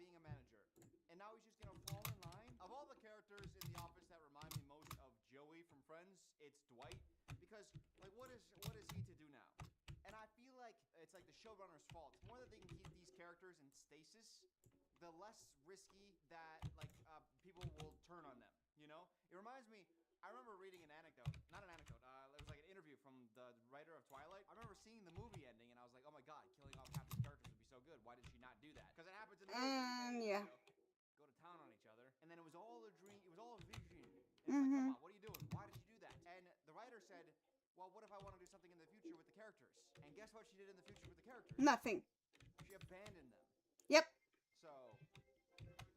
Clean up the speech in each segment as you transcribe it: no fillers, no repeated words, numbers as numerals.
being a manager, and now he's just gonna fall in line. Of all the characters in The Office that remind me most of Joey from Friends, it's Dwight, because like what is he to do now? And I feel like it's like the showrunner's fault. The more that they can keep these characters in stasis, the less risky that like people will turn on them. You know, it reminds me. I remember reading an anecdote, not an anecdote. It was like an interview from the writer of Twilight. I remember seeing the movie ending, and I was like, "Oh my god, killing off half these characters would be so good. Why did she not do that?" Because it happens in the movie. Yeah. Go to town on each other, and then it was all a dream. It was all a vision. And it's like, come on, what are you doing? Why did you do that? And the writer said, "Well, what if I want to do something in the future with the characters?" And guess what she did in the future with the characters? Nothing. She abandoned them. Yep. So,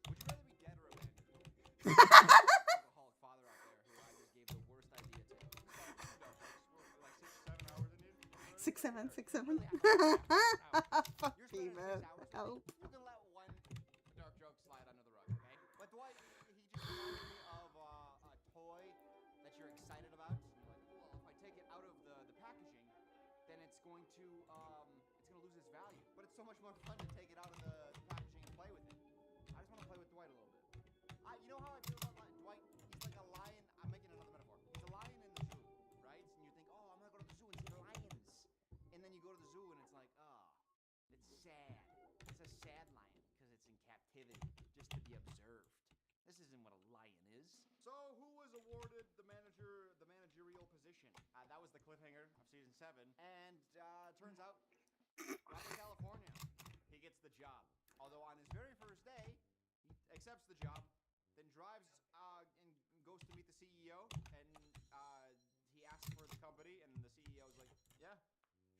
would you rather be dead or abandoned? Alcoholic father out there who I just gave the worst idea to. Like 6-7 hours in here. 6, 7, 6, 7. Fuck you, man. Help. You can let one dark joke slide under the rug, okay? But Dwight, he just reminded me of a toy that you're excited about. You're like, well, if I take it out of the packaging, then it's going to lose its value. But it's so much more fun to take it out of the packaging and play with it. I just want to play with Dwight a little bit. You know how I feel about Dwight? He's like a lion. I'm making another metaphor. He's a lion in the zoo, right? And you think, oh, I'm gonna go to the zoo and see the lions. And then you go to the zoo and it's like, oh, it's sad. It's a sad lion because it's in captivity just to be observed. This isn't what a lion is. So who was awarded the managerial position? That was the cliffhanger of season 7. And turns out, Robert California, he gets the job. Although on his very first day, he accepts the job, then drives and goes to meet the CEO, and he asks for the company, and the CEO's like, yeah,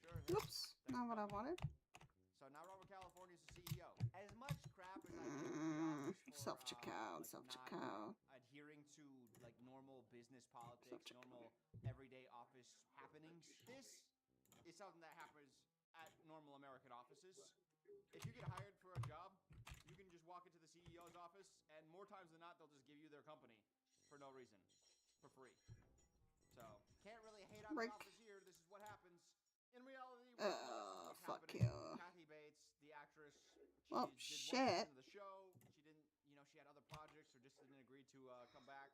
sure. Oops, not what I wanted. So now Robert California's the CEO. As much crap as I give Self-checkout, self-checkout. Adhering to like normal business politics, normal everyday office happenings, this is something that happens at normal American offices. If you get hired for a job, you can just walk into the CEO's office, and more times than not, they'll just give you their company for no reason, for free. So, can't really hate on the office here. This is what happens. In reality, fuck you. Kathy Bates, the actress, Well, she did 1 season of the show. She didn't, she had other projects, or just didn't agree to come back,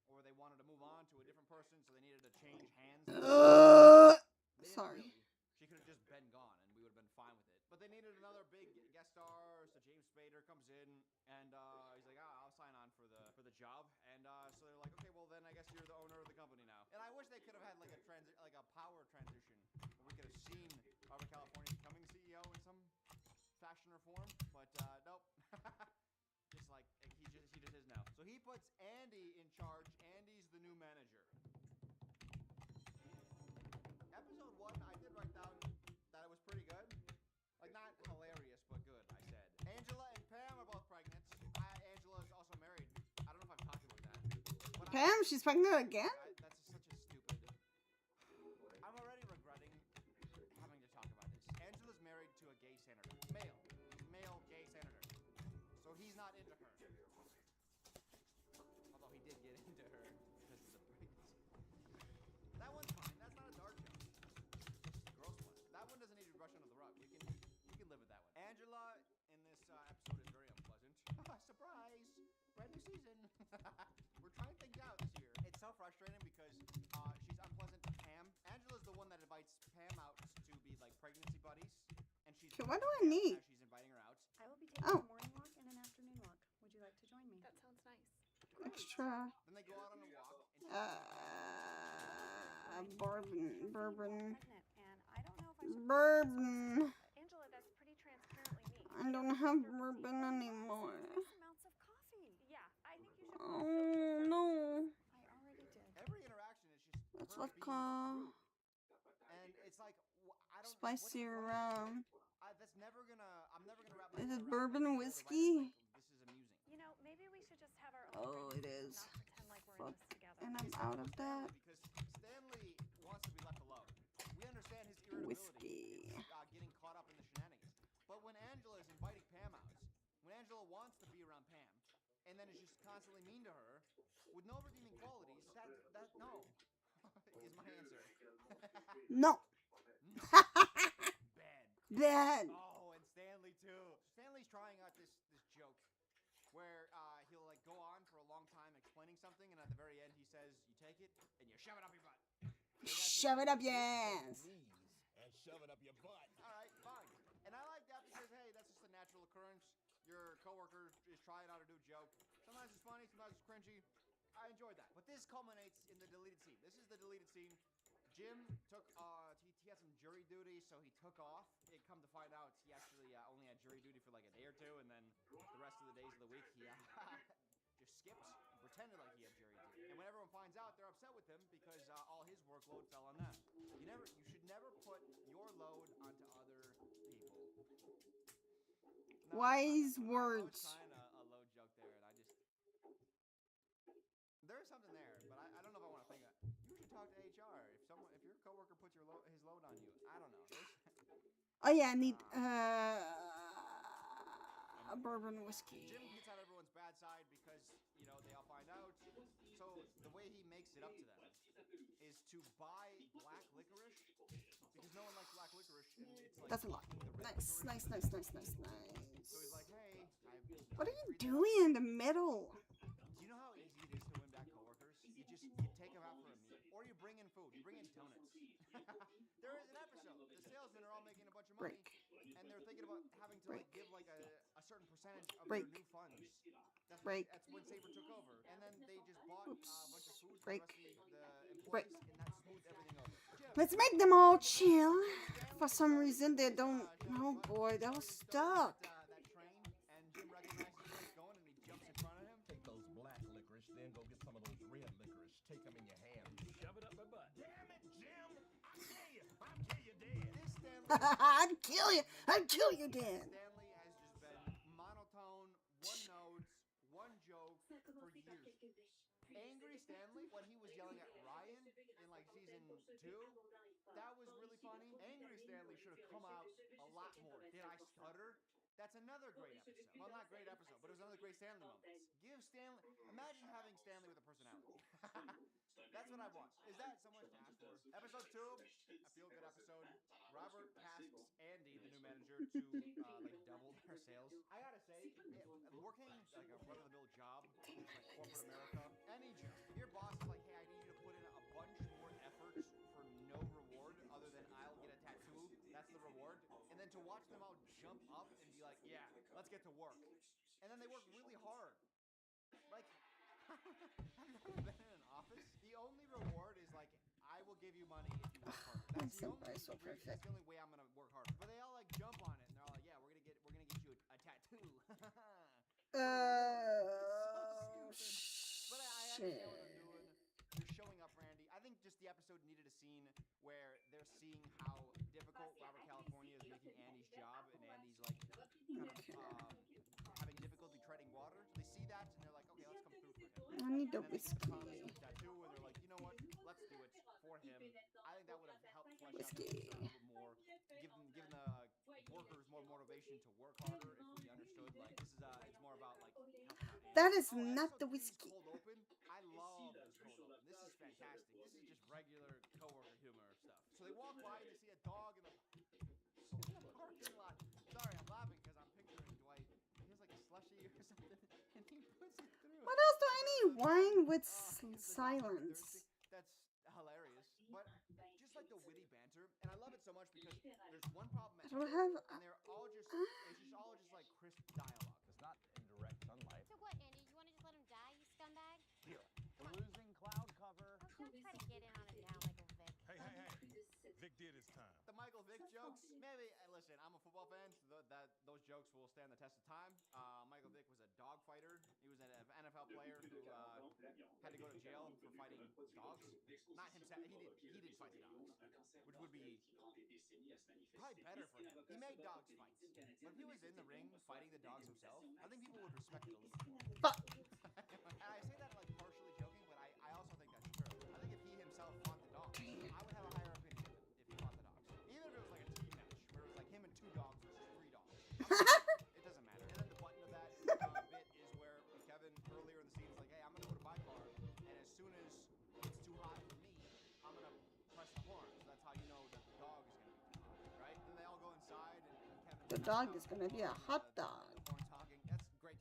or they wanted to move on to a different person, so they needed to change hands. Sorry. She could have just been gone, and we would have been fine with it. But they needed another big guest star, so James Spader comes in, and he's like, I'll sign on for the job. And so they're like, okay, well then I guess you're the owner of the company now. And I wish they could have had like a power transition, where we could have seen Robert California becoming CEO in some fashion or form. But nope, just like he just is now. So he puts Andy in charge. Andy's the new manager. Episode 1, I did write down that it was pretty good. Like, not hilarious, but good, I said. Angela and Pam are both pregnant. Angela is also married. I don't know if I've talked about that. But Pam, she's pregnant again? That's such a stupid... I'm already regretting having to talk about this. Angela's married to a gay senator. Male gay senator. So he's not into her. Although he did get into her because of the pregnancy. That one's fine. That's not a dark joke. Gross one. That one doesn't need to be brushed under the rug. You can live with that one. Angela in this episode is very unpleasant. Surprise! Brand new season. We're trying things out this year. It's so frustrating because she's unpleasant to Pam. Angela's the one that invites Pam out to be like pregnancy buddies, and she's. Okay, what do I need? She's inviting her out. I will be taking a morning walk and an afternoon walk. Would you like to join me? That sounds nice. Extra. Then they go out on a walk. Bourbon. Pregnant, and I don't know if I should. Bourbon. Angela, that's pretty transparently me. I don't have bourbon anymore. Nice amounts of coffee. Yeah, I think you should. Oh, no. I already did. Every interaction is just. That's her like being rude. And it's like I don't. spicy rum. That's never gonna. I'm never gonna wrap. Is my it head around bourbon it. whiskey? This is amusing. You know, maybe we should just have our own. Oh, it pregnancy, is. Not pretend like we're in Fuck. this together. And I'm out of that. Because Stanley wants to be left alone. We understand his irritability. Whiskey. Getting caught up in the shenanigans. But when Angela is inviting Pam out, when Angela wants to be around Pam, and then is just constantly mean to her, with no redeeming qualities, that no is my answer. No. Bad. Bad. Oh, and Stanley too. Stanley's trying out this joke where he'll like go on for a long time explaining something, and at the very end he says, "You take it and you shove it up your butt." Shove it up your ass. And shove it up your butt. All right, fine. And I like that because hey, that's just a natural occurrence. Your coworker is trying out a new joke. Sometimes it's funny, sometimes it's cringy. I enjoyed that. But this culminates in the deleted scene. This is the deleted scene. Jim took he had some jury duty, so he took off. It come to find out he actually only had jury duty for like a day or two, and then the rest of the days of the week he just skipped and pretended like he had jury duty. And when everyone finds out, they're upset with him because all his workload fell on them. You should never put your load onto other people. No, Wise I words. was trying a load joke there, and I just there's something there, but I don't know if I want to think that. You should talk to HR if your coworker puts his load on you. I don't know. Oh yeah, I need a bourbon whiskey. Jim gets on everyone's bad side because they all find out. So the way he makes it up to them is to buy black licorice because no one likes black licorice, and it's like That's a lot. Nice. So he's like, hey, What are you doing in the middle? Do you know how easy it is to win back coworkers? You take them out for a meal, or you bring in food. You bring in donuts. There is an episode. The salesmen are all making a bunch of money, and they're thinking about having to like give like a certain percentage of their new funds. That's when Saber took over, and then they just bought a bunch of food for the rest of the employees, and that smoothed everything over. Let's make them all chill. For some reason, they don't. Oh boy, that was stuck. That train, and Jim recognizes where he's going, and he jumps in front of him. Take those black licorice, then go get some of those red licorice. Take them in your hand. Shove it up my butt. Damn it, Jim! I'll kill you dead. This Stanley. I'd kill you. I'd kill you dead. Stanley has just been monotone, one notes, one joke for years. Angry Stanley, when he was yelling at Ryan in like season 2, that was really funny. Angry Stanley should have come out a lot more. Did I stutter? That's another great episode. Well, not great episode, but it was another great Stanley moment. Give Stanley. Imagine having Stanley with a personality. That's what I want. Is that so much to ask for? Episode 2, a feel-good episode. Robert tasks Andy, the new manager, to like double their sales. I gotta say, working like a run-of-the-mill job, like corporate America, any job. If your boss is like, hey, I need you to put in a bunch more effort for no reward other than I'll get a tattoo, that's the reward. And then to watch them all jump up and be like, yeah, let's get to work. And then they work really hard. Like, I've never been in an office. The only reward is like, I will give you money if you work harder. That's the only so perfect. That's the only way I'm gonna work harder. But they all like jump on it and they're all like, yeah, we're gonna get you a tattoo. Oh, But I understand what they're doing. They're showing up, Randy. I think just the episode needed a scene where they're seeing how difficult Robert California is making Andy's job, and Andy's like kind of having difficulty treading water. So they see that and they're like, okay, let's come through for him. I need the And then they get the promise whiskey. of the tattoo, and they're like, you know what? Let's do it for him. I think that would have helped flesh out the Whiskey. episode a little bit more, given the workers more motivation to work harder. If we understood, like this is it's more about like helping out Andy. That is not episode the 3's whiskey. Cold open. I love this cold open. This is fantastic. This is just regular coworker humor stuff. So they walk by and they see a dog in the parking lot. Sorry, I'm laughing because I'm picturing Dwight. He has like a slushie or something, and he puts it through. What else do I need? Wine with silence. That's hilarious. But just like the witty banter, and I love it so much because there's one problem I don't have. and they're all just it's just all just like crisp dialogue. It's not in direct sunlight. So what, Andy? You want to just let him die, you scumbag? Here, we're losing cloud cover. Oh, don't try to get in on it now, Michael Vick. Hey. Vic did his time. The Michael Vick jokes, maybe. Listen, I'm a football fan, so those jokes will stand the test of time. Michael Vick was a dog fighter. He was an NFL player who had to go to jail for fighting dogs. Not himself. He didn't fight the dogs, which would be probably better for him. He made dogs fight, but if he was in the ring fighting the dogs himself, I think people would respect it a little more. But And I say that like partially joking, but I also think that's true. I think if he himself fought the dogs, I would have a higher opinion of him if he fought the dogs. Even if it was like a team match where it was like him and 2 dogs versus 3 dogs. It doesn't matter. And then the button of that bit is where Kevin earlier in the scene is like, hey, I'm gonna go to my car, and as soon as it's too hot for me, I'm gonna press the horn. So that's how you know that the dog is gonna be too hot, right? And they all go inside, and Kevin. the dog is gonna be a hot dog. Horn talking. That's great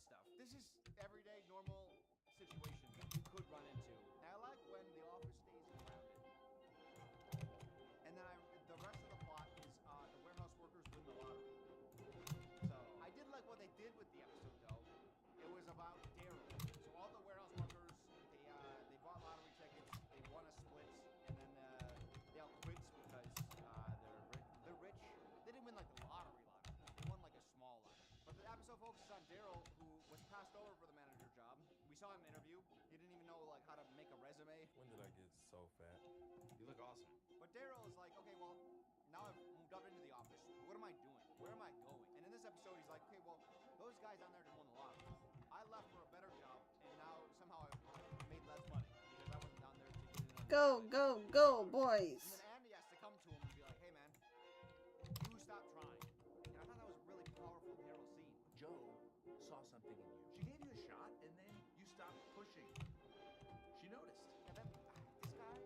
We saw him interview. He didn't even know like how to make a resume. When did I get so fat? You look awesome. But Daryl is like, okay, well, now I've moved up into the office. What am I doing? Where am I going? And in this episode, he's like, okay, well, those guys down there just won the lottery. I left for a better job, and now somehow I made less money because I went down there to get in. Go, go, go, boys. And then Andy has to come to him and be like, hey, man, you stop trying. And I thought that was a really powerful Daryl scene. Joe saw something in you. She gave you a shot, and then you stopped pushing. She noticed. And then this guy,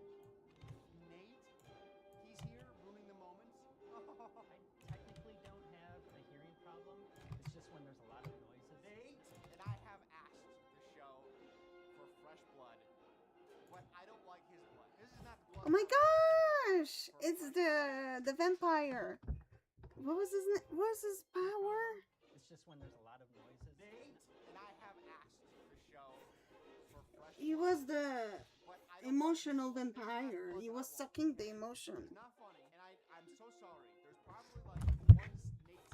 Nate, he's here ruining the moment. I technically don't have a hearing problem. It's just when there's a lot of noises. Nate and I have asked the show for fresh blood, but I don't like his blood. This is not the blood. Oh my gosh! It's the vampire. What was his What was his power? It's just when there's a lot of noises. Nate and I have asked the show for fresh He blood, was the but I don't emotional like his blood. vampire. He was sucking the emotion. It's not funny, and I'm so sorry. There's probably like one Nate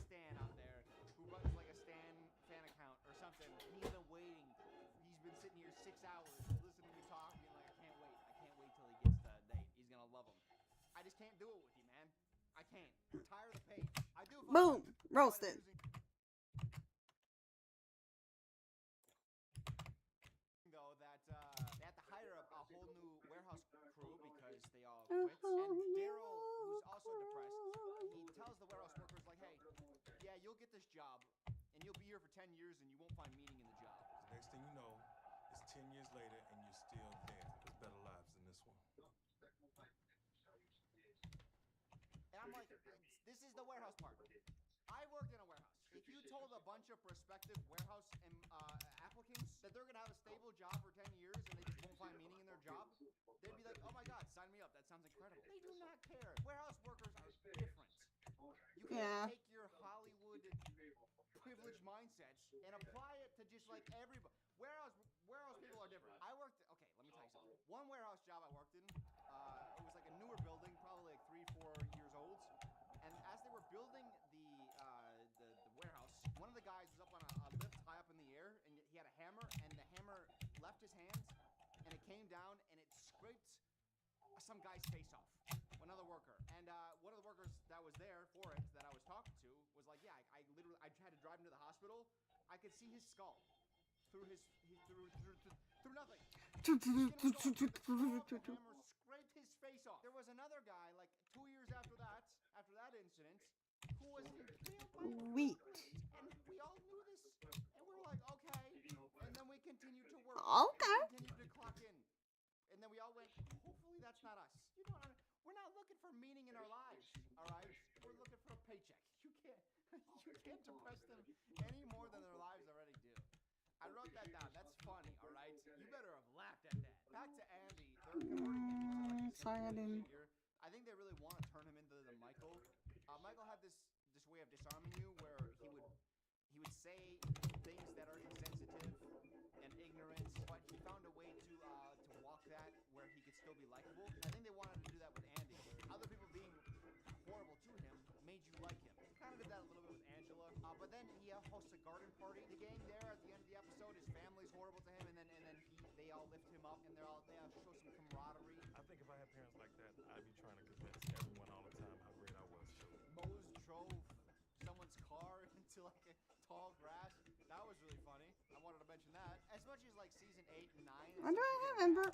Stan out there who runs like a Stan fan account or something. He's been waiting. He's been sitting here 6 hours listening to me talk, being like, I can't wait. I can't wait till he gets to Nate. He's gonna love him. I just can't do it with you, man. I can't. Retire the page. I do. Boom! Roasted. Though that they had to hire a whole new warehouse crew because they all quit. And Daryl, who's also depressed, he tells the warehouse workers like, "Hey, yeah, you'll get this job, and you'll be here for 10 years, and you won't find meaning in the job." The next thing you know, it's 10 years later and you're still there. There's better lives than this one. And I'm like, this is the warehouse part. I worked in a warehouse. If you told a bunch of prospective warehouse applicants that they're gonna have a stable job for 10 years and they just won't find meaning in their job, they'd be like, oh my god, sign me up. That sounds incredible. They do not care. Warehouse workers are different. You can't Yeah. take your Hollywood privileged mindsets and apply it to just like everybody. Warehouse people are different. I worked. Okay, let me tell you something. One warehouse job I worked in, it was like a newer building, probably like 3-4 years old. And as they were building the warehouse, one of the guys was up on a lift high up in the air, and he had a hammer, and the hammer left his hands, and it came down, and it scraped some guy's face off, another worker. And one of the workers that was there for it, that I was talking to, was like, yeah, I literally, I had to drive him to the hospital. I could see his skull through his, through nothing. The hammer scraped his face off. There was another guy, like 2 years after that incident, who was impaled by Wheat. and we all knew this, and we were like, okay. And then we continued to work. Okay. We continued to clock in, and then we all went, hopefully that's not us. You know what I mean? We're not looking for meaning in our lives, all right? We're looking for a paycheck. You can't depress them any more than their lives already do. I wrote that down. That's funny, all right? You better have laughed at that. Back to Andy. They're converting him into like a Sorry, I didn't. figure. I think they really want to turn him into the Michael. Michael had this way of disarming you, where he would say things that are insensitive and ignorant, but he found a way to walk that where he could still be likable. I think they wanted to do that with Andy. Other people being horrible to him made you like him. He kind of did that a little bit with Angela, but then he hosts a garden party. The gang there at the end of the episode, his family's horrible to him, and then they all lift him up, and they all show some camaraderie. I think if I had parents like that, I'd be trying to convince everyone all the time how great I was. Mose drove someone's car into like a tall grass. That was really funny. I wanted to mention that. As much as like season 8 and 9. I don't remember.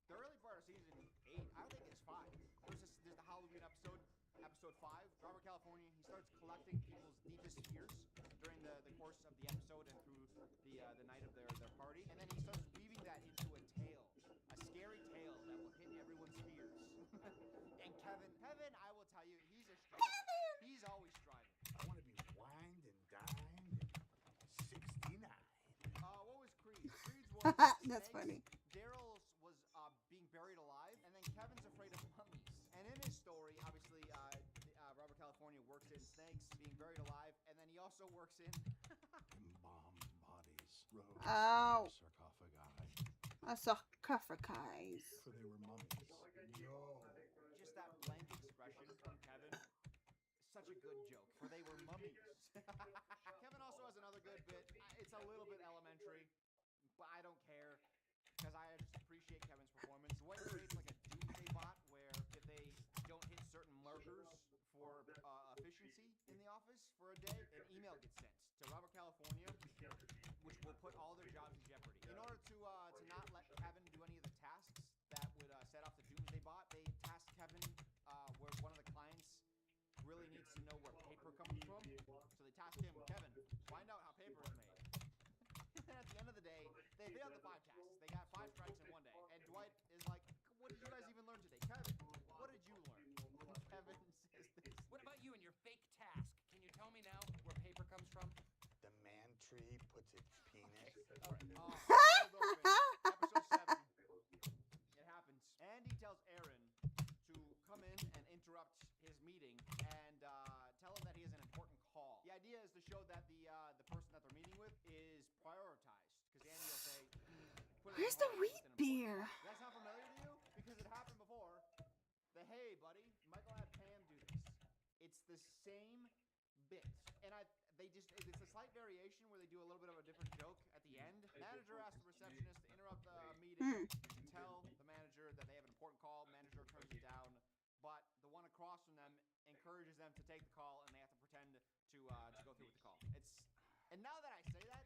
The early part of season 8, I think it's 5. There's the Halloween episode 5. Robert California, he starts collecting people's deepest fears during the course of the episode and through the night of their party. And then he starts weaving that into a tale. A scary tale that will hit everyone's fears. And Kevin, I will tell you, he's a striver. He's always striving. I want to be wined and dined at 69. What was Creed? Creed's was That's snakes. funny. Daryl's was being buried alive, and then Kevin's afraid of mummies. And in his story, obviously, Robert California works in snakes, being buried alive, and then he also works in Embalmed bodies, rose, Ow. sarcophagi, A sarcophagus. for they were mummies. No. just that blank expression from Kevin. Such a good joke, for they were mummies. Kevin also has another good bit. It's a little bit elementary. but I don't care because I just appreciate Kevin's performance. Dwight creates like a doomsday bot where if they don't hit certain markers for efficiency in the office for a day, an email gets sent to Robert, California, which will put all their jobs in jeopardy. In order to not let Kevin do any of the tasks that would set off the doomsday bot, they tasked Kevin where one of the clients really needs to know where paper comes from. So they tasked him, Kevin, find out how paper is made. And then at the end of the day, they failed the 5 tasks. They got 5 strikes in one day. And Dwight is like, what did you guys even learn today? Kevin, what did you learn? Kevin says this. What about you and your fake task? Can you tell me now where paper comes from? The man tree puts its penis. Episode 7. It happens. Andy tells Aaron to come in and interrupt his meeting and tell him that he has an important call. The idea is to show that the person that they're meeting with is prioritized. Because Andy will say, Where's the wheat beer? That sound familiar to you? Because it happened before. Hey, buddy, Michael had Pam do this. It's the same bit. And it's a slight variation where they do a little bit of a different joke at the end. Manager asks the receptionist to interrupt the meeting to tell the manager that they have an important call. Manager turns it down, but the one across from them encourages them to take the call, and they have to pretend to go through with the call. And now that I say that,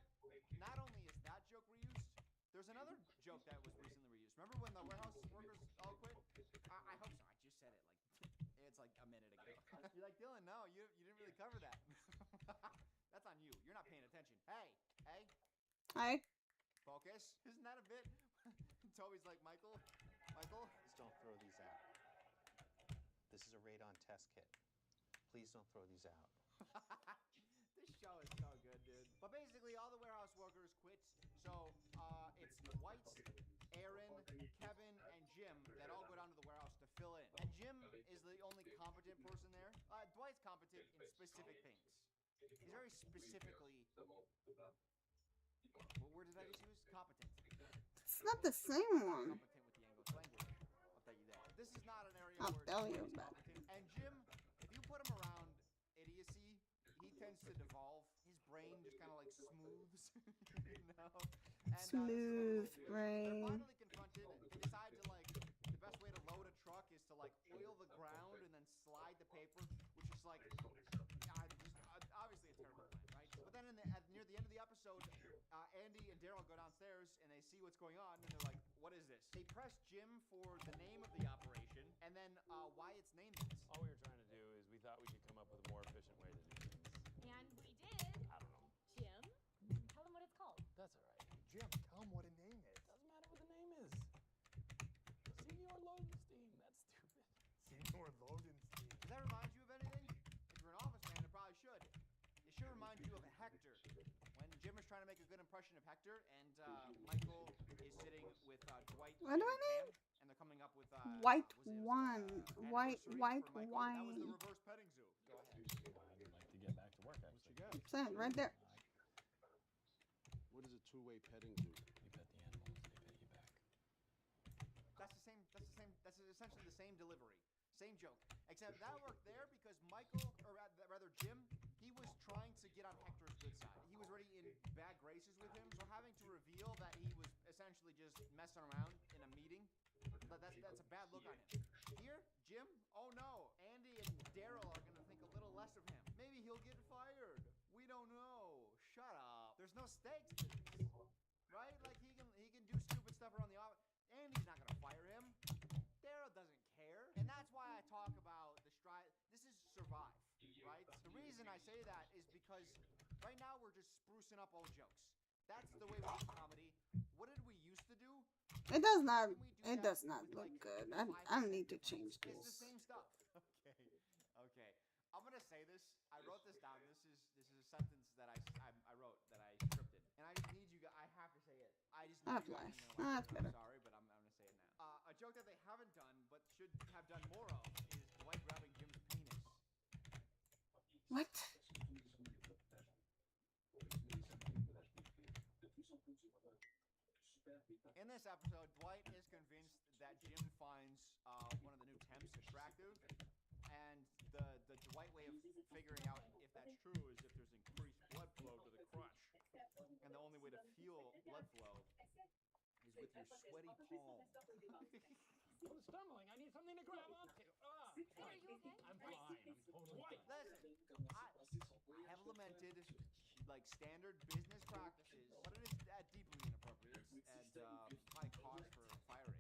not only is that joke reused, there's another joke that was recently reused. Remember when the warehouse workers all quit? I hope so. I just said it it's like a minute ago. You're like, Dylan, no, you didn't really cover that. That's on you. You're not paying attention. Hey. Hi. Focus. Isn't that a bit? Toby's like, Michael. Please don't throw these out. This is a radon test kit. Please don't throw these out. This show is so good, dude. But basically, all the warehouse workers quit. So it's Dwight, Aaron, Kevin, and Jim that all go down to the warehouse to fill in. And Jim is the only competent person there. Dwight's competent in specific things. He's very specifically. What word did I just use? Competent. It's not the same one. Competent with the English language. I'll tell you that. This is not an area I'll where tell you he's that. competent. And Jim, if you put him around idiocy, he tends to devolve. His brain just kind of like smooths, And, Smooth they're brain. finally confronted. They decide to like the best way to load a truck is to like oil the ground and then slide the paper, which is like obviously a terrible plan, right? But then near the end of the episode, Andy and Daryl go downstairs and they see what's going on and they're like, "What is this?" They press Jim for the name of the operation and then why it's named this. All we were trying to do is we thought we could come up with a more efficient way to do things. And we did. I don't know. Jim, tell him what it's called. That's all right. Jim, tell him what a name is. Doesn't matter what the name is. Senior Lodenstein. That's stupid. Senior Lodenstein. Does that remind you of anything? If you're an office man, it probably should. It should remind you of Hector. When Jim is trying to make a good impression of Hector, and Michael is sitting with Dwight What do I and name? Pam, and they're coming up with White was it, one. White anniversary for Michael? That was wine. the reverse petting zoo. Go ahead. I'd like to get back to work, actually. Sand right there. What is a two-way petting zoo? You pet the animals, they pet you back. That's essentially the same delivery. Same joke. Except that worked there because Michael, or rather Jim, he was trying to get on Hector's good side. He was already in bad graces with him, so having to reveal that he was essentially just messing around in a meeting, that's a bad look on him. Here, Jim, oh no, Andy and Daryl are going to think a little less of him. Maybe he'll get fired. We don't know. Shut up. There's no stakes to this. Right? Like he can do stupid stuff around the office. Andy's not going to fire him. Daryl doesn't care. And that's why I talk about the stride. This is Survive, right? The reason I say that is because right now we're just sprucing up old jokes. That's the way we do comedy. What did we used to do? It does not. Can we do It that does not with, look like, good. 5 I need to seconds? change It's the this. same stuff. Okay. I'm gonna say this. I wrote this down. This is a sentence that I wrote that I scripted, and I just need you guys. I have to say it. I just need That's you guys nice. to know. That's I'm better. sorry, but I'm gonna say it now. A joke that they haven't done but should have done more of is Dwight grabbing Jim's penis. What? In this episode, Dwight is convinced that Jim finds one of the new temps attractive, and the Dwight way of figuring out if that's true is if there's increased blood flow to the crotch. And the only way to feel blood blood flow is with your sweaty palm. I'm stumbling. I need something to grab onto. Hey, are you okay? I'm fine. I'm totally fine. Listen, I have lamented like standard business practices, but it is deeply inappropriate and high cause for firing.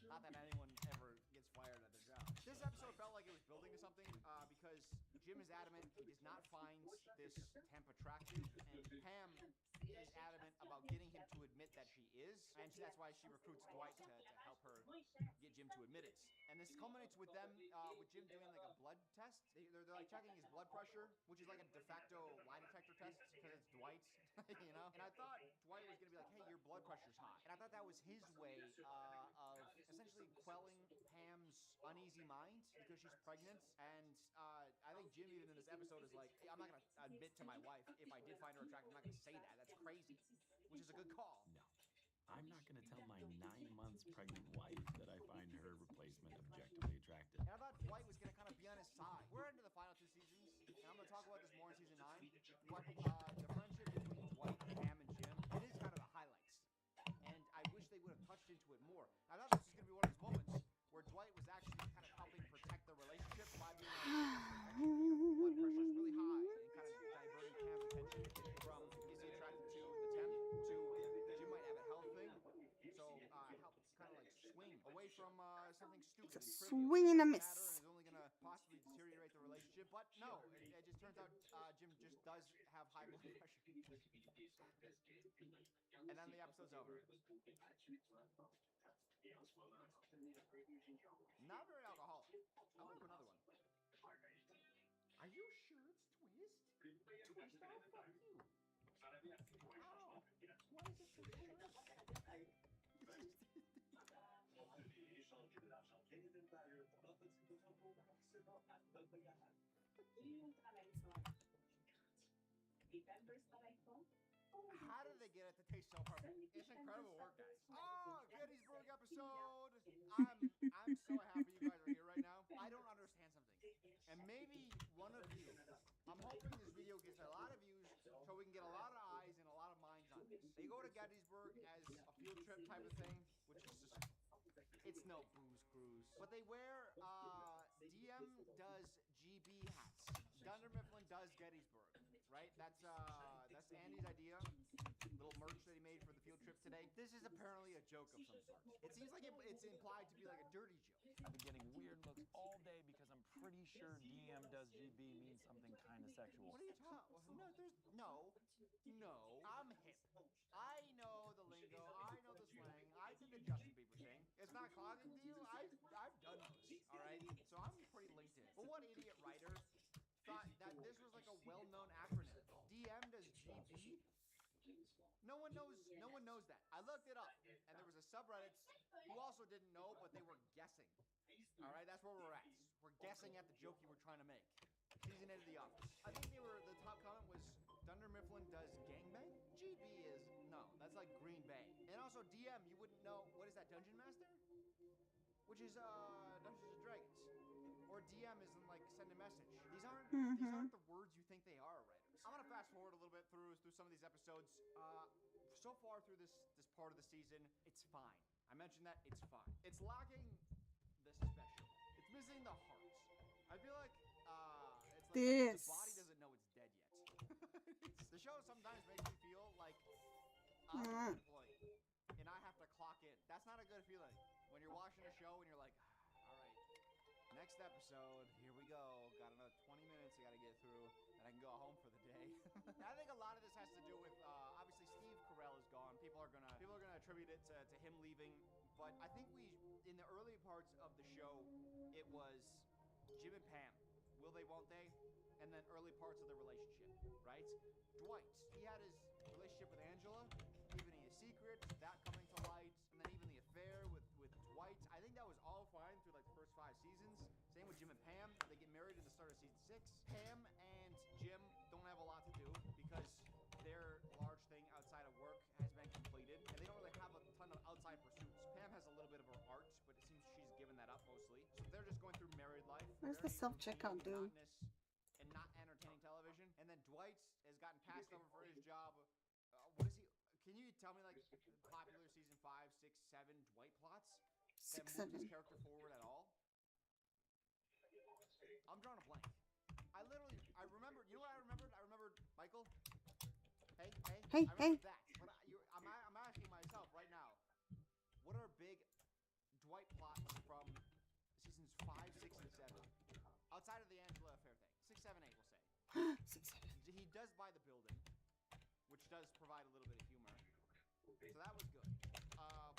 Not that anyone ever gets fired at their job. This episode felt like it was building to something because Jim is adamant he does not find this temp attractive, and Pam is adamant about getting him to admit that she is, and that's why she recruits Dwight to help her get Jim to admit it. And this culminates with them, with Jim doing like a blood test. They're like checking his blood pressure, which is like a de facto lie detector test because it's Dwight, you know? And I thought Dwight was gonna be like, hey, your blood pressure's high. And I thought that was his way of essentially quelling Pam's uneasy mind because she's pregnant. And I think Jim, even in this episode, is like, hey, I'm not gonna admit to my wife if I did find her attractive. I'm not gonna say that. That's crazy. Which is a good call. No, I'm not going to tell my 9 months pregnant wife that I find her replacement objectively attractive. And I thought Dwight was gonna kind of be on his side. We're into the final 2 seasons, and I'm gonna talk about this more in season 9. But the friendship between Dwight, Pam, and Jim, it is kind of the highlights. And I wish they would have touched into it more. I thought this was gonna be one of those moments where Dwight was actually kind of helping protect the relationship by being like, your blood pressure is really high, and kind of diverting Pam's attention from is he attracted to the temp to Jim might have a health thing. So help kind of like swing away from something stupid and trivial. Swing and a miss. And is only gonna possibly deteriorate the relationship, but no, it just turns out Jim just does have high blood pressure. And then the episode's over. Not very alcoholic. I want to have another one. Are you sure it's Twist? Twist, oh, fuck you. Ow. Why is it so sharp? How did they get it to taste so perfect? It's incredible work, guys. Oh, Gettysburg episode. I'm so happy you guys are here right now. I don't understand something. And maybe one of you, I'm hoping this video gets a lot of views so we can get a lot of eyes and a lot of minds on this. They go to Gettysburg as a field trip type of thing, which is just, it's no booze cruise. But they wear, DM does GB hats. Dunder Mifflin does Gettysburg, right? That's Andy's idea. Little merch that he made for the field trip today. This is apparently a joke of some sort. It seems like it's implied to be like a dirty joke. I've been getting weird looks all day because I'm pretty sure DM does GB means something kind of sexual. What are you talking? No, I'm hip. I know the lingo. I know the slang. I did the Justin Bieber thing. It's not clogging to you. I've done those. All right, so I'm pretty linked in. But what idiot writer thought that this was like a well-known acronym? DM does GB. No one knows that. I looked it up, and there was a subreddit who also didn't know, but they were guessing. All right, that's where we're at. We're guessing at the joke you were trying to make. Season 8 of The Office. I think the top comment was Dunder Mifflin does gangbang. GB is no, that's like Green Bay. And also DM, you wouldn't know what is that, Dungeon Master? Which is Dungeons and Dragons. Or DM is in like send a message. These aren't the words you think they are, writers. I'm gonna fast forward a little bit through some of these episodes. So far through this part of the season, it's fine. I mentioned that it's fine. It's lacking the special. It's missing the heart. I feel like it's like the body doesn't know it's dead yet. The show sometimes makes me feel like I'm an employee and I have to clock in. That's not a good feeling when you're watching a show and you're like, all right, next episode, here we go. Got another 20 minutes I gotta get through, and I can go home for the day. I think a lot of this has to do with obviously Steve Carell is gone. People are gonna attribute it to him leaving, but I think in the early parts of the show, it was Jim and Pam. Will they, won't they? And then early parts of the relationship, right? Dwight, he had his relationship with Angela, even his secrets, that coming to light, and then even the affair with Dwight. I think that was all fine through like the first 5 seasons. Same with Jim and Pam. They get married at the start of season 6. Pam and Jim don't have a lot to do because their large thing outside of work has been completed, and they don't really have a ton of outside pursuits. Pam has a little bit of her art, but it seems she's given that up mostly. So they're just going through married life. Where's the self-checkout dude? And not entertaining television. And then Dwight has gotten passed over for his job. What is he? Can you tell me like popular season 5, 6, 7 Dwight plots that 6, moved 7. his character forward at all? I'm drawing a blank. I remember. You know what I remembered? I remembered Michael. Hey. Hey, I hey. remembered that. But I'm asking myself right now. What are big Dwight plots from seasons 5, 6, and 7? Outside of the Angela affair thing. 6, 7, 8, we'll say. 6, 7. He does buy the building, which does provide a little bit of humor. So that was good.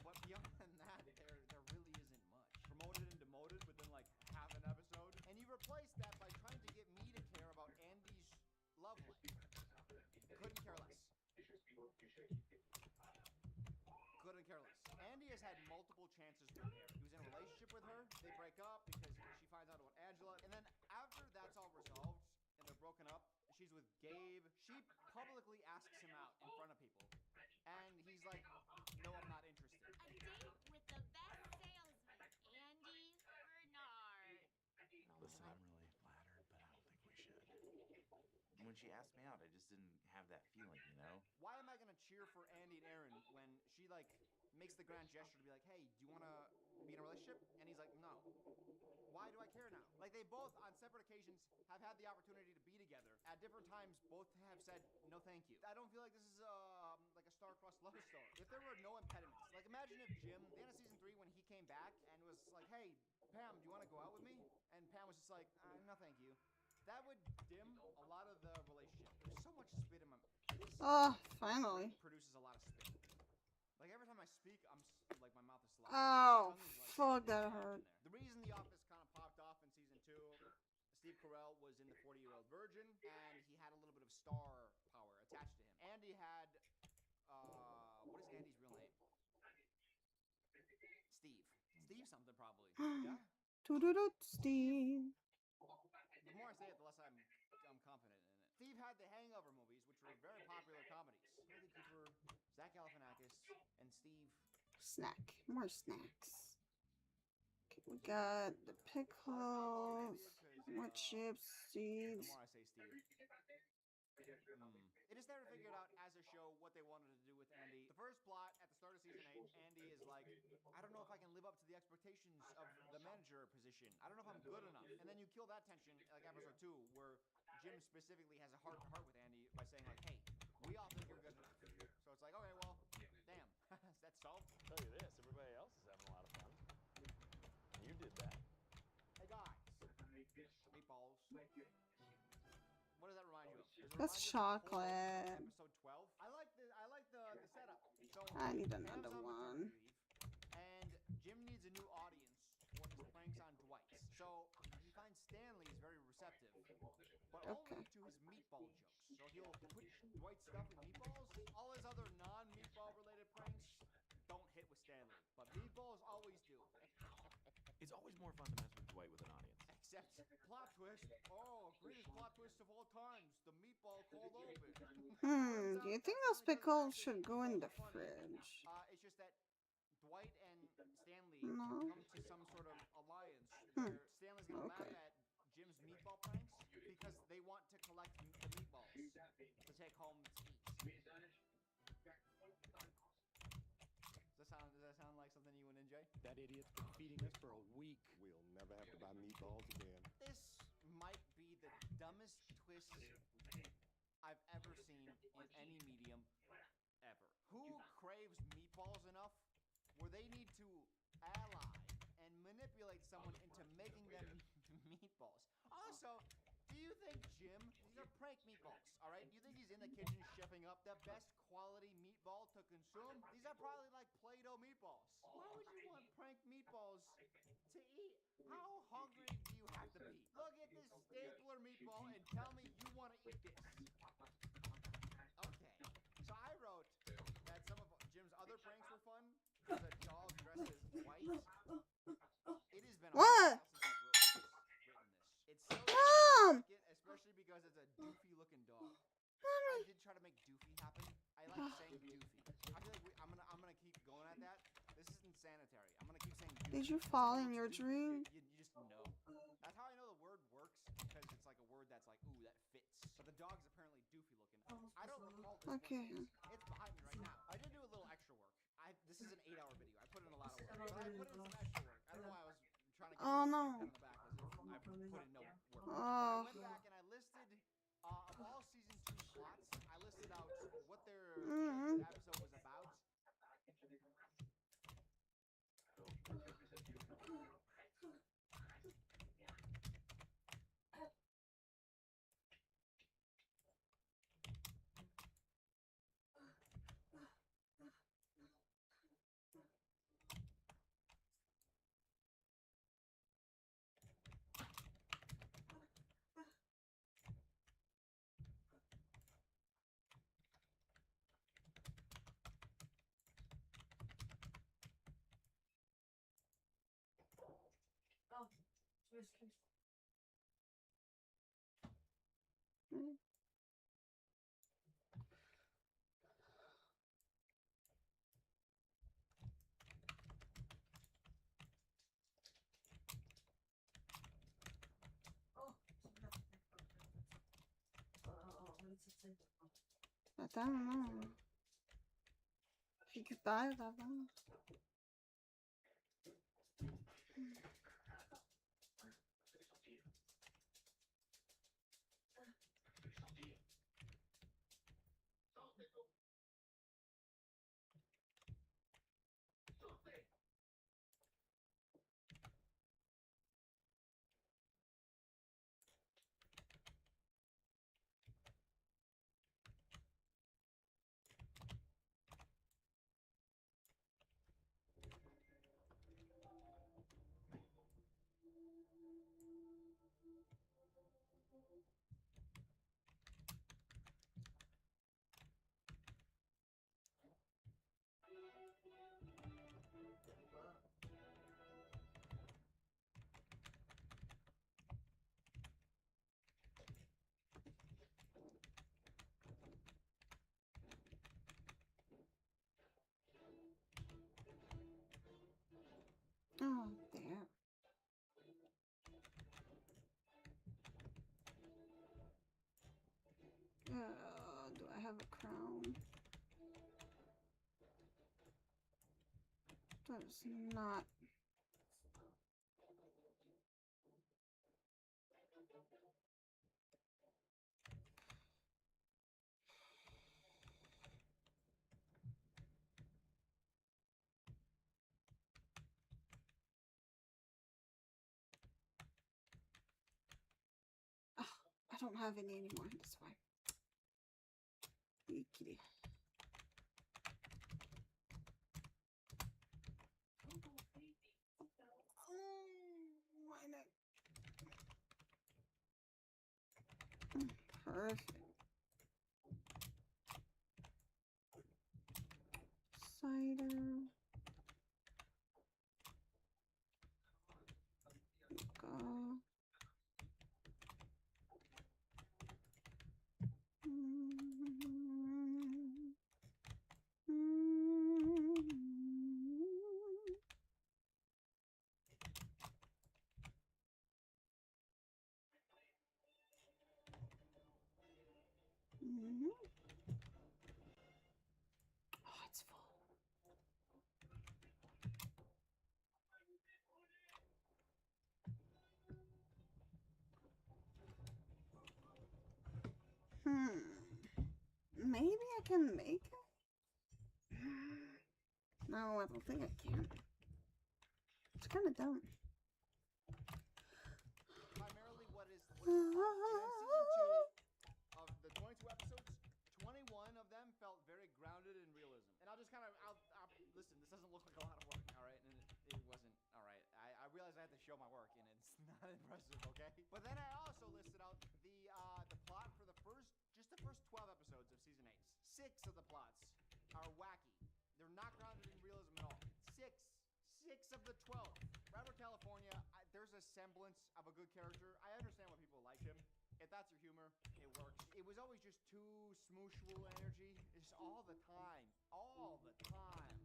But beyond that, there really isn't much. Promoted and demoted within like half an episode. And you replace that by trying to get me to care about Andy's love life. Couldn't care less. Couldn't care less. Andy has had multiple chances with Aaron. He was in a relationship with her. They break up because she finds out about Angela. And then after that's all resolved and they're broken up, she's with Gabe. She publicly asks him out in front of people. And he's like, no, I'm not interested. A date with the best salesman, Andy Bernard. Listen, I'm really flattered, but I don't think we should. When she asked me out, I just didn't have that feeling, you know? Why am I gonna cheer for Andy and Aaron when she like makes the grand gesture to be like, hey, do you wanna be in a relationship? And he's like, no. Why do I care now? Like they both on separate occasions have had the opportunity to be together. At different times, both have said no, thank you. I don't feel like this is like a star-crossed love story. If there were no impediments, like imagine if Jim, at the end of season 3, when he came back and was like, hey, Pam, do you want to go out with me? And Pam was just like, no, thank you. That would dim a lot of the relationship. There's so much spit in my mouth. Oh, finally. Produces a lot of spit. Like every time I speak, like my mouth is slow. Oh, My tongue is, like, fuck, that hurt. The reason The Office kind of popped off in season 2, Steve Carell was in The 40-Year-Old Virgin, and he had a little bit of star power attached to him. Andy had, what is Andy's real name? Steve. Steve something probably. Yeah? Steve. The more I say it, the less I'm confident in it. Steve had the Hangover movies, which were very popular comedies. Bradley Cooper, Zach Galifianakis, and Steve. Snack. More snacks. Okay, we got the pickles, more chips, The seeds. more I say Steve. They just never figured out as a show what they wanted to do with Andy. The first plot at the start of season 8, Andy is like, I don't know if I can live up to the expectations of the manager position. I don't know if I'm good enough. And then you kill that tension, like episode 2, where Jim specifically has a heart-to-heart with Andy by saying like, hey, we all think you're good enough. So it's like, okay, well, damn, that's solved. Tell you this, everybody else is having a lot of fun. You did that. Hey guys, meatballs. What does that remind you of? Does it That's remind you of chocolate. Episode 12. I like the setup. So I need Pam's another on one. maternity leave, and Jim needs a new audience for his pranks on Dwight. So he finds Stanley's very receptive, but Okay. only to his meatball jokes. So he'll put Dwight's stuff in meatballs. All his other non-meatball related pranks don't hit with Stanley, but meatballs always do. It's always more fun to mess with Dwight with an audience. Except plot twist. Oh, greatest plot twist of all times. The meatball cold open. Do you think those pickles should go in the fridge? It's just that Dwight and Stanley No. come to some sort of alliance where Stanley's gonna Okay. laugh at Jim's meatball pranks because they want to collect the meatballs to take home to eat. Does that sound like something you would enjoy? That idiot's been feeding us for a week. We'll never have to buy meatballs again. This might be the dumbest twist I've ever seen in any medium ever. Who craves meatballs enough where they need to ally and manipulate someone into making them meatballs? Also, do you think Jim, these are prank meatballs, alright? Do you think he's in the kitchen chefing up the best quality meatball to consume? These are probably like Play-Doh meatballs. Why would you want prank meatballs to eat? How hungry do you have to be? Look at this stapler meatball and tell me you want to eat this. Okay, so I wrote that some of Jim's other pranks were fun. There's a dog dressed as white. It has been a What? while since I've written this. It's so Mom! like it, especially because it's a doofy looking dog. I did try to make doofy happen. I like saying doofy. I feel like I'm gonna keep going at that. This isn't sanitary. I'm gonna keep saying doofy. Did you fall in your dream? You just know. That's how I know the word works, because it's like a word that's like, ooh, that fits. But the dog's apparently doofy looking. I don't recall this Okay. one. It's behind me right now. I did do a little This is an 8-hour video. I put in a lot of work. But I put in some extra work. I don't know why I was trying to get Oh a no. pat on the back as if I put in no work. But I Oh. went back and I listed of all season 2 plots, I listed out what their episode was about. I don't know. Fique pas là-bas. Oh, there. Do I have a crown? That is not. Oh, I don't have any anymore. That's why. You kitty. Why not? Perfect. Cider. Go. Oh, it's full. Maybe I can make it? No, I don't think I can. It's kind of dumb. Primarily what is season 2 of the 22 episodes, 21 of them felt very grounded in realism. And I'll just kind of, listen, this doesn't look like a lot of work, all right? And it wasn't, all right? I realize I have to show my work, and it's not impressive, okay? But then I also listed out the plot for the first 12 episodes of season 8. 6 of the plots are wacky. They're not grounded in realism at all. 6 of the 12. Robert California, there's a semblance of a good character. I understand why people like him. If that's your humor, it works. It was always just too smooshable energy. Just all the time. All the time.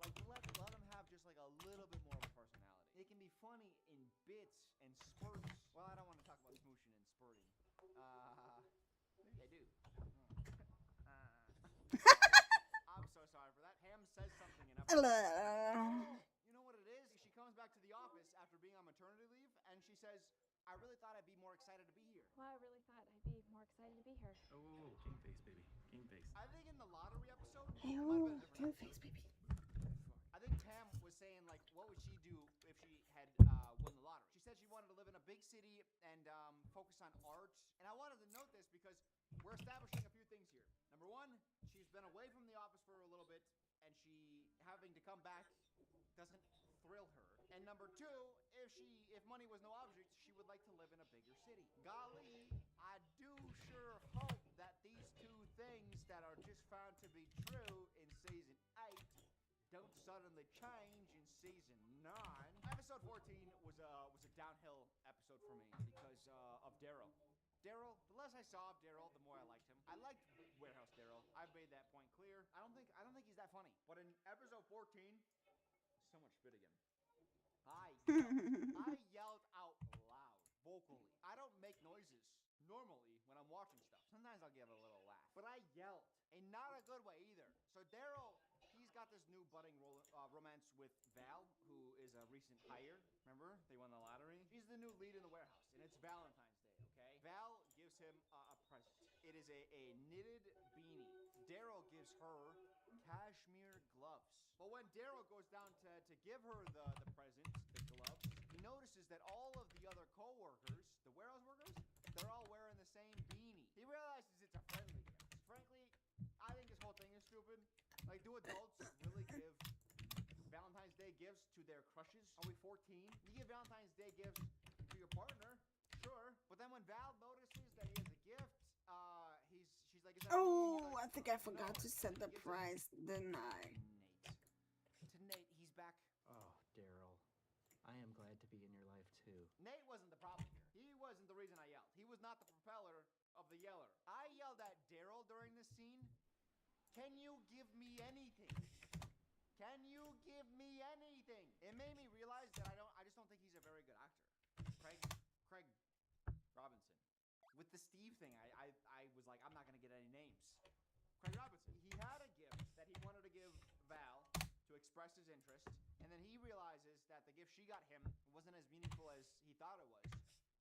Like, let him have just like a little bit more of a personality. It can be funny in bits and spurts. Well, I don't want to talk about smooshing and spurting. Maybe I do. I'm so sorry for that. Ham says something in You know what it is? She comes back to the office after being on maternity leave, and she says, I really thought I'd be more excited to be here. Well, I really thought I'd be more excited to be here. Oh, game face, baby. Game face. I think in the lottery episode, Hey, it might oh, have been a game different face, episode. baby. I think Pam was saying, like, what would she do if she had won the lottery? She said she wanted to live in a big city and focus on art. And I wanted to note this because we're establishing a few things here. Number one, she's been away from the office for a little bit, and she having to come back doesn't thrill her. And number two, if money was no object, she would like to live in a bigger city. Golly, I do sure hope that these two things that are just found to be true in season 8 don't suddenly change in season 9. Episode 14 was a downhill episode for me because of Daryl. Daryl, the less I saw of Daryl, the more I liked him. I liked Warehouse Daryl. I've made that point clear. I don't think he's that funny. But in episode 14, so much spit again. I yelled out loud, vocally. I don't make noises normally when I'm watching stuff. Sometimes I'll give a little laugh. But I yelled, and not a good way either. So Daryl, he's got this new budding romance with Val, who is a recent hire. Remember? They won the lottery. She's the new lead in the warehouse, and it's Valentine's Day, okay? Val gives him a present. It is a knitted beanie. Daryl gives her cashmere gloves. But when Daryl goes down to give her the present, the gloves, he notices that all of the other co-workers, the warehouse workers, they're all wearing the same beanie. He realizes it's a friendly gift. Frankly, I think this whole thing is stupid. Like, do adults really give Valentine's Day gifts to their crushes? Are we 14? You give Valentine's Day gifts to your partner, sure. But then when Val notices that he has a gift, she's like, is that Oh, like, I think I forgot to set the price, didn't I? Nate, he's back. Oh, Daryl. I am glad to be in your life, too. Nate wasn't the problem here. He wasn't the reason I yelled. He was not the propeller of the yeller. I yelled at Daryl during this scene. Can you give me anything? Can you give me anything? It made me realize that I just don't think he's a very good actor. Craig Robinson. With the Steve thing, I was like, I'm not gonna get any names. Craig Robinson. He had a gift that he wanted to give Val to express his interest, and then he realizes that the gift she got him wasn't as meaningful as he thought it was.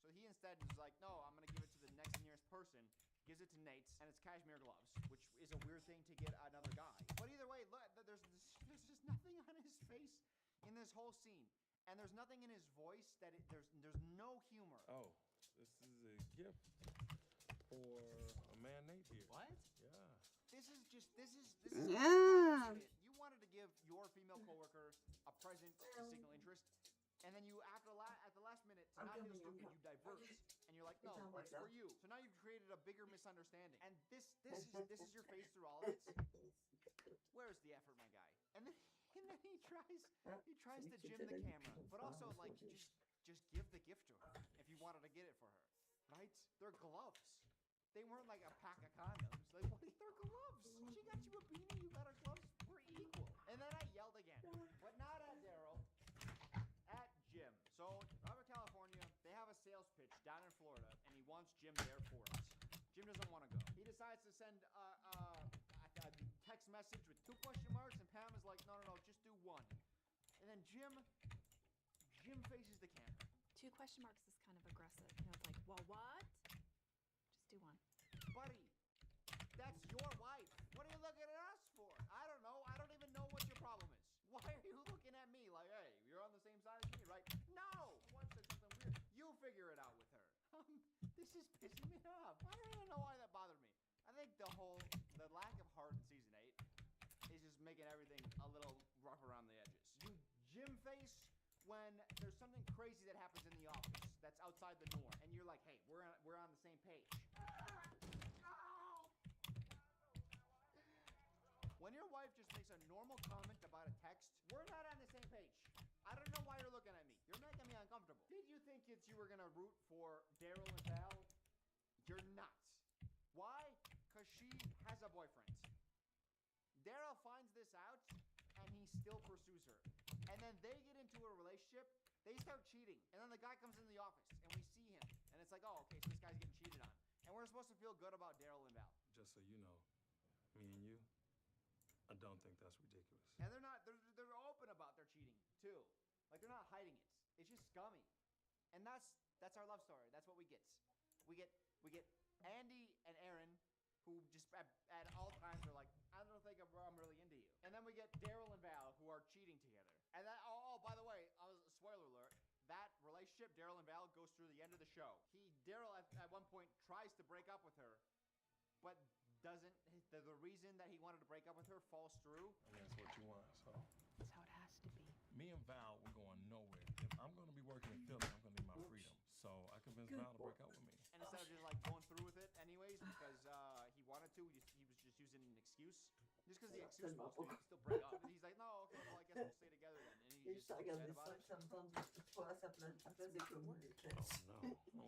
So he instead was like, no, I'm gonna give it to the next nearest person. Gives it to Nate, and it's cashmere gloves, which is a weird thing to get another guy. But either way, look, there's just nothing on his face in this whole scene, and there's nothing in his voice that there's no humor. Oh, this is a gift for a man Nate here. What? Yeah. This is Yeah. You wanted to give your female coworker a present to signal interest, and then you at the last minute to not feel stupid, you divert, and you're like, no, it's for you. So now you've created a bigger misunderstanding, and this is your face through all of it. Where's the effort, my guy? And then he tries to jim the camera, but also like just give the gift to her if you wanted to get it for her, right? They're gloves. They weren't like a pack of condoms. Like, what? They're gloves. She got you a beanie. You got her gloves. We're equal. And then I yelled again, but not at Daryl, at Jim. So Robert, California, they have a sales pitch down in Florida, and he wants Jim there for it. Jim doesn't want to go. He decides to send a text message with 2 question marks, and Pam is like, no, just do 1. And then Jim faces the camera. 2 question marks is kind of aggressive. You know, it's like, well, what? Just do 1. Buddy, that's your wife. What are you looking at us for? I don't know. I don't even know what your problem is. Why are you looking at me like, hey, you're on the same side as me, right? No! Your wife said something weird. You figure it out with her. This is pissing me off. I don't even know why that bothered me. I think the lack of heart in season 8 is just making everything a little rough around the edges. You Jim face when there's something crazy that happens in the office that's outside the norm, and you're like, hey, we're on the same page. When your wife just makes a normal comment about a text, we're not on the same page. I don't know why you're looking at me. You're making me uncomfortable. Did you think you were gonna root for Daryl and Val? You're not. Why? Because she has a boyfriend. Daryl finds this out, and he still pursues her. And then they get into a relationship, they start cheating. And then the guy comes into the office, and we see him. And it's like, oh, okay, so this guy's getting cheated on. And we're supposed to feel good about Daryl and Val. Just so you know, me and you, I don't don't think that's ridiculous. And they're open about their cheating too. Like they're not hiding it. It's just scummy. And that's our love story. That's what we get. We get Andy and Aaron, who just at all times are like, I don't think I'm really into you. And then we get Daryl and Val, who are cheating together. And that by the way, spoiler alert, that relationship, Daryl and Val, goes through the end of the show. Daryl at one point tries to break up with her, but doesn't. The reason that he wanted to break up with her falls through. And that's what you want, so. That's how it has to be. Me and Val, we're going nowhere. If I'm going to be working in Philly, I'm going to need my freedom. So I convinced Val to break up with me. And instead of just like going through with it anyways, because he wanted to, he was just using an excuse. Just because the excuse was to still break up. And he's like, no, okay, well I guess we'll stay together then. And he just upset about it. Oh no.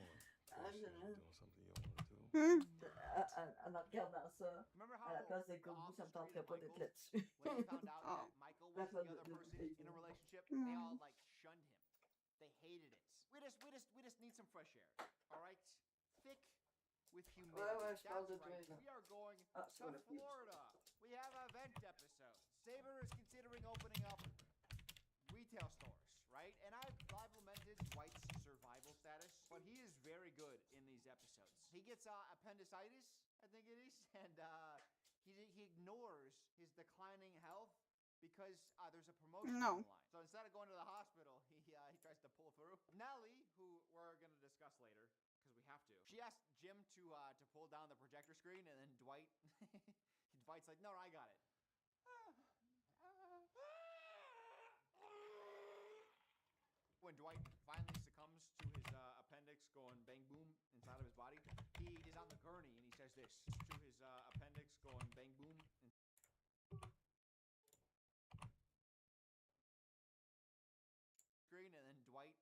I want to doing something you don't want to do. Remember how the office treated Michael? When they found out that Michael was the other person in a relationship, they all like shunned him. They hated it. We just need some fresh air. All right, thick with humidity. That's right. We are going to Florida. We have an event episode. Saber is considering opening up retail stores, right? And I've lamented Dwight's survival status, but he is very good in these episodes. He gets appendicitis, I think it is, and he ignores his declining health because there's a promotion on the line. So instead of going to the hospital, he tries to pull through. Nellie, who we're going to discuss later, because we have to, she asked Jim to pull down the projector screen, and then Dwight's like, no, I got it. When Dwight finally succumbs to his appendix going bang boom inside of his body, he is on the gurney and he says this to his appendix going bang boom. Screen, and then Dwight's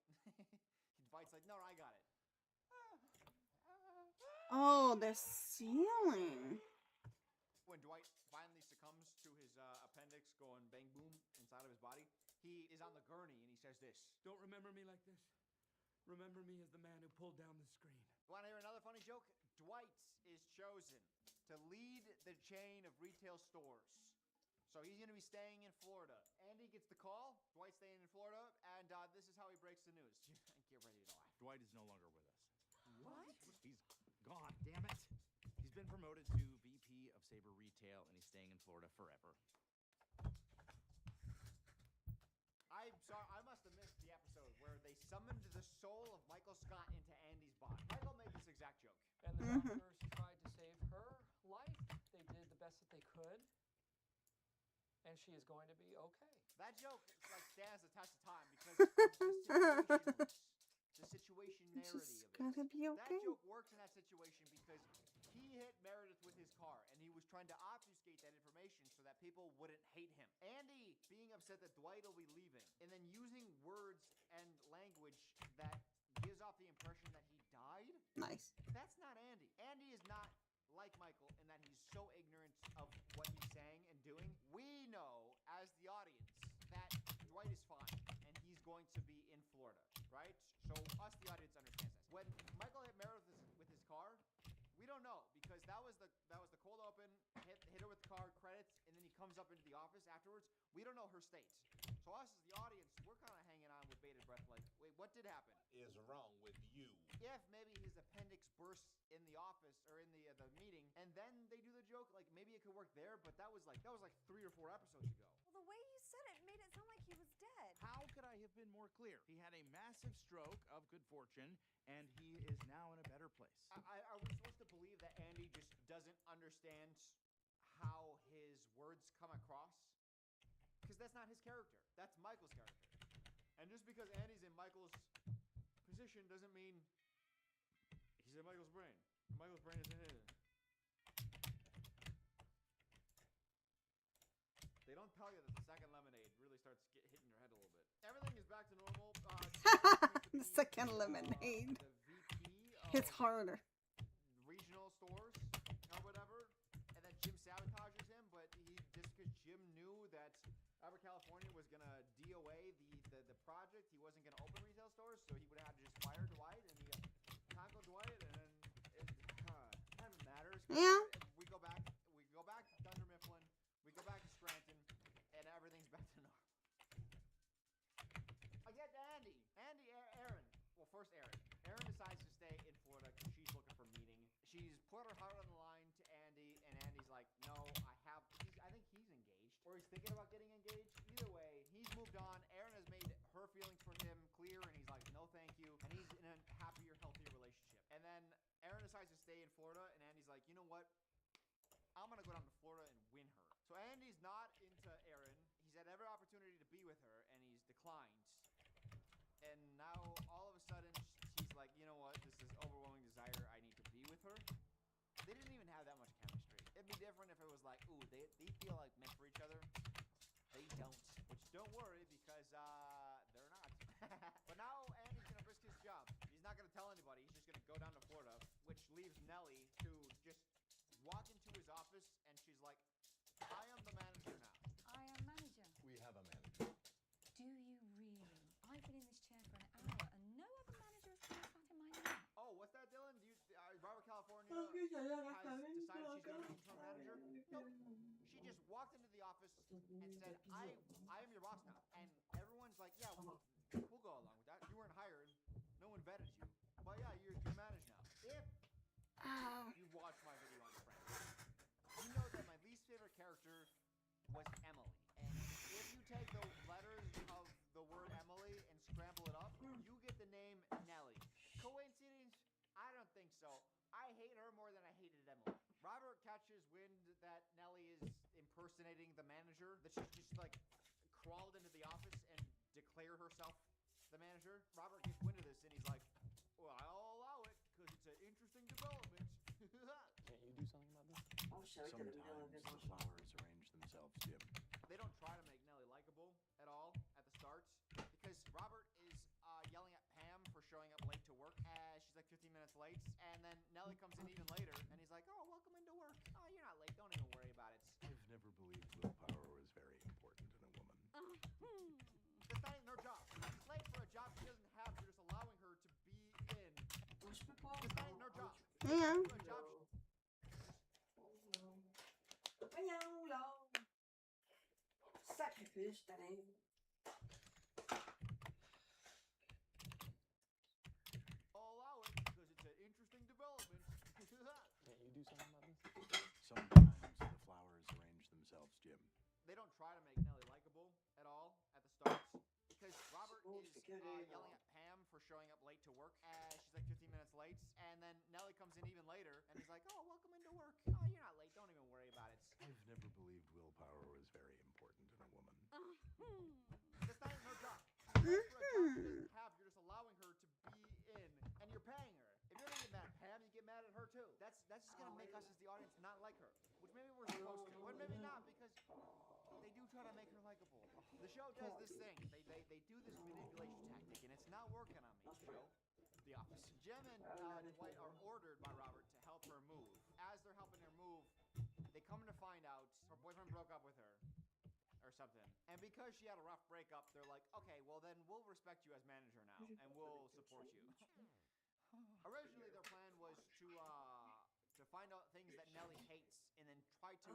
like, no, I got it. Oh, the ceiling. When Dwight finally succumbs to his appendix going bang boom inside of his body, he is on the gurney and he says this. Don't remember me like this. Remember me as the man who pulled down the screen. Want to hear another funny joke? Dwight is chosen to lead the chain of retail stores. So he's going to be staying in Florida. Andy gets the call. Dwight's staying in Florida, and this is how he breaks the news. Get ready to laugh. Dwight is no longer with us. What? He's gone, damn it. He's been promoted to VP of Saber Retail, and he's staying in Florida forever. I'm sorry, I must have missed the episode where they summoned the soul of Michael Scott into Andy's body. Michael made this exact joke. And the doctors tried to save her life. They did the best that they could. And she is going to be okay. That joke like stands the test of time because of the situationality of it. Gotta be okay. That joke works in that situation because he hit Meredith with his car and he was trying to obfuscate that information so that people wouldn't hate him. Andy being upset that Dwight will be leaving and then using words and language that gives off the impression that he died. Nice. That's not Andy. Andy is not like Michael in that he's so ignorant of what he's saying and doing. We know as the audience that Dwight is fine and he's going to be in Florida, right? So us, the audience, understands this. When Michael hit Meredith with his car, we don't know because that was the cold open, hit her with the car, credits, and then he comes up into the office afterwards. We don't know her state. So us as the audience, we're kind of hanging on with bated breath like, wait, what did happen? Is wrong with you? If maybe his appendix bursts in the office or in the meeting, and then they do the joke, like maybe it could work there, but that was like 3 or 4 episodes ago. Well, the way you said it made it sound like he was dead. How could I have been more clear? He had a massive stroke of good fortune, and he is now in a better place. Are we supposed to believe that Andy just doesn't understand how his words come across? Because that's not his character. That's Michael's character. And just because Andy's in Michael's position doesn't mean he's in Michael's brain. Michael's brain is in his. They don't tell you that the second lemonade really starts hitting your head a little bit. Everything is back to normal. The second lemonade. It's harder. Regional stores or whatever, and then Jim sabotages him, but just because Jim knew that Albert California was gonna DOA the project, he wasn't gonna open retail stores, so he would have to just fire Dwight, and he tackle Dwight, and then none of it matters. Yeah. We go back to Dunder Mifflin. We go back to Scranton. thinking about getting engaged. Either way, he's moved on. Aaron has made her feelings for him clear, and he's like, no, thank you. And he's in a happier, healthier relationship. And then Aaron decides to stay in Florida, and Andy's like, you know what? I'm gonna go down to Florida and win her. So Andy's not into Aaron. He's had every opportunity to be with her, and he's declined. And now all of a sudden, she's like, you know what? This is overwhelming desire. I need to be with her. They didn't even have that much chemistry. It'd be different if it was like, ooh, they feel like meant for each other. They don't. Which don't worry, because they're not. But now Andy's gonna risk his job. He's not gonna tell anybody. He's just gonna go down to Florida, which leaves Nellie to just walk into his office, and she's like, I am the manager now. I am manager. We have a manager. Do you really? I've been in this chair for an hour and no other manager has come sat in my lap. Oh, what's that, Dylan? Robert California has decided she's gonna be interim manager? Nope. She just walked into the office and said, I am your boss now. And everyone's like, yeah, we'll go along with that. You weren't hired. No one vetted you. But yeah, you're managed now. If you watch my video on Friends, you know that my least favorite character was Emily. And if you take the letters of the word Emily and scramble it up, you get the name Nellie. Coincidence? I don't think so. I hate her more than I hated Emily. Robert catches wind that Nellie is impersonating the manager, that she's just like crawled into the office and declared herself the manager. Robert gets wind of this and he's like, well, I'll allow it because it's an interesting development. Can't you do something about this? Sometimes the flowers arrange themselves, Jim. They don't try to make Nellie likable at all at the start, because Robert is yelling at Pam for showing up late to work. She's like 15 minutes late, and then Nellie comes in even later, and he's like, oh, welcome into work. Oh, you're not late. Don't even worry about it. I've never believed willpower was very important in a woman. That's not even her job. She's late for a job she doesn't have. You're just allowing her to be in. That's not even her job. Yeah. For a job Sacrifice today. I'll allow it because it's an interesting development. Can't you do something about this? Sometimes the flowers arrange themselves, Jim. They don't try to make Nellie likable at all at the start, because Robert is yelling at Pam for showing up late to work. She's like 15 minutes late, and then Nellie comes in even later, and he's like, oh, welcome into work. Oh, you're not late. Don't even worry about it. I've never believed willpower was very important in a woman. That's not even her job. For a job she doesn't have, you're just allowing her to be in, and you're paying her. If you're gonna get mad at Pam, you get mad at her too. That's just gonna make us as the audience not like her, which maybe we're supposed to, but maybe not, because they do try to make her likable. The show does this thing. They do this manipulation tactic, and it's not working on me, show. The Office. Jem and Dwight are ordered by Robert to help her move. As they're helping her move, they come to find out her boyfriend broke up with her or something. And because she had a rough breakup, they're like, okay, well then we'll respect you as manager now, and we'll support you. Originally, their plan was to find out things that Nellie hates and then try to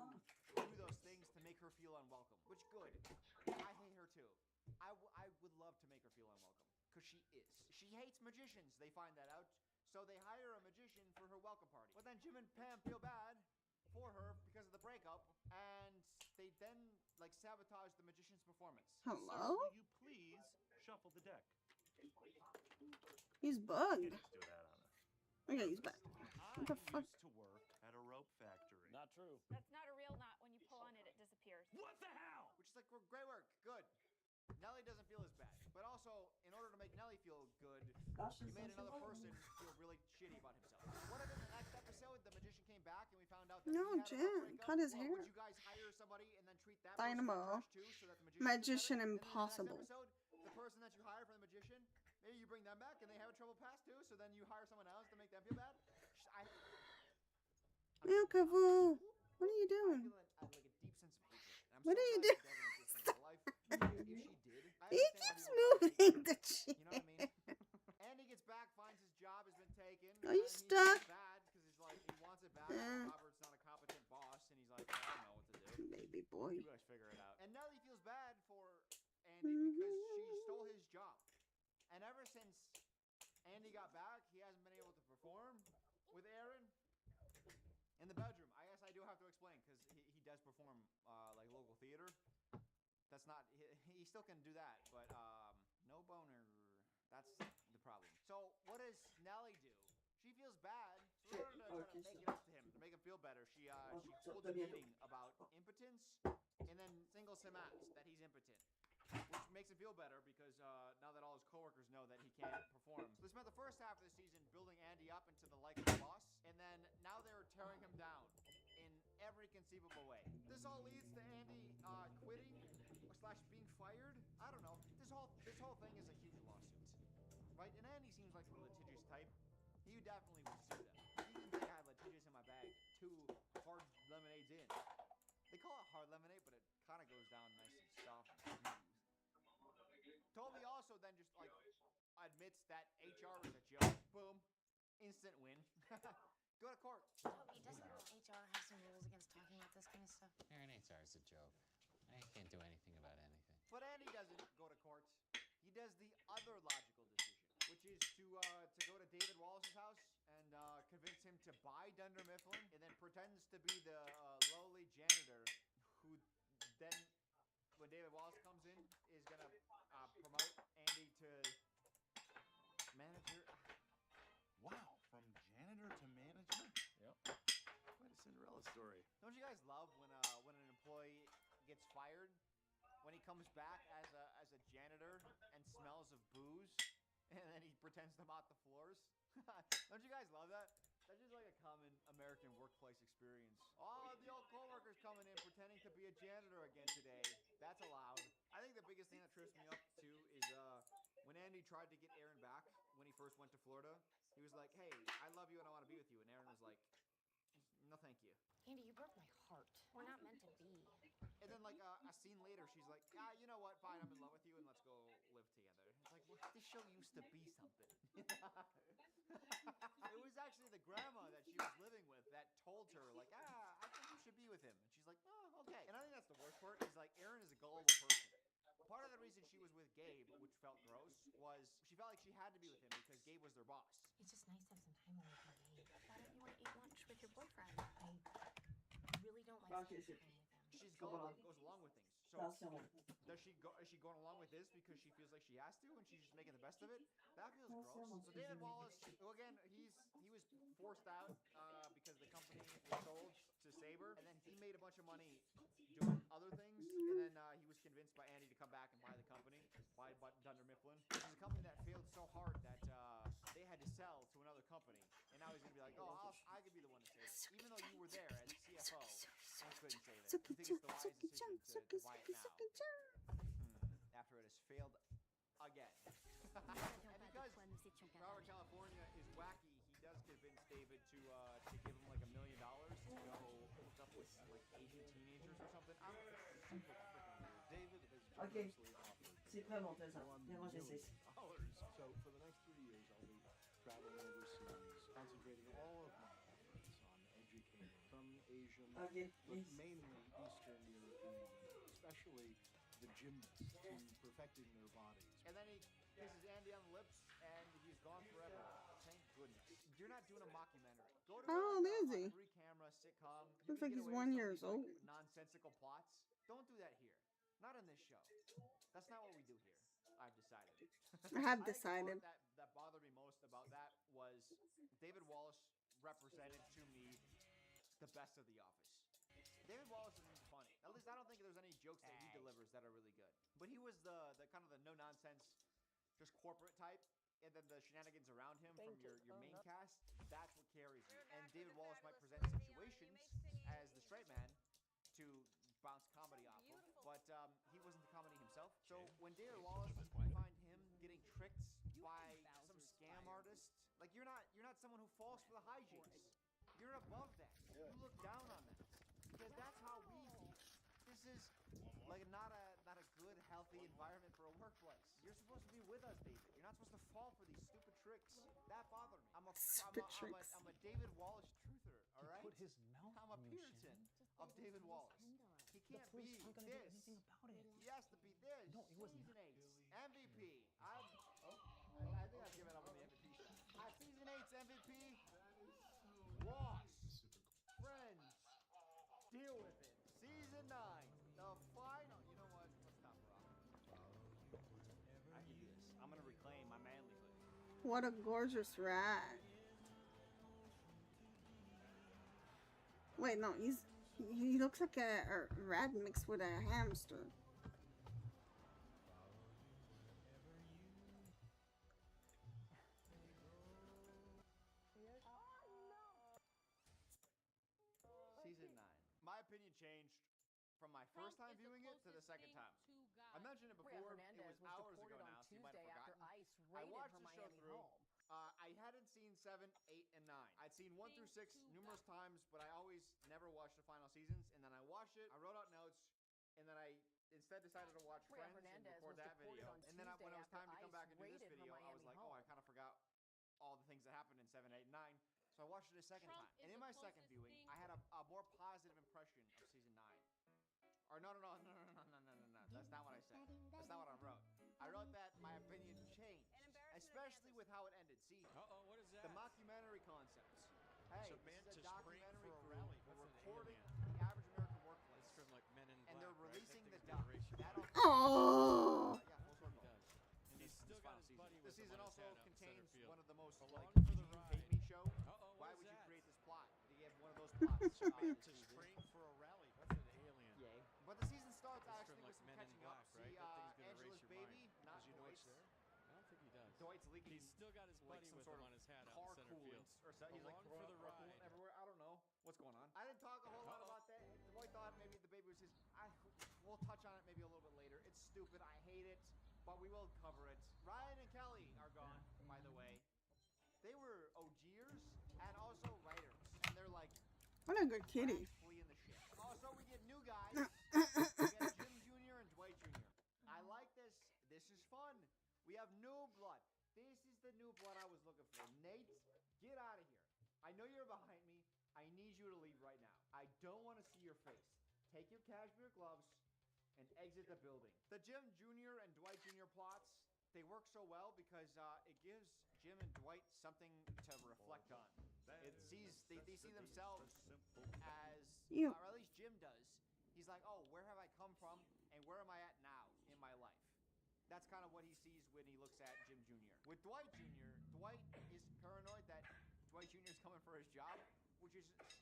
do those things to make her feel unwelcome. Which, good. I hate her too. I would love to make her feel unwelcome, because she is. She hates magicians, they find that out. So they hire a magician for her welcome party. But then Jim and Pam feel bad for her because of the breakup, and they then like sabotage the magician's performance. Hello? Will you please shuffle the deck? He's bugged. Let's do that, Anna. Okay, he's back. What the fuck? I used to work at a rope factory. Not true. That's not a real knot. When you pull on it, it disappears. What the hell? Which is like, great work, good. Nellie doesn't feel as bad. But also, in order to make Nellie feel good, you made another person feel really shitty about himself. What if in the next episode the magician came back and we found out that No, he had a Jim, rough breakup? cut his Well, hair. would you guys hire somebody and then treat that Dynamo. person like trash too, so that the magician Magician gets better? impossible. And then the next episode, the person that you hire for the magician, maybe you bring them back and they have a trouble pass too, so then you hire someone else to make them feel bad? Kavu, what are you doing? I feel like a deep sense of hatred. And I'm What so are you glad doing? she doesn't exist in real life. If she did, I He understand keeps why people moving the chair. You know what I mean? Andy gets back, finds his job has been taken. Are you and stuck? He's bad because he's like, he wants it back. Robert's not a competent boss, and he's like, I don't know what to do. Baby boy. You guys figure it out. And Nellie feels bad for Andy because she stole his job. And ever since Andy got back, he hasn't been able to perform with Aaron in the bedroom. I guess I do have to explain, because he does perform like local theater. still can do that, but no boner. That's the problem. So what does Nellie do? She feels bad. So in order to try to make it up to him, to make him feel better, she holds a meeting about impotence, and then singles him out that he's impotent, which makes him feel better because now that all his coworkers know that he can't perform. So they spent the first half of the season building Andy up into the likable boss, and then now they're tearing him down in every conceivable way. This all leads to Andy quitting / being fired. I don't know. This whole thing is a huge lawsuit, right? And Andy seems like the litigious type. He definitely would sue them. He didn't think I had litigious in my bag. 2 hard lemonades in. They call it hard lemonade, but it kind of goes down nice and soft and smooth. Toby also then just like admits that HR is a joke. Boom. Instant win. Go to court. Toby, doesn't HR have some rules against talking about this kind of stuff? Aaron, HR is a joke. I can't do anything about anything. But Andy doesn't go to court. He does the other logical decision, which is to go to David Wallace's house and convince him to buy Dunder Mifflin, and then pretends to be the lowly janitor who then, when David Wallace comes in, is going to promote Andy to manager. Wow, from janitor to manager? Yep. Quite a Cinderella story. Don't you guys love when an employee gets fired, when he comes back as a janitor and smells of booze, and then he pretends to mop the floors? Don't you guys love that? That's just like a common American workplace experience. Oh, the old coworker's coming in pretending to be a janitor again today. That's allowed. I think the biggest thing that trips me up too is when Andy tried to get Aaron back when he first went to Florida. He was like, "Hey, I love you and I want to be with you," and Aaron was like, "No, thank you." Andy, you broke my heart. We're not meant to be. And then, like, a scene later, she's like, you know what? Fine, I'm in love with you, and let's go live together. It's like, well, this show used to be something. It was actually the grandma that she was living with that told her, like, I think you should be with him. And she's like, oh, okay. And I think that's the worst part, is, like, Erin is a gullible person. Part of the reason she was with Gabe, which felt gross, was she felt like she had to be with him because Gabe was their boss. It's just nice to have some time away from Gabe. Why don't you want to eat lunch with your boyfriend? I really don't like spending time with him. She's gullible, goes along with things. So is she going along with this because she feels like she has to, and she's just making the best of it? That feels gross. So David Wallace, who again, he was forced out because the company was sold to Sabre, and then he made a bunch of money doing other things, and then he was convinced by Andy to come back and buy the company, buy Dunder Mifflin, which is a company that failed so hard that they had to sell to another company, and now he's gonna be like, oh, I could be the one to save it, even though you were there as CFO and couldn't save it. You think it's the wisest decision to buy it now after it has failed again. And because Robert California is wacky, he does convince David to give him like $1 million to go hook up with like Asian teenagers or something. I don't know. It's super freaking weird. David has generously offered $1 million. So for the next 3 years, I'll be traveling overseas, concentrating all of my efforts on educating some Asian, but mainly Eastern European women, especially the gymnasts, in perfecting their bodies. And then he kisses Andy on the lips, and he's gone forever. Thank goodness. You're not doing a mockumentary. Go to How old is he? 3-camera sitcom. Looks like he's 1 year old. Nonsensical plots. Don't do that here. Not in this show. That's not what we do here. I've decided. I have decided. That bothered me most about that was David Wallace represented to me the best of The Office. David Wallace isn't funny. At least I don't think there's any jokes that he delivers that are really good. But he was the kind of the no nonsense, just corporate type, and then the shenanigans around him from your main cast. That's what carries you. And David Wallace might present situations as the straight man to bounce comedy off of, but he wasn't the comedy himself. So when David Wallace, you find him getting tricked by some scam artist, like you're not someone who falls for the hijinks. You're above that. You look down on that because that's how we feel. This is like not a good, healthy environment for a workplace. You're supposed to be with us, David. You're not supposed to fall for these stupid tricks. That bothered me. I'm a David Wallace truther. All right. Put his mouth I'm a Puritan of David Wallace. He can't be this. He has to be this. No, it wasn't. Season 8 MVP. I think I've given up on the MVP stuff. Season 8's MVP. Ross. Friends. Deal with it. Season 9. The final. You know what? Let's stop, Rob. What a gorgeous rat. Wait, no, he looks like a rat mixed with a hamster. Season 9. My opinion changed from my first time viewing it to the second time. I mentioned it before. It was hours ago now, so you might have forgotten. I watched the show through. I hadn't seen 7, 8, and 9. I'd seen 1 through 6 numerous times, but I always never watched the final seasons. And then I watched it, I wrote out notes, and then I instead decided to watch Friends and record that video. And then when it was time to come back and do this video, I was like, oh, I kind of forgot all the things that happened in 7, 8, and 9. So I watched it a second time. And in my second viewing, I had a more positive impression of season 9. Or no. That's not what I said. That's not what I wrote. I wrote that my opinion changed, especially with how it ended. See, what is that? the mockumentary concepts. Hey, So this is a Mantis documentary praying for a crew. rally. We're That's an recording alien. the average American workplace. It's from like Men in Black. And they're right? releasing That the thing's gonna doc. erase your That life. Oh. Yeah, full circle. He does. And he's This still got his final buddy season. with This him season on his also hat out in center contains field. one of the most Along like for the you ride. hate me show. Uh-oh, Why what would is you that? create this plot? Do you have one of those plots? Mantis praying for a rally. That's an alien. Yay. But the season starts That's actually from with like some Men in catching Black, up. right? See, That thing's gonna Angela's erase your baby, mind. not Does you know Dwight's. it's there? I don't think he does. Dwight's leaking He's still got his like buddy some with sort him of on his hat out car in center field. coolant or something. He's like Along throwing for the car coolant ride. everywhere. I don't know what's going on. I didn't talk a whole lot about that. Dwight thought maybe the baby was his. We'll touch on it maybe a little bit later. It's stupid. I hate it, but we will cover it. Ryan and Kelly are gone, by the way. They were OGers and also writers, and they're like What a good kitty. fleeing the ship. Also, we get new guys. We got Jim Jr. and Dwight Jr. I like this. This is fun. We have new blood. This is the new blood I was looking for. Nate, get out of here. I know you're behind me. I need you to leave right now. I don't want to see your face. Take your cashmere gloves and exit the building. The Jim Jr. and Dwight Jr. plots, they work so well because it gives Jim and Dwight something to reflect on. They see themselves as, You. or at least Jim does. He's like, oh, where have I come from and where am I at now in my life? That's kind of what he sees when he looks at Jim Jr. With Dwight Jr., Dwight is paranoid that Dwight Jr. is coming for his job,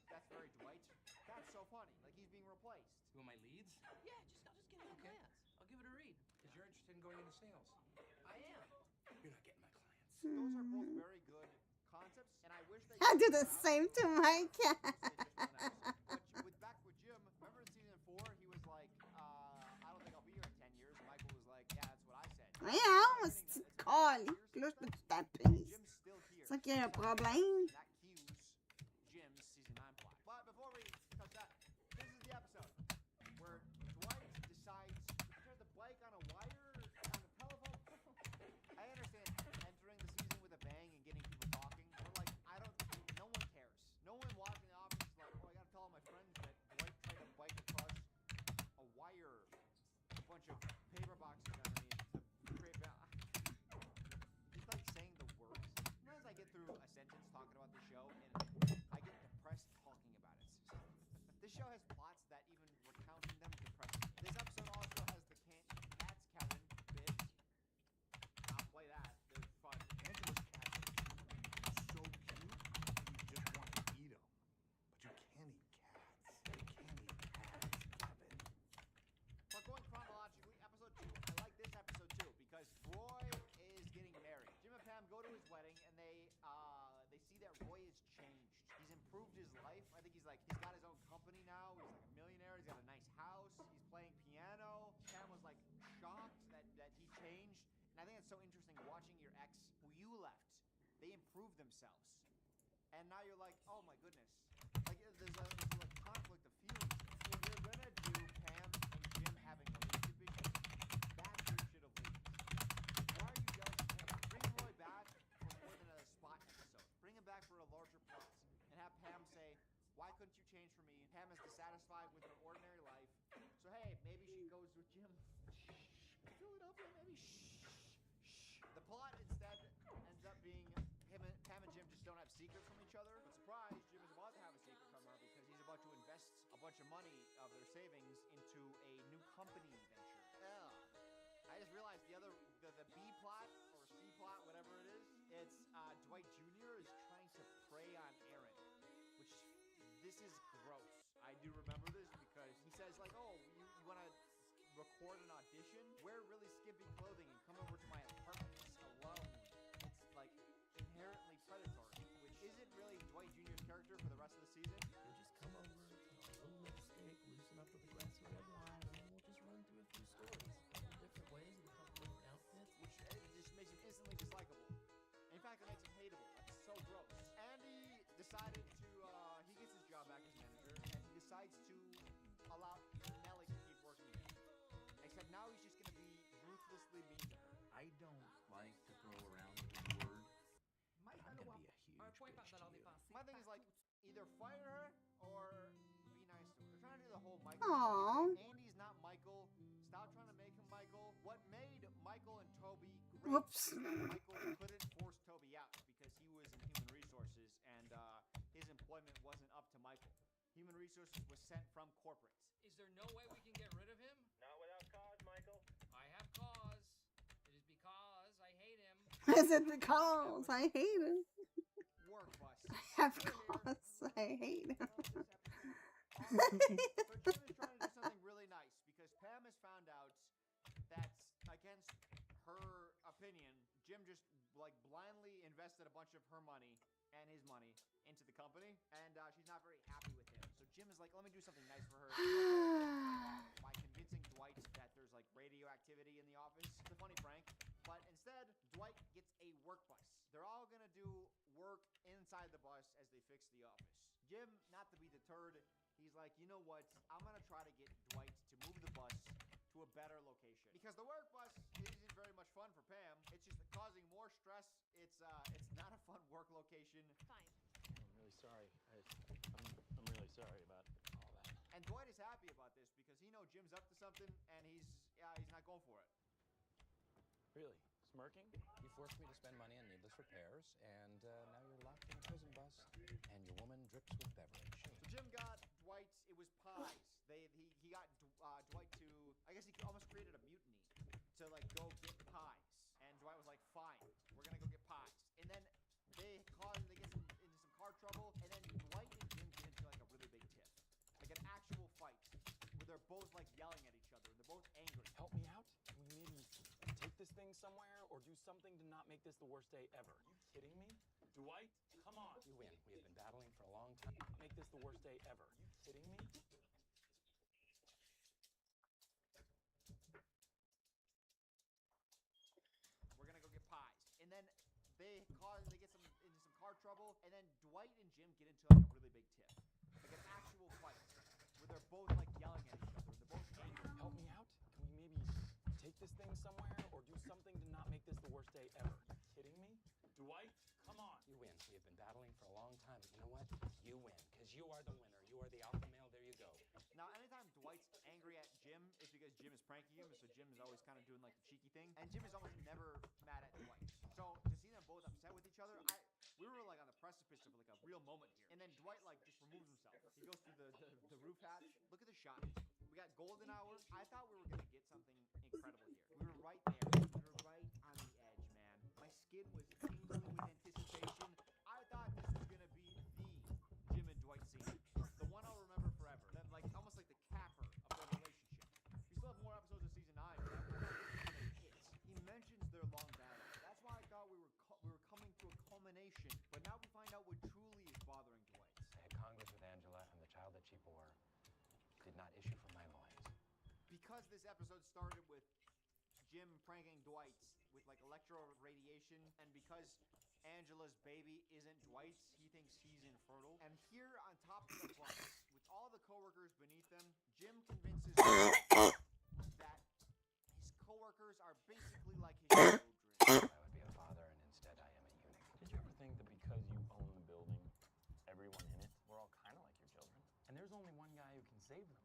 that's very Dwight. That's so funny. Like he's being replaced. You want my leads? Yeah, I'll just give it a glance. I'll give it a read. Because you're interested in going into sales. I am. You're not getting my clients. Those are both very good concepts, and I wish they I do the same to my cat. But back with Jim, remember in season 4, he was like, I don't think I'll be here in 10 years. Michael was like, yeah, that's what I said. Yeah, was call. Close to that piece. Jim's still here. C'est qu'il y a un problème. That cues Jim's season 9 plot. But before we touch that, this is the episode where Dwight decides to turn the bike on a wire on the telephone. I understand entering the season with a bang and getting people talking, but like no one cares. No one watching the office is like, oh, I gotta tell all my friends that Dwight tried to bike across a wire, a bunch of paper boxes underneath to create It's like saying the words. Sometimes I get through a sentence talking about the show and I get depressed talking about it. This show has plots that even recounting them depress me. This episode also has the Cats Kevin bit. I'll play that. They're fun. Angela's cats are so cute, you just want to eat them. But you can't eat cats. You can't eat cats, Kevin. But going chronologically, episode 2, I like this episode too because Roy is getting married. Jim and Pam go to his wedding and they see that Roy has changed. He's improved his life. I think he's got his own company now. He's like a millionaire. He's got a nice house. He's playing piano. Pam was like shocked that he changed. And I think it's so interesting watching your ex who you left. They improved themselves. And now you're like, oh my goodness. Like there's a conflict of feelings. If you're gonna do Pam and Jim having a relationship issue, that's who should have leave. Why are you jealous of him? Bring Roy back for more than a spot episode. Bring him back for a larger plot. And have Pam say, why couldn't you change for me? Pam is dissatisfied with her ordinary life. So hey, maybe she goes with Jim. Philadelphia, maybe. The plot instead ends up being Pam and Jim just don't have secrets from each other. But surprise, Jim is about to have a secret from her because he's about to invest a bunch of money of their savings into a new company venture. I just realized the B plot or C plot, whatever it is it's Dwight Jr. is trying to prey on Aaron, which this is gross. I do remember this because he says like, "Oh, you want to record an audition? Wear really skimpy clothing and come over to my apartment alone." It's like inherently predatory, which isn't really Dwight Jr.'s character for the rest of the season. You'll just come over, put on a little lipstick, loosen up with a glass of red wine, and we'll just run through a few stories. A couple different ways with a couple different outfits. Which just makes him instantly dislikable. In fact, it makes him hateable. That's so gross. Andy decided to, he gets his job back as manager, and he decides to allow Nellie to keep working again. Except now he's just going to be ruthlessly mean to her. I don't like to throw around the B word. Mais I'm alors, gonna be a huge un point bitch par to dollar you. dépensé. My thing is like, either fire her or be nice to her. They're trying to do the whole Michael Aw. thing. Andy's not Michael. Stop trying to make him Michael. What made Michael and Toby great Whoops. is that Michael couldn't force Toby out because he was in human resources and his employment wasn't up to Michael. Human resources was sent from corporate. Is there no way we can get rid of him? Not without cause, Michael. I have cause. It is because I hate him. Is it because I hate him? Work bus. I have cause I hate him. So Jim is trying to do something really nice because Pam has found out that against her opinion, Jim just like blindly invested a bunch of her money and his money into the company, and she's not very happy with him. So Jim is like, let me do something nice for her by convincing Dwight that there's like radioactivity in the office. It's a funny prank, but instead Dwight gets a work bus. They're all gonna do work inside the bus as they fix the office. Jim, not to be deterred, he's like, you know what? I'm gonna try to get Dwight to move the bus to a better location because the work bus isn't very much fun for Pam. It's just causing more stress. It's not a fun work location. Fine. I'm really sorry. I'm really sorry about all that. And Dwight is happy about this because he knows Jim's up to something and he's not going for it. Really? Smirking? You forced me to spend money on needless repairs, and now you're locked in a prison bus, and your woman drips with beverage. So Jim got Dwight. It was pies. He got Dwight to. I guess he almost created a mutiny to like go get pies. And Dwight was like, "Fine, we're gonna go get pies." And then they get into some car trouble. And then Dwight and Jim get into like a really big tiff, like an actual fight where they're both like yelling at each other. They're both angry. Help me out? Can we maybe take this thing somewhere or do something to not make this the worst day ever? Are you kidding me? Dwight, come on. You win. We have been battling for a long time. Make this the worst day ever. Are you kidding me? We're gonna go get pies. And then they get into some car trouble. And then Dwight and Jim get into like a really big tiff, like an actual fight where they're both like yelling at each other. They're both angry. Help me out? Can we maybe take this thing somewhere or do something to not make this the worst day ever? Are you kidding me? Dwight, come on. You win. We have been battling for a long time, but you know what? You win, because you are the winner. You are the alpha male. There you go. Now, anytime Dwight's angry at Jim, it's because Jim is pranking him, so Jim is always kind of doing like the cheeky thing, and Jim is almost never mad at Dwight. So to see them both upset with each other, we were like on the precipice of like a real moment here. And then Dwight like just removes himself. He goes through the roof hatch. Look at the shot. We got golden hour. I thought we were gonna get something incredible here. We were right there. We were right on the edge, man. My skin was tingling with anticipation. I thought this was gonna be the Jim and Dwight scene, the one I'll remember forever. Then like almost like the capper of their relationship. We still have more episodes of season 9. But he mentions their long battle. That's why I thought we were coming to a culmination. But now we find out what truly is bothering Dwight. I had Congress with Angela, and the child that she bore did not issue from my loins. Because this episode started with Jim pranking Dwight with like electro radiation, and because Angela's baby isn't Dwight's, he thinks he's infertile. And here on top of the bus, with all the coworkers beneath them, Jim convinces Dwight that his coworkers are basically like his children. I would be a father, and instead I am a eunuch. Did you ever think that because you own the building, everyone in it, we're all kind of like your children? And there's only one guy who can save them.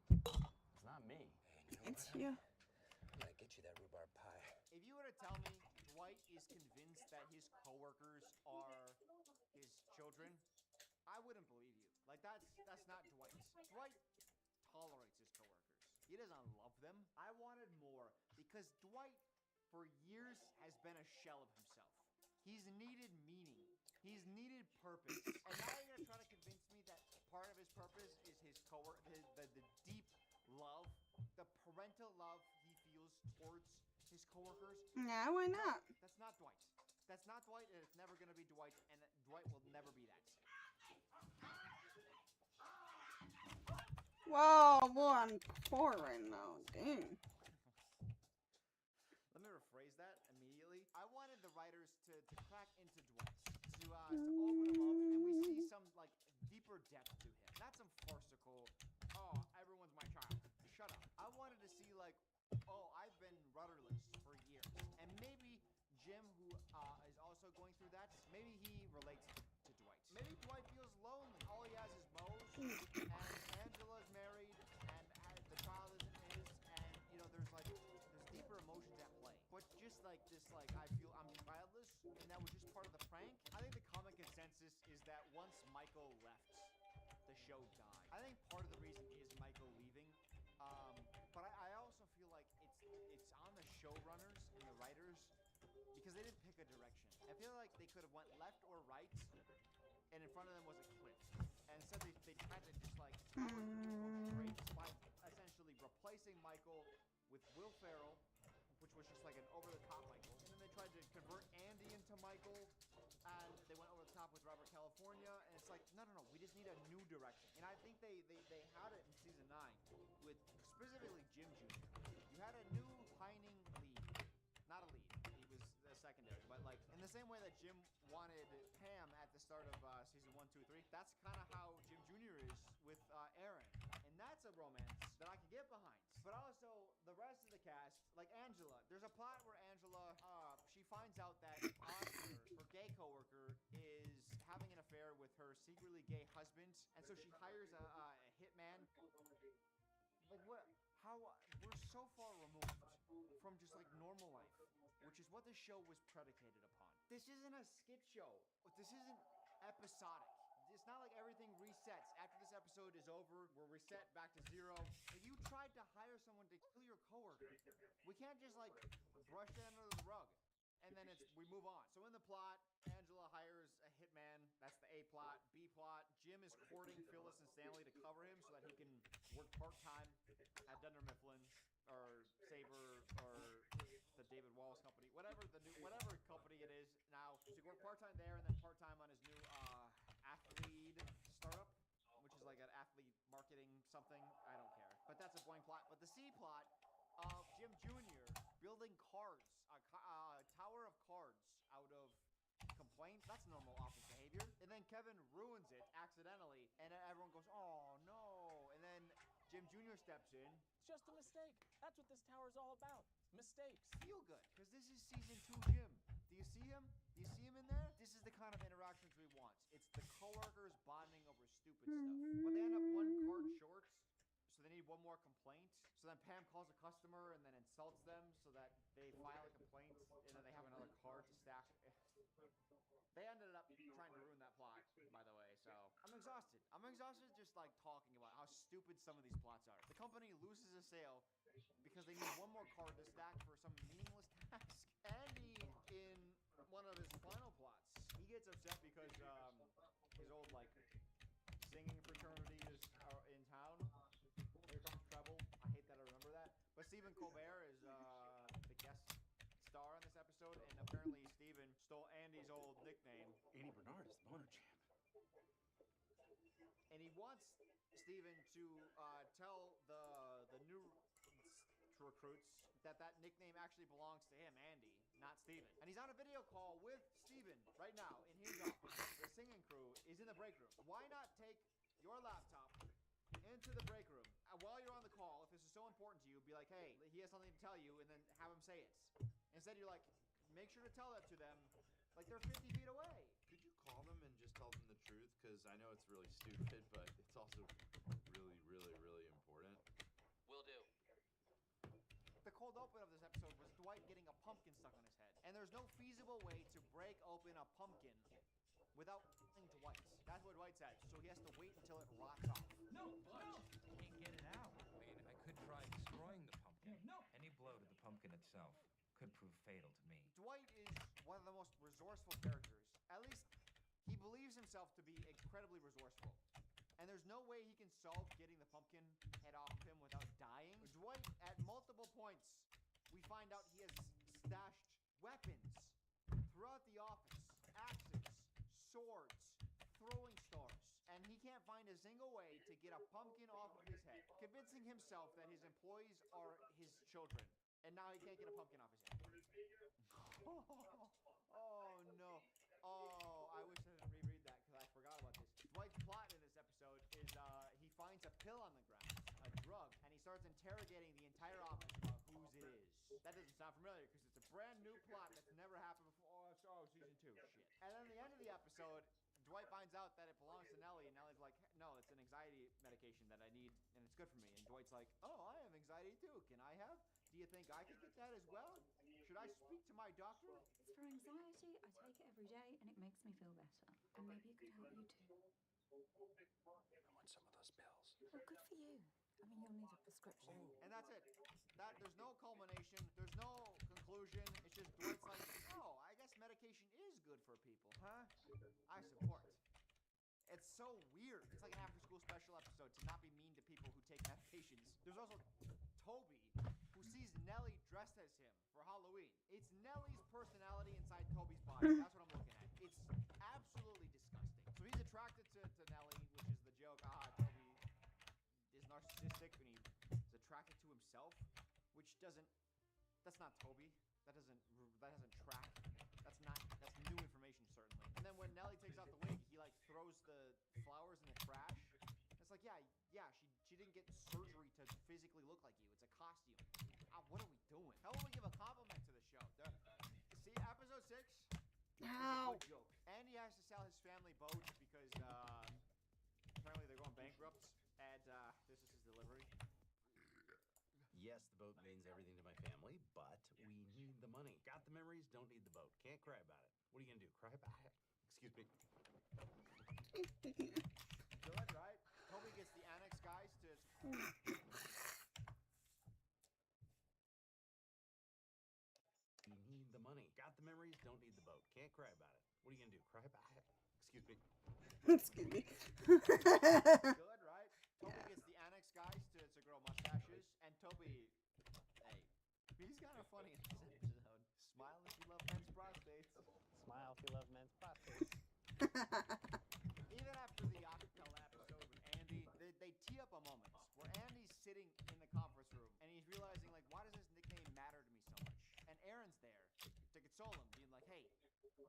It's not me. It's you. I'm gonna get you that rhubarb pie. If you were to tell me Dwight is convinced that his coworkers are his children, I wouldn't believe you. Like that's not Dwight. Dwight tolerates his coworkers. He doesn't love them. I wanted more because Dwight for years has been a shell of himself. He's needed meaning. He's needed purpose. And now you're gonna try to convince me that part of his purpose is his the deep love, the parental love he feels towards his coworkers. Yeah, why not? That's not Dwight. That's not Dwight, and it's never gonna be Dwight, and Dwight will never be that. Whoa, boy, I'm poor right now. Dang. Let me rephrase that immediately. I wanted the writers to crack into Dwight, to open him up, and we see some like deeper depth to him. Not some farcical, oh, everyone's my child. Shut up. I wanted to see like, oh, I've been rudderless for years, and maybe Jim, who is also going through that, maybe he relates to Dwight. Maybe Dwight feels lonely. All he has is Moe's, and Angela's married, and the child isn't his, and you know, there's deeper emotions at play. But just like this, like I feel I'm childless, and that was just part of the prank. I think the common consensus is that once Michael left, the show died. I think part of the reason is Michael leaving, but I also feel like it's on the showrunners and the writers because they didn't pick a direction. I feel like they could have went left or right, and in front of them was a cliff. And instead they tried to just like by essentially replacing Michael with Will Ferrell, which was just like an over-the-top Michael. And then they tried to convert Andy into Michael, and they went over the top with Robert California. And it's like, no, we just need a new direction. And I think they had it in season 9 with specifically Jim Jr. You had a new pining lead, not a lead. He was a secondary, but like in the same way that Jim wanted Pam at the start of season 1, 2, 3. That's kind of how Jim Jr. is with Aaron, and that's a romance that I can get behind. But also the rest of the cast, like Angela. There's a plot where Angela, she finds out that Oscar, her gay coworker, is having an affair with her secretly gay husband, and so she hires a hitman. Like what? How? We're so far removed from just like normal life, which is what the show was predicated upon. This isn't a skit show. This isn't episodic. It's not like everything resets. After this episode is over, we're reset back to 0. If you tried to hire someone to kill your coworker, we can't just like brush that under the rug. And then we move on. So in the plot, Angela hires a hitman. That's the A plot. B plot, Jim is courting Phyllis and Stanley to cover him so that he can work part-time at Dunder Mifflin or Sabre or the David Wallace company, whatever company it is now. So he worked part-time there and then part-time on his new athlete startup, which is like an athlete marketing something. I don't care. But that's a boring plot. But the C plot of Jim Jr. building cards, a tower of cards out of complaint, that's normal office behavior. And then Kevin ruins it accidentally, and then everyone goes, oh no. And then Jim Jr. steps in. It's just a mistake. That's what this tower's all about. Mistakes. Feel good, because this is season 2 Jim. Do you see him? Do you see him in there? This is the kind of interactions we want. It's the coworkers bonding over stupid stuff. But they end up one card short, so they need one more complaint. So then Pam calls a customer and then insults them so that they file a complaint, and then they have another card to stack. They ended up trying to ruin that plot, by the way, so I'm exhausted. I'm exhausted just like talking about how stupid some of these plots are. The company loses a sale because they need one more card to stack for some meaningless task. Andy, in one of his final plots, he gets upset because his old like singing fraternity is in town. Here comes Treble. I hate that I remember that. But Stephen Colbert is the guest star on this episode, and apparently Stephen stole Andy's old nickname. Andy Bernard is the boner champ. And he wants Stephen to tell the new recruits that nickname actually belongs to him, Andy, not Stephen. And he's on a video call with Stephen right now in his office. The singing crew is in the break room. Why not take your laptop into the break room? While you're on the call, if this is so important to you, be like, hey, he has something to tell you, and then have him say it. Instead, you're like, make sure to tell that to them like they're 50 feet away. Could you call them and just tell them the truth? Because I know it's really stupid, but it's also really, really, really important. Will do. The cold open of this episode was Dwight getting a pumpkin stuck on his head. And there's no feasible way to break open a pumpkin without killing Dwight. That's what Dwight said. So he has to wait until it rots off. No, Butch! Can't get it out. I mean, I could try destroying the pumpkin. No! Any blow to the pumpkin itself could prove fatal to me. Dwight is one of the most resourceful characters. At least, he believes himself to be incredibly resourceful. And there's no way he can solve getting the pumpkin head off of him without dying. Dwight, at multiple points, we find out he has stashed weapons throughout the office. Axes, swords, throwing stars. And he can't find a single way to get a pumpkin off of his head, convincing himself that his employees are his children. And now he can't get a pumpkin off his head. Oh no. Oh, I wish I didn't reread that because I forgot about this. Dwight's plot in this episode is he finds a pill on the ground, a drug, and he starts interrogating the entire office about whose it is. That doesn't sound familiar because it's a brand new plot that's never happened before. Oh, season 2. Shit. And then at the end of the episode, Dwight finds out that it belongs to Nellie, and Nellie's like, no, it's an anxiety medication that I need, and it's good for me. And Dwight's like, oh, I have anxiety too. Can I have? Do you think I could get that as well? Should I speak to my doctor? It's for anxiety. I take it every day and it makes me feel better. And maybe it could help you too. I want some of those pills. Well, good for you. I mean, you'll need a prescription. And that's it. There's no culmination. There's no conclusion. It's just Dwight's like, oh, I guess medication is good for people, huh? I support. It's so weird. It's like an after-school special episode to not be mean to people who take medications. There's also Toby, who sees Nellie dressed as him for Halloween. It's Nellie's personality inside Toby's body. That's what I'm looking at. It's absolutely disgusting. So he's attracted to Nellie, which is the joke. Toby is narcissistic and he's attracted to himself, which doesn't. That's not Toby. That doesn't track. That's new information certainly. And then when Nellie takes off the wig, he like throws the flowers in the trash. It's like, yeah, she didn't get surgery to physically look like you. It's a costume. What are we doing? How will we give a compliment to the show? See, episode 6. Ow. Good joke. Andy has to sell his family boat because apparently they're going bankrupt, and this is his delivery. Yes, the boat means everything to my family, but we need the money. Got the memories, don't need the boat. Can't cry about it. What are you gonna do? Cry about it? Excuse me. Good, right? Toby gets the annex guys to. We need the money. Got the memories, don't need the boat. Can't cry about it. What are you gonna do? Cry about it? Excuse me. Excuse me. Good, right? Toby gets the annex guys to grow mustaches, and Toby, hey, he's kind of funny in this episode. Smile if you love men's prostates. Smile if you love men's prostates. Even after the acapella episode with Andy, they tee up a moment where Andy's sitting in the conference room, and he's realizing, like, why does this nickname matter to me so much? And Aaron's there to console him, being like, hey,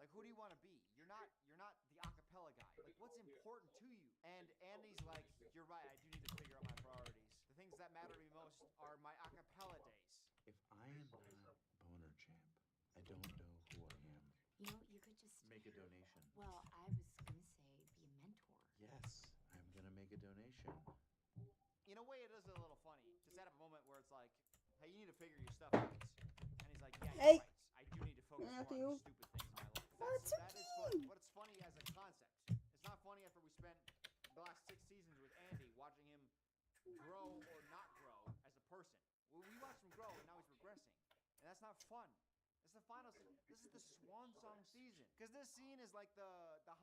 like, who do you want to be? You're not the acapella guy. Like, what's important to you? And Andy's like, you're right, I do need to figure out my priorities. The things that matter to me most are my acapella days. If I am not boner champ, I don't know who I am. You know, you could just Make a donation. Well, I was gonna say be a mentor. Yes, I'm gonna make a donation. In a way, it is a little funny to set up a moment where it's like, hey, you need to figure your stuff out. And he's like, yeah, Hey. you're right. I do need to focus more Matthew. on the stupid things in my life. What's That is okay? funny. But it's funny as a concept. It's not funny after we spent the last 6 seasons with Andy watching him grow or not grow as a person. We watched him grow and now he's regressing. And that's not fun. It's the final season. This is the swan song season. Because this scene is like the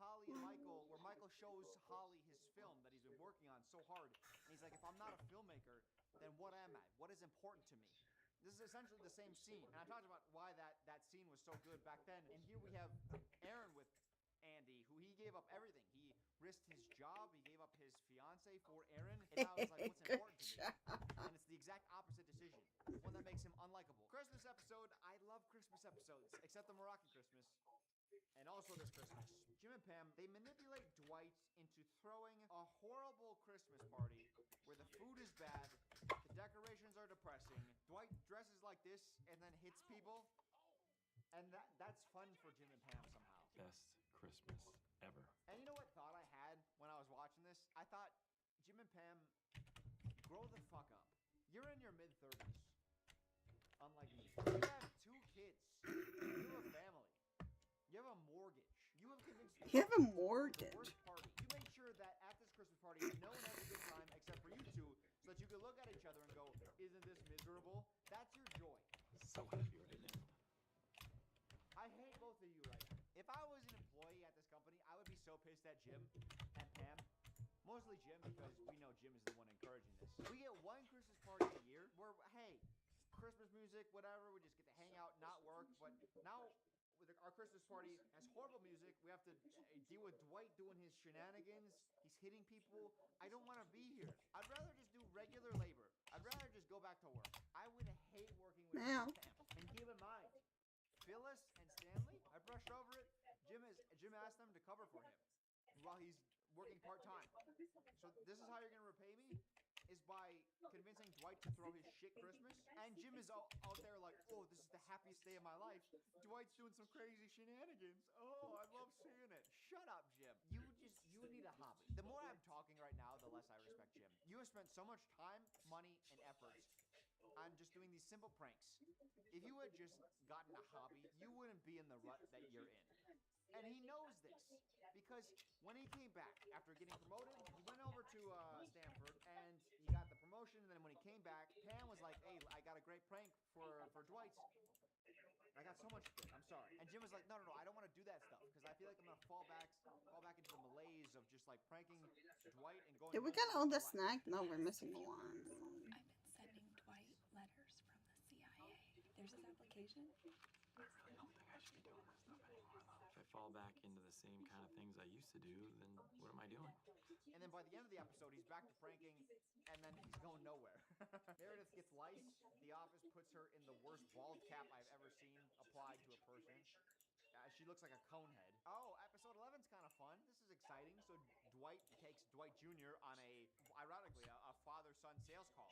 Holly and Michael, where Michael shows Holly his film that he's been working on so hard. And he's like, if I'm not a filmmaker, then what am I? What is important to me? This is essentially the same scene. And I talked about why that scene was so good back then. And here we have Aaron with Andy, who he gave up everything. He risked his job. He gave up his fiance for Aaron. And now it's like, what's important to me? And it's the exact opposite decision. One that makes him unlikable. Christmas episode. I love Christmas episodes, except the Moroccan Christmas. And also this Christmas. Jim and Pam, they manipulate Dwight into throwing a horrible Christmas party where the food is bad, the decorations are depressing, Dwight dresses like this and then hits people. And that's fun for Jim and Pam somehow. Best Christmas ever. And you know what thought I had when I was watching this? I thought, Jim and Pam, grow the fuck up. You're in your mid-30s. Unlike me. You have 2 kids. You have a family. You have a mortgage. You have convinced You have a the mortgage. worst party. You made sure that at this Christmas party, no one has a good time except for you two, so that you could look at each other and go, isn't this miserable? That's your joy. So happy right now. at Jim and Pam. Mostly Jim, because we know Jim is the one encouraging this. We get one Christmas party a year where, hey, Christmas music, whatever, we just get to hang out, not work. But now, with our Christmas party has horrible music. We have to deal with Dwight doing his shenanigans. He's hitting people. I don't want to be here. I'd rather just do regular labor. I'd rather just go back to work. I would hate working with Pam. And keep in mind, Phyllis and Stanley, I brushed over it. Jim asked them to cover for him while he's working part-time. So this is how you're going to repay me? Is by convincing Dwight to throw his shit Christmas. And Jim is out there like, oh, this is the happiest day of my life. Dwight's doing some crazy shenanigans. Oh, I love seeing it. Shut up, Jim. You need a hobby. The more I'm talking right now, the less I respect Jim. You have spent so much time, money, and effort on just doing these simple pranks. If you had just gotten a hobby, you wouldn't be in the rut that you're in. And he knows this, because when he came back after getting promoted, he went over to Stanford and he got the promotion. And then when he came back, Pam was like, hey, I got a great prank for Dwight. I got so much shit. I'm sorry. And Jim was like, no, I don't want to do that stuff, because I feel like I'm going to fall back into the malaise of just like pranking Dwight and going. Did we get all the snack? No, we're missing a lot. I've been sending Dwight letters from the CIA. There's his application. I really don't think I should be doing this stuff anymore, though. If I fall back into the same kind of things I used to do, then what am I doing? And then by the end of the episode, he's back to pranking, and then he's going nowhere. Meredith gets lice. The Office puts her in the worst bald cap I've ever seen applied to a person. She looks like a cone head. Oh, episode 11's kind of fun. This is exciting. So Dwight takes Dwight Jr. on ironically, a father-son sales call,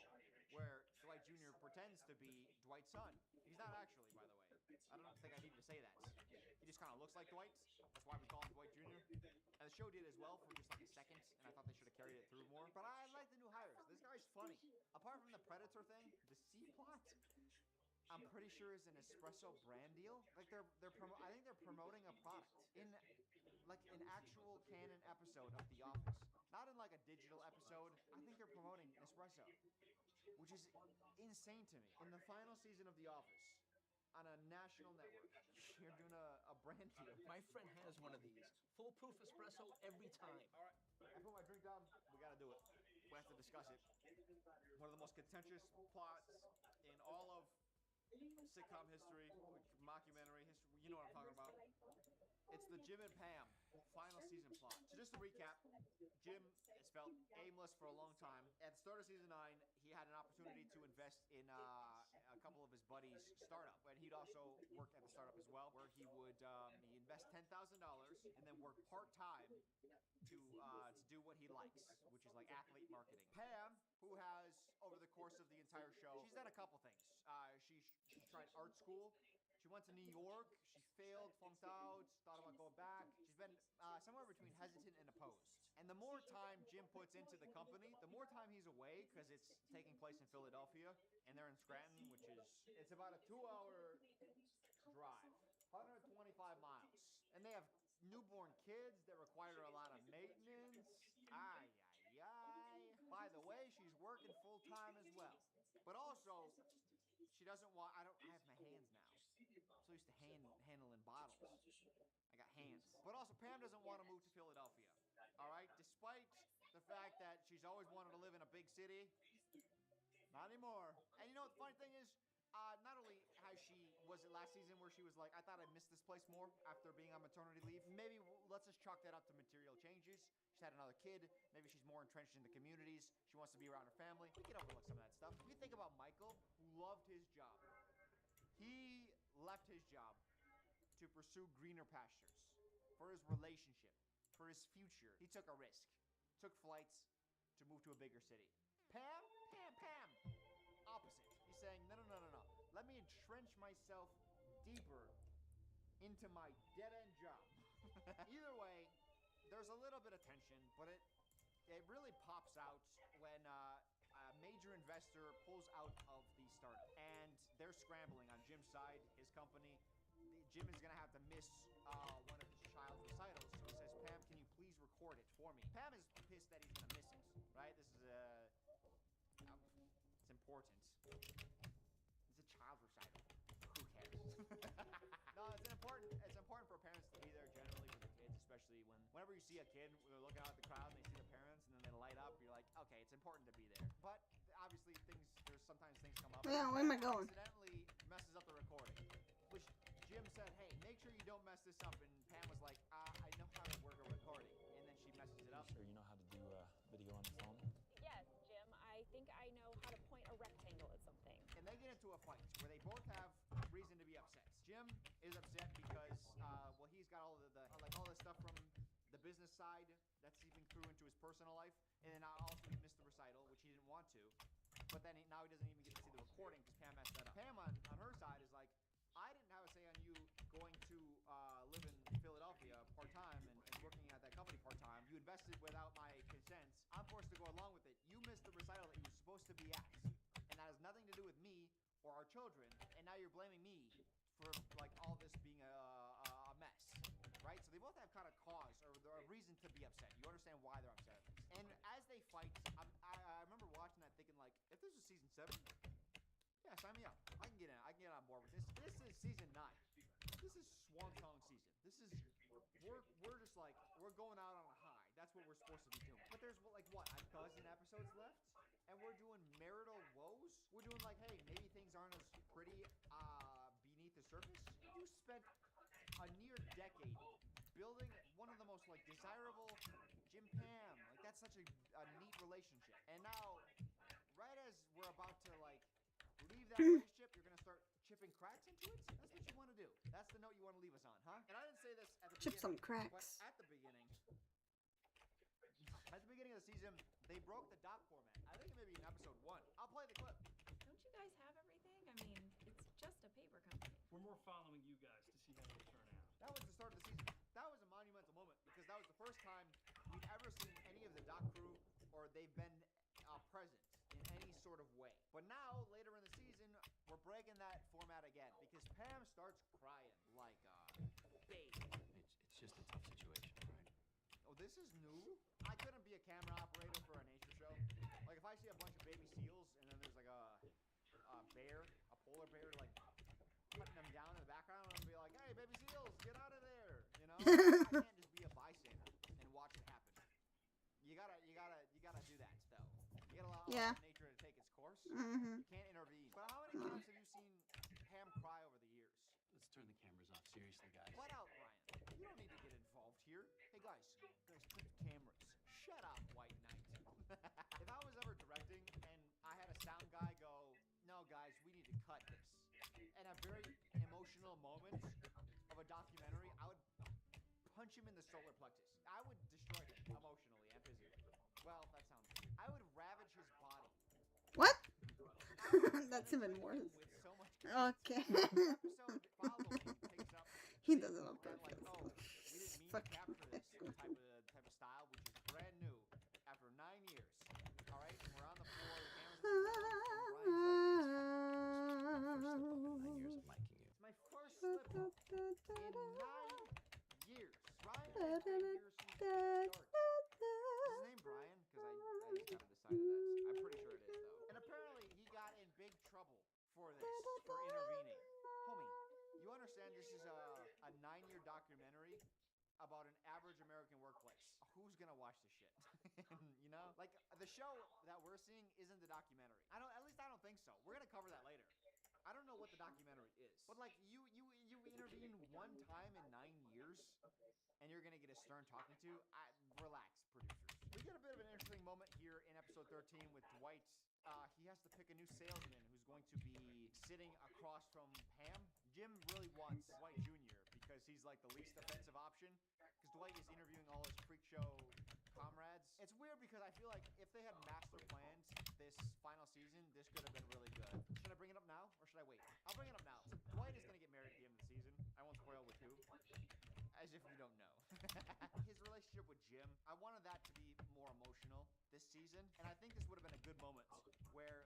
where Dwight Jr. pretends to be Dwight's son. He's not actually, by the way. I don't think I need to say that. He just kind of looks like Dwight. That's why we call him Dwight Jr. And the show did as well for just like a second, and I thought they should have carried it through more. But I like the new hires. This guy's funny. Apart from the Predator thing, the C plot, I'm pretty sure is an espresso brand deal. Like I think they're promoting a product in like an actual canon episode of The Office. Not in like a digital episode. I think they're promoting Nespresso, which is insane to me. In the final season of The Office, on a national network, you're doing a brand deal. My friend has one of these. Foolproof espresso every time. All right, I put my drink down. We gotta do it. We have to discuss it. One of the most contentious plots in all of sitcom history, mockumentary history. You know what I'm talking about. It's the Jim and Pam final season plot. So just to recap, Jim has felt aimless for a long time. At the start of season 9, he had an opportunity to invest in a couple of his buddies' startup, and he'd also work at the startup as well, where he would he invest $10,000 and then work part-time to do what he likes, which is like athlete marketing. Pam, who has over the course of the entire show, she's done a couple things. She tried art school. She went to New York. She failed, flunked out, thought about going back. She's been somewhere between hesitant and opposed. And the more time Jim puts into the company, the more time he's away, because it's taking place in Philadelphia, and they're in Scranton, which is, it's about a 2-hour drive, 125 miles. And they have newborn kids that require a lot of maintenance. Ay. By the way, she's working full-time as well. But also, she doesn't want, I have my hands now. I'm so used to handling bottles. I got hands. But also, Pam doesn't want to move to Philadelphia. All right? Despite the fact that she's always wanted to live in a big city. Not anymore. And you know what the funny thing is? Not only has was it last season where she was like, I thought I missed this place more after being on maternity leave. Maybe let's just chalk that up to material changes. She's had another kid. Maybe she's more entrenched in the communities. She wants to be around her family. We can overlook some of that stuff. If you think about Michael, who loved his job. He left his job to pursue greener pastures, for his relationship, for his future. He took a risk, took flights to move to a bigger city. Pam. Opposite. He's saying, no. Let me entrench myself deeper into my dead-end job. Either way, there's a little bit of tension, but it really pops out when a major investor pulls out of the startup. And they're scrambling on Jim's side, his company. Jim is going to have to miss one of his child's recitals. So he says, Pam, can you please record it for me? Pam is pissed that he's going to miss it, right? This is it's important. It's a child recital. Who cares? No, it's important for parents to be there generally with their kids, especially whenever you see see a kid, they're looking out at the crowd and they see the parents and then they light up. You're like, okay, it's important to be there. But obviously, there's sometimes things come up. Yeah, where am I going? Accidentally messes up the recording, which Jim said, hey, make sure you don't mess this up. And Pam was like, I know how to work a recording. And then she messes it up. Sure you know how to do video on the phone? Yes, Jim. I think I know how to point a rectangle at something. And they get into a fight where they both have reason to be upset. Jim is upset because, well, he's got all all this stuff from the business side that's seeping through into his personal life, and then also he missed the recital, which he didn't want to. But then now he doesn't even get to see the recording because Pam messed that up. Pam on her side is like, I didn't have a say on you going to live in Philadelphia part-time and working at that company part-time. You invested without my consent. I'm forced to go along with it. You missed the recital that you were supposed to be at. And that has nothing to do with me or our children. And now you're blaming me for like all this being a mess. Right? So they both have kind of cause or a reason to be upset. You understand why they're upset. And as they fight, I remember watching that thinking like, if this was season 7, yeah, sign me up. I can get in. I can get on board with this. This is season 9. This is Swan Song season. This is we're just like we're going out on a high. That's what we're supposed to be doing. But there's like what, a dozen episodes left, and we're doing marital woes. We're doing like, hey, maybe things aren't as pretty beneath the surface. You spent a near decade building one of the most like desirable Jim Pam. Like that's such a neat relationship. And now, right as we're about to like leave that relationship, you're gonna start chipping cracks into it? That's what you want to do. That's the note you want to leave us on, huh? And I didn't say this at the Chip some beginning, cracks. but at the beginning of the season, they broke the doc format. I think it may be in episode 1. I'll play the clip. Don't you guys have everything? I mean, it's just a paper company. We're more following you guys to see how they turn out. That was the start of the season. That was a monumental moment because that was the first time we've ever seen any of the doc crew or they've been present in any sort of way. But now, later in the season, we're breaking that format again because Pam starts crying like a baby. It's just a tough situation, right? Oh, this is new? I couldn't be a camera operator for a nature show. Like, if I see a bunch of baby seals and then there's like a bear, a polar bear, like, putting them down in the background, I'm gonna be like, hey, baby seals, get out of there, you know? I can't just be a bystander and watch it happen. You gotta do that, though. You gotta allow nature to take its course. Mm-hmm. You can't intervene. But how many times have you seen Pam cry over the years? Let's turn the cameras off. Seriously, guys. Let out, Ryan. You don't need to get involved here. Hey, guys, put the cameras. Shut up, White Knight. If I was ever directing and I had a sound guy go, no, guys, we need to cut this. And a very emotional moment of a documentary, I would punch him in the solar plexus. I would destroy him emotionally and physically. Well, that sounds weird. I would ravage his body. What? That's even worse. With so much Okay. episode following picks up He does it on that, purpose. like, oh, we didn't mean Fuck. to capture this type of style, which is brand new after 9 years. All right, and we're on the floor. The cameras. First of all, 9 years of liking you. It's my first slip up in 9 years. Brian, 9 years since the start. Is his name Brian? Because I just haven't decided that. I'm pretty sure it is, though. And apparently he got in big trouble for this, for intervening. Homie, you understand this is a 9-year documentary about an average American workplace. Who's gonna watch this shit? You know? Like, the show that we're seeing isn't the documentary. At least I don't think so. We're gonna cover that later. I don't know what the documentary is. But like, you intervene one time in 9 years, and you're gonna get a stern talking to? Relax, producers. We get a bit of an interesting moment here in episode 13 with Dwight. He has to pick a new salesman who's going to be sitting across from Pam. Jim really wants Dwight Jr. because he's like the least offensive option. Because Dwight is interviewing all his freak show comrades. It's weird because I feel like if they had master plans this final season, this could have been really good. Should I bring it up now or should I wait? I'll bring it up now. So Dwight is going to get married at the end of the season. I won't spoil with who. As if you don't know. His relationship with Jim, I wanted that to be more emotional this season. And I think this would have been a good moment where,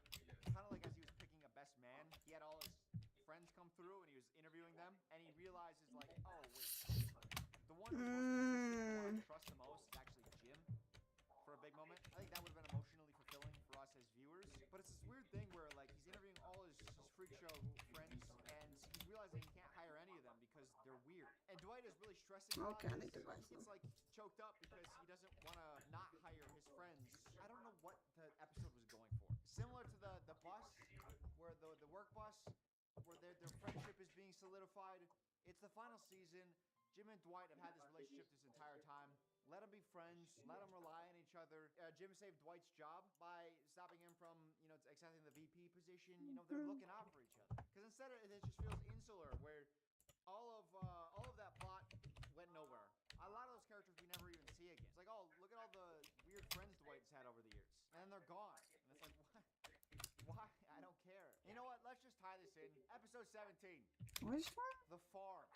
kind of like as he was picking a best man, he had all his friends come through and he was interviewing them. And he realizes like, oh, wait. The one who's most consistent, the one I trust the most is actually Jim for a big moment. I think that would have been emotionally fulfilling for us as viewers. But it's this weird thing where like he's interviewing all his freak show friends and he's realizing he can't hire any of them because they're weird. And Dwight is really stressing about Okay, I need this. to buy He some. gets like choked up because he doesn't want to not hire his friends. I don't know what the episode was going for. Similar to the bus, where the work bus, where their friendship is being solidified. It's the final season. Jim and Dwight have had this relationship this entire time. Let them be friends. Let them rely on each other. Jim saved Dwight's job by stopping him from, accepting the VP position. They're looking out for each other. Because instead, it just feels insular, where all of that plot went nowhere. A lot of those characters we never even see again. It's like, oh, look at all the weird friends Dwight's had over the years, and then they're gone. And it's like, what? Why? I don't care. You know what? Let's just tie this in. Episode 17. Which one? The Farm.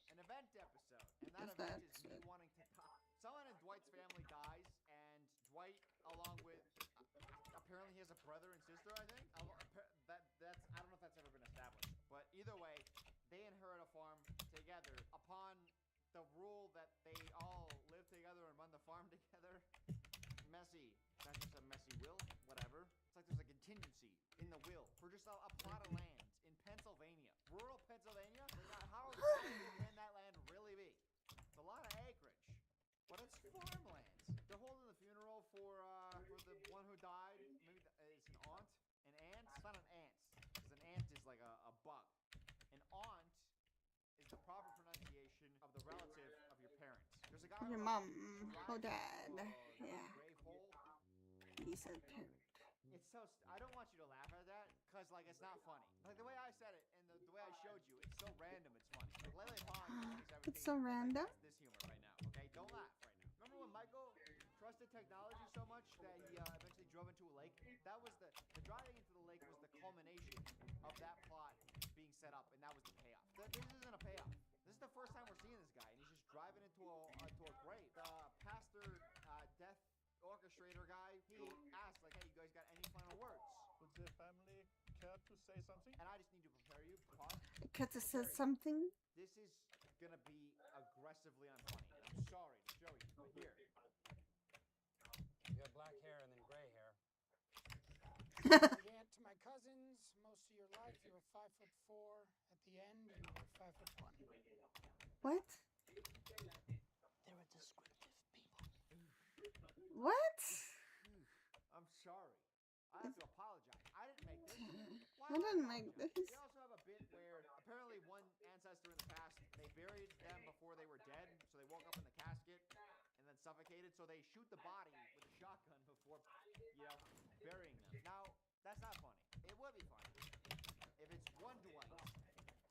An event episode. And that Is event that is me wanting to die. Someone in Dwight's family dies, and Dwight, along with apparently he has a brother and sister, I think. That's I don't know if that's ever been established. But either way, they inherit a farm together upon the rule that they all live together and run the farm together. Messy. That's just a messy will. Whatever. It's like there's a contingency in the will for just a plot of land in Pennsylvania. Rural Pennsylvania? How valuable can that land really be? It's a lot of acreage. But it's farmlands. They're holding the funeral for the one who died. Maybe it's an aunt? An ant? It's not an ant. Because an ant is like a bug. An aunt is the proper pronunciation of the relative of your parents. There's a guy Your mom or dad. Yeah. grave hole. He said parent. It's so I don't want you to laugh at that because like it's not funny. Like the way I said it and the way I showed you, it's so random. It's funny. Like Lele Pond. It's so random. This humor right now. Okay, don't laugh right now. Remember when Michael trusted technology so much that he eventually drove into a lake? That was the driving into the lake was the culmination of that plot being set up, and that was the payoff. This isn't a payoff. This is the first time we're seeing this guy, and he's just driving into a grave. The pastor, death orchestrator guy, he asked like, "Hey, you guys got any final words?" Would the family care to say something? And I just need to prepare you. Pause. Kata says something. This is gonna be aggressively unfunny. And I'm sorry to show you, but here. You got black hair and then gray hair. My aunt to my cousins. Most of your life, you were 5'4". At the end, you were 5'1". What? They're a descriptive people. What? I'm sorry. I have to apologize. I didn't make this. Why I didn't make apologize? this. They also have a bit where apparently one ancestor in the past, they buried them before they were dead, so they woke up in the casket and then suffocated, so they shoot the body with a shotgun before, burying them. Now, that's not funny. It would be funny if it's one Dwight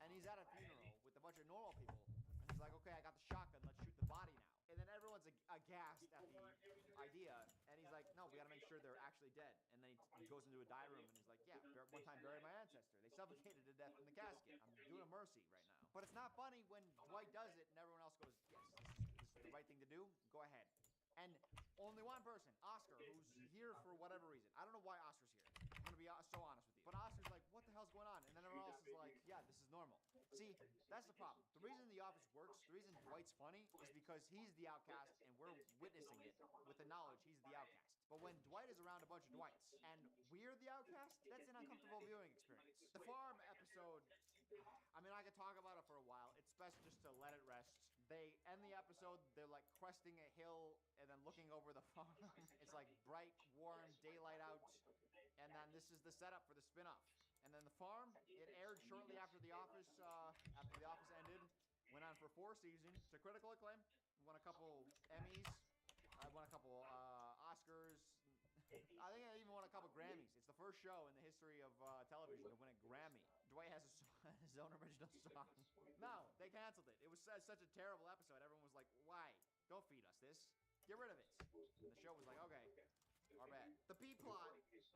and he's at a funeral with a bunch of normal people and he's like, okay, I got the shotgun, let's shoot the body now. And then everyone's aghast at the idea, and he's like, no, we gotta make sure they're actually dead. And then he goes into a die room and he's like, yeah, one time buried my ancestor. They suffocated to death in the casket. I'm doing a mercy right now. But it's not funny when Dwight does it and everyone else goes, yes, this is the right thing to do. Go ahead. And only one person, Oscar, who's here for whatever reason. I don't know why Oscar's here. I'm gonna be so honest with you. But Oscar's like, what the hell's going on? And then everyone else is like, yeah, this is normal. See, that's the problem. The reason The Office works, the reason Dwight's funny, is because he's the outcast and we're witnessing it with the knowledge he's the outcast. But when Dwight is around a bunch of Dwights and we're the outcast, that's an uncomfortable viewing experience. The farm episode, I mean, I could talk about it for a while. It's best just to let it rest. They end the episode, they're like cresting a hill and then looking over the farm. It's like bright, warm, daylight out. And then this is the setup for the spin-off. And then The Farm, it aired shortly after The Office ended. Went on for 4 seasons to critical acclaim. Won a couple Emmys. Won a couple Oscars. I think I even won a couple Grammys. It's the first show in the history of television to win a Grammy. Dwight has his own original song. No, they canceled it. It was such a terrible episode. Everyone was like, why? Don't feed us this. Get rid of it. And the show was like, okay, our bad. The B-plot,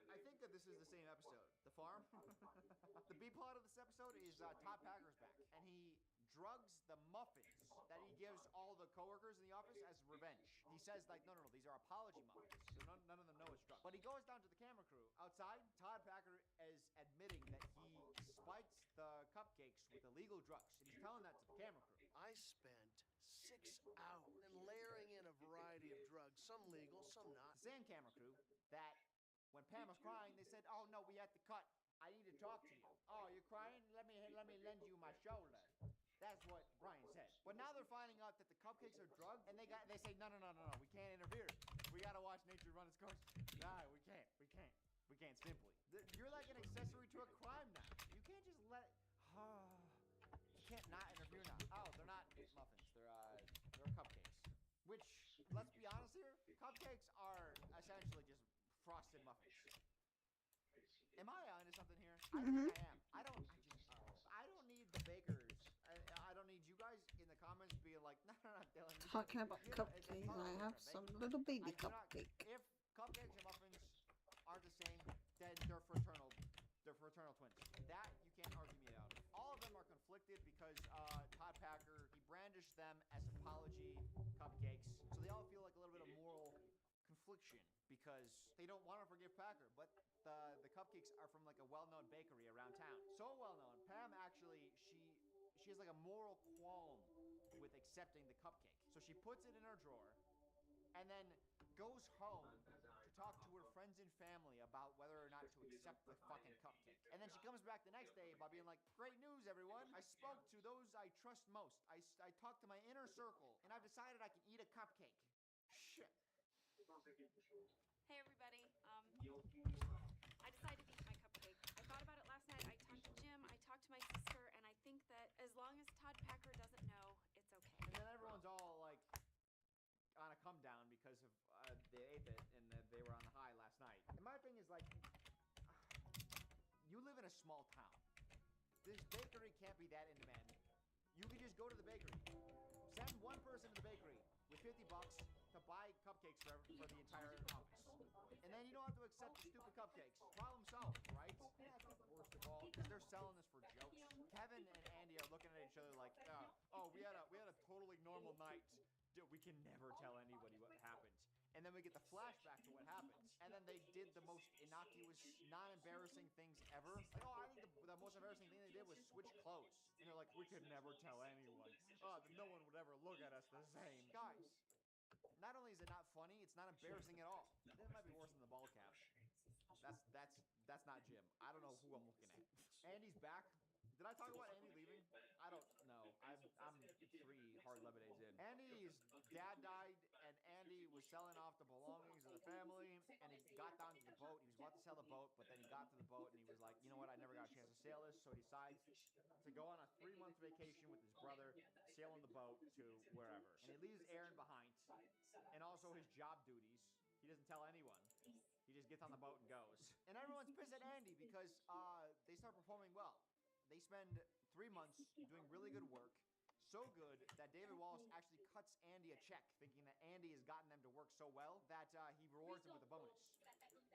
I think that this is the same episode. The Farm. The B-plot of this episode is Todd Packer's back. And he drugs the muffins that he gives all the coworkers in the office as revenge. He says, like, no, these are apology muffins. So none of them know it's drugs. But he goes down to the camera crew outside. Todd Packer is admitting that he spikes the cupcakes with illegal drugs. And he's telling that to the camera crew. I spent 6 hours and layering in a variety of drugs, some legal, some not. The same camera crew that when Pam was crying, they said, oh, no, we had to cut. I need to talk to you. Oh, you're crying? Let me lend you my shoulder. That's what Ryan said. But now they're finding out that the cupcakes are drugged, and they say, no, we can't interfere. We gotta watch nature run its course. Nah, we can't simply. You're like an accessory to a crime now. You can't just let. You can't not interfere now. Oh, they're not muffins. They're cupcakes. Which, let's be honest here, cupcakes are essentially just frosted muffins. Am I onto something here? I think I am. I don't need the bakers. I don't need you guys in the comments being like, no, Dylan. Talking about cupcakes, I have some little baby cupcake. If cupcakes and muffins are the same, then they're fraternal twins. That you can't argue me out. All of them are conflicted because Todd Packer, he brandished them as apology cupcakes, so they all feel like a little bit of moral confliction because they don't want to forgive Packer, but the cupcakes are from like a well-known bakery around town. So well-known, Pam actually, she has like a moral qualm with accepting the cupcake. So she puts it in her drawer and then goes home to talk to her friends and family about whether or not to accept the fucking cupcake. And then she comes back the next day by being like, great news, everyone. I spoke to those I trust most. I talked to my inner circle, and I've decided I can eat a cupcake. Shit. Hey everybody. I decided to eat my cupcake. I thought about it last night. I talked to Jim, I talked to my sister, and I think that as long as Todd Packer doesn't know, it's okay. And then everyone's all like on a come down because of they ate it and they were on the high last night. And my thing is like, you live in a small town. This bakery can't be that in demand. You can just go to the bakery. Send one person to the bakery with $50 to buy cupcakes for the entire house. And then you don't have to accept the stupid cupcakes. Problem solved, right? And I think worst of all, is they're selling this for jokes. Kevin and Andy are looking at each other like, oh, we had a totally normal night. Dude, we can never tell anybody what happened. And then we get the flashback to what happens. And then they did the most innocuous, non-embarrassing things ever. Like, oh, I think the most embarrassing thing they did was switch clothes. And they're like, we could never tell anyone. No one would ever look at us the same. Guys, not only is it not funny, it's not embarrassing at all. It might be worse than the ball cap. That's not Jim. I don't know who I'm looking at. Andy's back. Did I talk about Andy leaving? I don't know. I'm 3 hard lemonades in. Andy's dad died, and Andy was selling off the belongings of the family, and he got down to the boat. He was about to sell the boat, but then he got to the boat, and he was like, you know what? I never got a chance to sail this, so he decides to go on a 3-month vacation with his brother, sail on the boat to wherever. And he leaves Aaron behind, and also his job duties. He doesn't tell anyone. He just gets on the boat and goes. And everyone's pissed at Andy because they start performing well. They spend 3 months doing really good work, so good that David Wallace actually cuts Andy a check, thinking that Andy has gotten them to work so well that he rewards him with a bonus.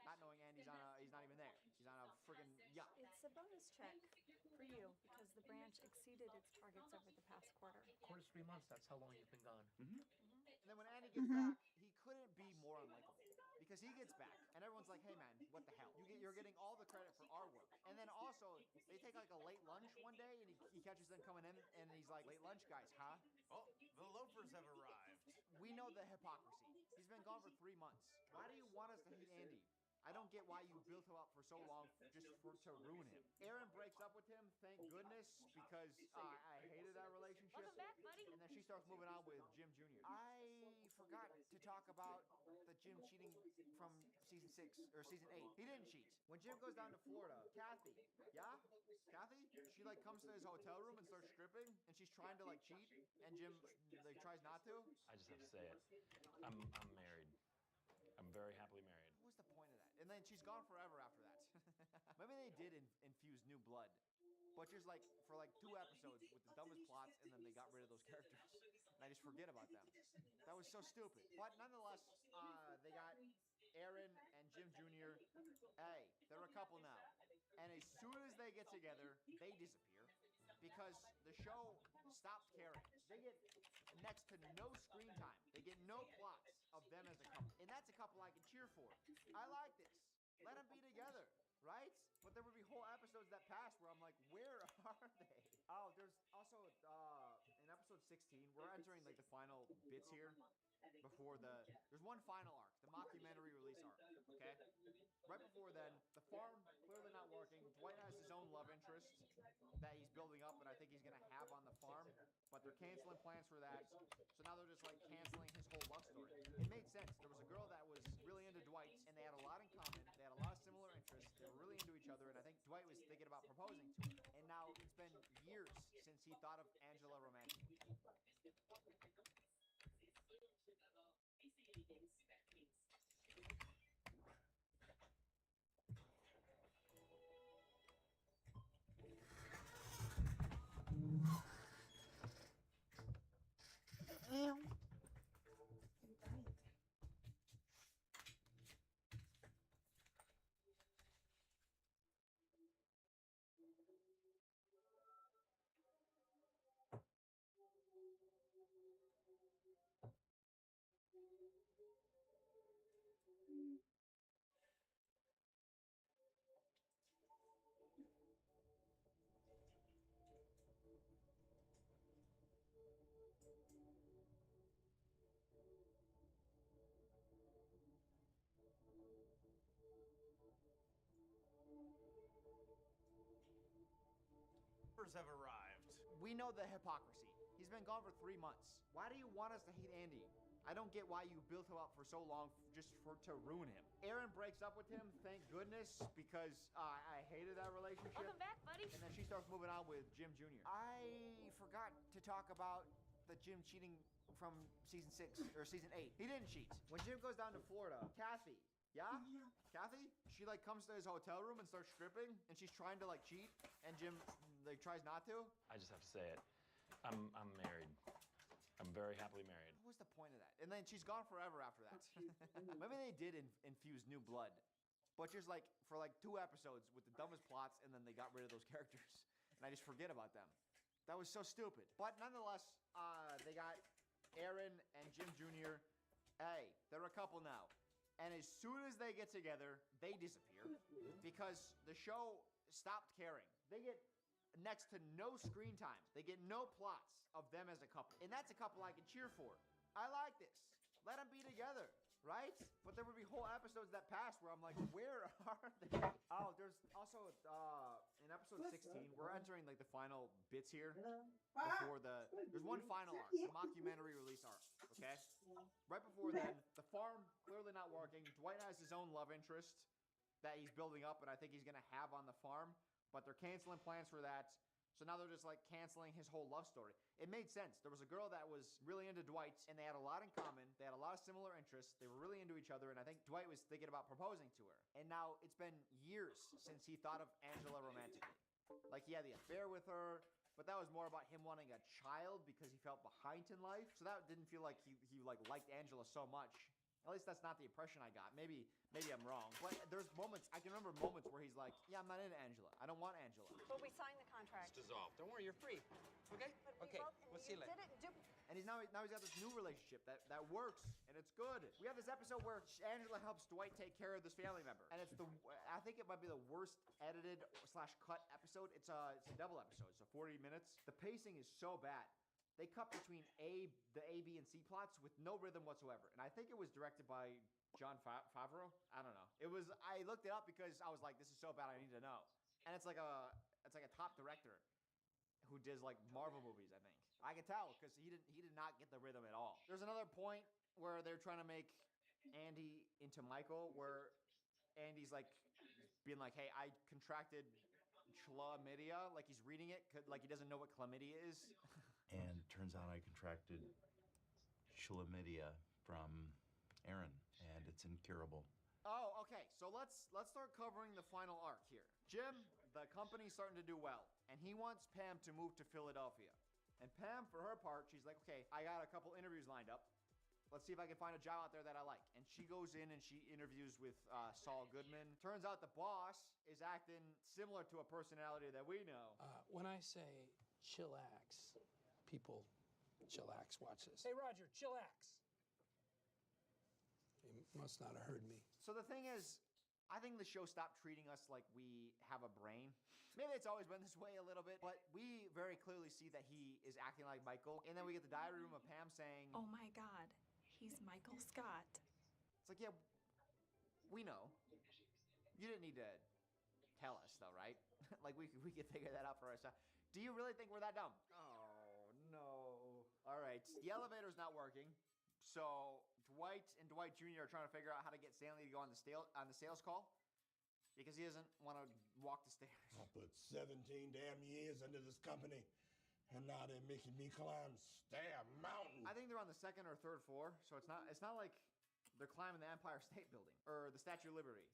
Not knowing Andy's he's not even there. He's on a friggin' yacht. It's a bonus check for you because the branch exceeded its targets over the past quarter. Quarter's 3 months, that's how long you've been gone. And then when Andy gets back, he couldn't be more unlikable. Because he gets back, and everyone's like, hey man, what the hell? You're getting all the credit for our work. And then also, they take like a late lunch one day, and he catches them coming in, and he's like, late lunch guys, huh? Oh, the loafers have arrived. We know the hypocrisy. He's been gone for 3 months. Why do you want us to hate Andy? I don't get why you built him up for so long just to ruin him. Aaron breaks up with him, thank goodness, because I hated that relationship. Welcome back, buddy. And then she starts moving on with Jim Jr. I forgot to talk about the Jim cheating from season 6 or season 8. He didn't cheat. When Jim goes down to Florida, Kathy, she like comes to his hotel room and starts stripping, and she's trying to like cheat, and Jim like tries not to. I just have to say it. I'm married. I'm very happily married. What's the point of that? And then she's gone forever after that. Maybe they did infuse new blood, but just like for like 2 episodes with the dumbest plots, and then they got rid of those characters. And I just forget about them. That was so stupid. But nonetheless, they got Aaron and Jim Jr. Hey, they're a couple now. And as soon as they get together, they disappear because the show stopped caring. They get next to no screen time. They get no plots of them as a couple. And that's a couple I can cheer for. I like this. Let them be together, right? But there would be whole episodes that pass where I'm like, where are they? Oh, there's also in episode 16, we're entering like the final bits here before there's one final arc, the mockumentary release arc, okay? Right before then, the farm clearly not working. Dwight has his own love interest that he's building up, and I think he's gonna have on the farm. but they're canceling plans for that. So now they're just like canceling his whole love story. It made sense. There was a girl that was really into Dwight, and they had a lot in common. They had a lot of similar interests. They were really into each other, and I think Dwight was thinking about proposing to her. And now it's been years since he thought of Angela romantically. Have arrived. We know the hypocrisy. He's been gone for 3 months. Why do you want us to hate Andy? I don't get why you built him up for so long just to ruin him. Aaron breaks up with him, thank goodness, because I hated that relationship. Welcome back, buddy. And then she starts moving on with Jim Jr. I forgot to talk about the Jim cheating from season 6 or season 8. He didn't cheat. When Jim goes down to Florida, Kathy, yeah? Kathy? She like comes to his hotel room and starts stripping, and she's trying to like cheat, and Jim like tries not to. I just have to say it. I'm married. I'm very happily married. What was the point of that? And then she's gone forever after that. Maybe they did infuse new blood, but just like for like 2 episodes with the dumbest plots, and then they got rid of those characters, and I just forget about them. That was so stupid. But nonetheless, they got Aaron and Jim Jr. Hey, they're a couple now. And as soon as they get together, they disappear because the show stopped caring. They get next to no screen time. They get no plots of them as a couple. And that's a couple I can cheer for. I like this. Let them be together, right? But there would be whole episodes that pass where I'm like, where are they? Oh, there's also in episode 16, we're entering like the final bits here before there's one final arc, the mockumentary release arc, okay? Right before then, the farm clearly not working. Dwight has his own love interest that he's building up, and I think he's gonna have on the farm, but they're canceling plans for that. So now they're just like canceling his whole love story. It made sense. There was a girl that was really into Dwight, and they had a lot in common. They had a lot of similar interests. They were really into each other, and I think Dwight was thinking about proposing to her. And now it's been years since he thought of Angela romantically. Like he had the affair with her, but that was more about him wanting a child because he felt behind in life. So that didn't feel like he liked Angela so much. At least that's not the impression I got. Maybe I'm wrong. But there's moments, I can remember moments where he's like, yeah, I'm not into Angela. I don't want Angela. But we signed the contract. It's dissolved. Don't worry, you're free. Okay? Okay, we'll see you later. And he's now he's got this new relationship that works, and it's good. We have this episode where Angela helps Dwight take care of this family member. And I think it might be the worst edited / cut episode. It's a double episode, so 40 minutes. The pacing is so bad. They cut between the A, B, and C plots with no rhythm whatsoever. And I think it was directed by Jon Favreau. I don't know. I looked it up because I was like, this is so bad, I need to know. And it's like a top director who does like Marvel movies, I think. I can tell because he did not get the rhythm at all. There's another point where they're trying to make Andy into Michael, where Andy's like being like, hey, I contracted chlamydia, like he's reading it, like he doesn't know what chlamydia is. And turns out I contracted chlamydia from Aaron, and it's incurable. Oh, okay. So let's start covering the final arc here. Jim, the company's starting to do well, and he wants Pam to move to Philadelphia. And Pam, for her part, she's like, okay, I got a couple interviews lined up. Let's see if I can find a job out there that I like. And she goes in and she interviews with Saul Goodman. Turns out the boss is acting similar to a personality that we know. When I say chillax, people chillax, watch this. Hey, Roger, chillax. You must not have heard me. So the thing is, I think the show stopped treating us like we have a brain. Maybe it's always been this way a little bit, but we very clearly see that he is acting like Michael. And then we get the diary room of Pam saying, oh my God, he's Michael Scott. It's like, yeah, we know. You didn't need to tell us though, right? Like we could figure that out for ourselves. Do you really think we're that dumb? Oh, no. right, the elevator's not working. So Dwight and Dwight Jr. are trying to figure out how to get Stanley to go on the sales call because he doesn't want to walk the stairs. I put 17 damn years into this company, and now they're making me climb Stair Mountain. I think they're on the second or third floor, so it's not like they're climbing the Empire State Building or the Statue of Liberty.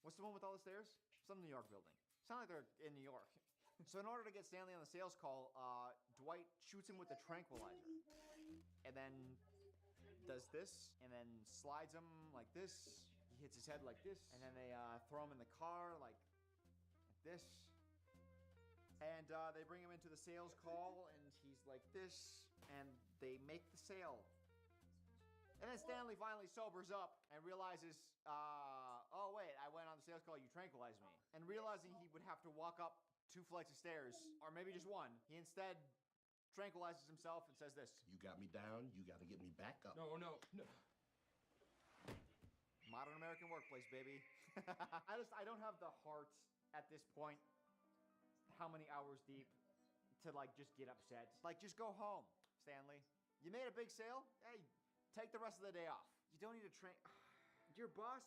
What's the one with all the stairs? Some New York building. It's not like they're in New York. So in order to get Stanley on the sales call, Dwight shoots him with the tranquilizer, and then does this, and then slides him like this. He hits his head like this, and then they throw him in the car like this. And they bring him into the sales call, and he's like this, and they make the sale. And then Stanley finally sobers up and realizes, oh wait, I went on the sales call, you tranquilized me. And realizing he would have to walk up 2 flights of stairs, or maybe just one, he instead tranquilizes himself and says this. You got me down, you gotta get me back up. No. Modern American workplace, baby. I don't have the heart at this point, how many hours deep, to like just get upset. Like, just go home, Stanley. You made a big sale? Hey, take the rest of the day off. You don't need to train. Your boss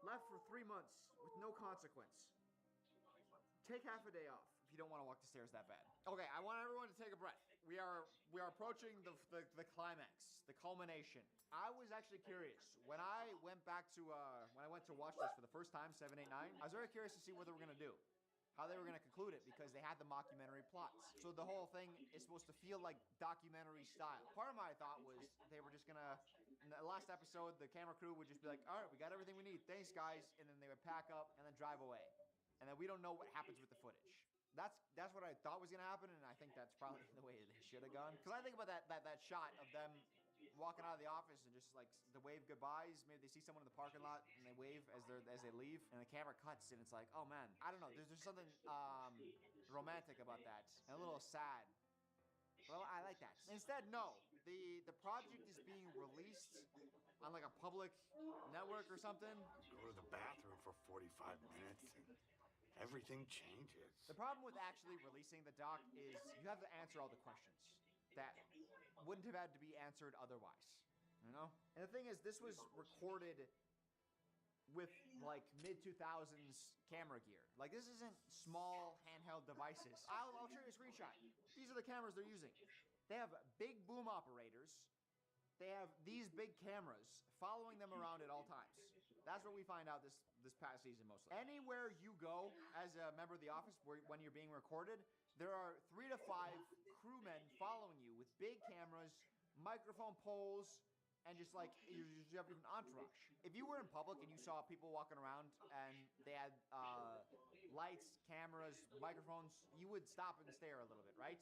left for 3 months with no consequence. Take half a day off if you don't want to walk the stairs that bad. Okay, I want everyone to take a breath. We are approaching the climax, the culmination. I was actually curious when I went to watch this for the first time, 7, 8, 9. I was very curious to see what they were gonna do, how they were gonna conclude it, because they had the mockumentary plots. So the whole thing is supposed to feel like documentary style. Part of my thought was they were just gonna, in the last episode, the camera crew would just be like, all right, we got everything we need. Thanks, guys. And then they would pack up and then drive away. And then we don't know what happens with the footage. That's what I thought was gonna happen, and I think that's probably the way they should have gone. Because I think about that shot of them walking out of the office and just like the wave goodbyes. Maybe they see someone in the parking lot and they wave as they leave, and the camera cuts, and it's like, oh man, I don't know. There's something romantic about that, and a little sad. Well, I like that. Instead, no. The project is being released on like a public network or something. Go to the bathroom for 45 minutes and everything changes. The problem with actually releasing the doc is you have to answer all the questions that wouldn't have had to be answered otherwise, you know? And the thing is, this was recorded with like mid-2000s camera gear. Like, this isn't small handheld devices. I'll show you a screenshot. These are the cameras they're using. They have big boom operators. They have these big cameras following them around at all times. That's what we find out this past season mostly. Anywhere you go as a member of the office when you're being recorded, there are 3 to 5 crewmen following you with big cameras, microphone poles, and just like you have an entourage. If you were in public and you saw people walking around and they had lights, cameras, microphones, you would stop and stare a little bit, right?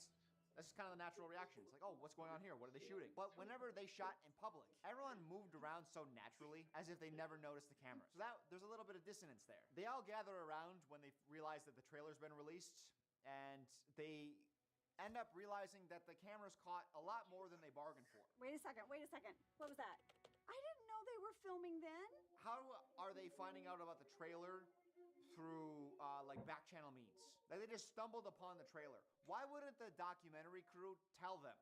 That's just kind of the natural reaction. It's like, oh, what's going on here? What are they shooting? But whenever they shot in public, everyone moved around so naturally as if they never noticed the camera. So there's a little bit of dissonance there. They all gather around when they realize that the trailer's been released, and they end up realizing that the cameras caught a lot more than they bargained for. Wait a second. What was that? I didn't know they were filming then. How are they finding out about the trailer through like back channel means? Like, they just stumbled upon the trailer. Why wouldn't the documentary crew tell them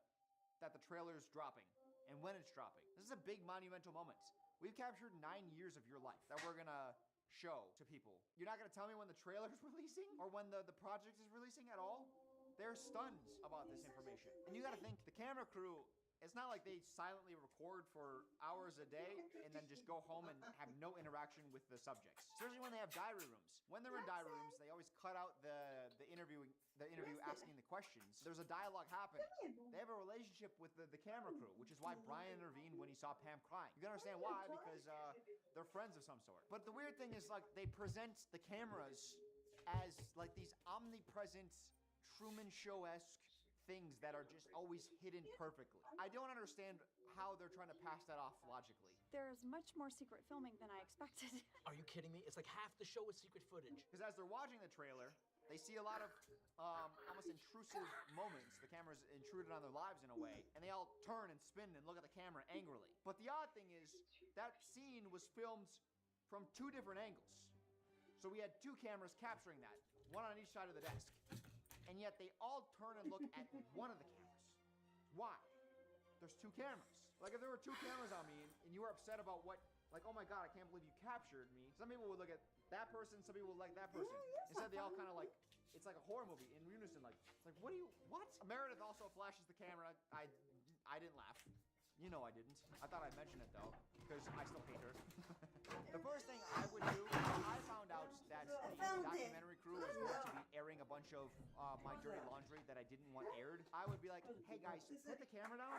that the trailer is dropping and when it's dropping? This is a big monumental moment. We've captured 9 years of your life that we're gonna show to people. You're not gonna tell me when the trailer's releasing or when the project is releasing at all? They're stunned about this information. And you gotta think, the camera crew, it's not like they silently record for hours a day and then just go home and have no interaction with the subjects. Especially when they have diary rooms. When they're in diary rooms, they always cut out the interview asking the questions. There's a dialogue happening. They have a relationship with the camera crew, which is why Brian intervened when he saw Pam crying. You can understand why, because they're friends of some sort. But the weird thing is, like, they present the cameras as like these omnipresent Truman Show-esque things that are just always hidden perfectly. I don't understand how they're trying to pass that off logically. There's much more secret filming than I expected. Are you kidding me? It's like half the show is secret footage. Because as they're watching the trailer, they see a lot of almost intrusive moments. The camera's intruded on their lives in a way, and they all turn and spin and look at the camera angrily. But the odd thing is, that scene was filmed from 2 different angles. So we had 2 cameras capturing that, one on each side of the desk. And yet they all turn and look at one of the cameras. Why? there's 2 cameras. Like if there were 2 cameras on me and you were upset about what, like, oh my god, I can't believe you captured me. Some people would look at that person, some people would like that person. Instead they all kind of like, it's like a horror movie in unison, like what? Meredith also flashes the camera. I didn't laugh. You know I didn't. I thought I'd mention it though, because I still hate her. The first thing I would do, I found out that the documentary crew was going to be airing a bunch of my dirty laundry that I didn't want aired. I would be like, hey guys, put the camera down.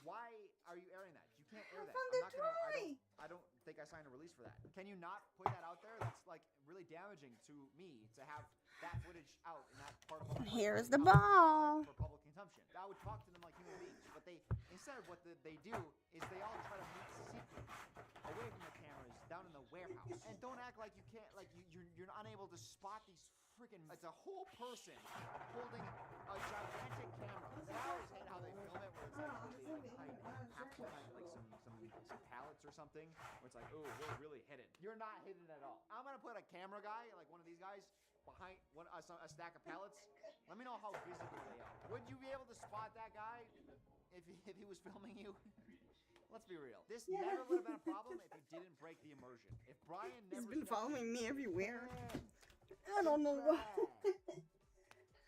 Why are you airing that? You can't air that. I'm not gonna, I don't think I signed a release for that. Can you not put that out there? That's like really damaging to me to have that footage out in that part of my life. Here's the ball. For public consumption. I would talk to them like human beings, but they, instead of what they do is they all try to meet secretly away from the cameras down in the warehouse. And don't act like you can't, like you're unable to spot these freaking, it's a whole person holding a gigantic camera. And I always hate how they film it, where it's like they like hide like some pallets or something, where it's like, oh, we're really hidden. You're not hidden at all. I'm gonna put a camera guy, like one of these guys, behind a stack of pallets. Let me know how visible they are. Would you be able to spot that guy if he was filming you? Let's be real. This never would have been a problem if he didn't break the immersion. If Brian never... He's been following me everywhere. I don't know why.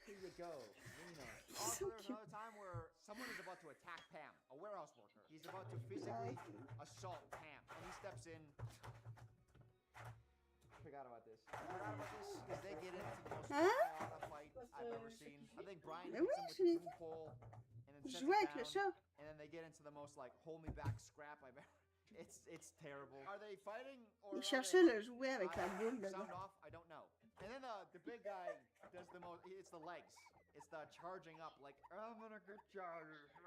Here you go. Also, there's another time where someone is about to attack Pam, a warehouse worker. He's about to physically assault Pam, and he steps in. Forgot about this. Because they get into the most violent fight I've ever seen. I think Brian hits him with the boom pole and then sets it down, and then they get into the most like hold me back scrap I've ever. It's terrible. Are they fighting or? Il cherchait le jouet avec la boule. Sound off? I don't know. And then the big guy does the most. It's the legs. It's the charging up like I'm gonna get charged.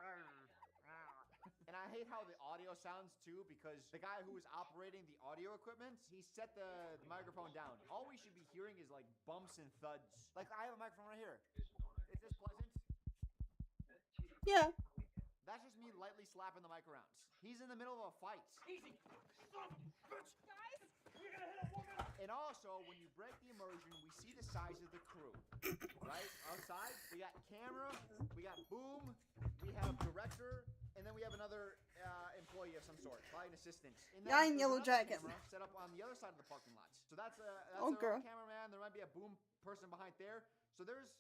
And I hate how the audio sounds too, because the guy who was operating the audio equipment, he set the microphone down. All we should be hearing is like bumps and thuds. Like I have a microphone right here. Is this pleasant? Yeah. That's just me lightly slapping the mic around. He's in the middle of a fight. Easy. Guys, you're gonna hit a woman. And also, when you break the immersion, we see the size of the crew. Right? Outside, we got camera, we got boom, we have director, and then we have another employee of some sort, probably an assistant. Guy in yellow jacket. Set up on the other side of the parking lot. So that's a cameraman. There might be a boom person behind there. So there's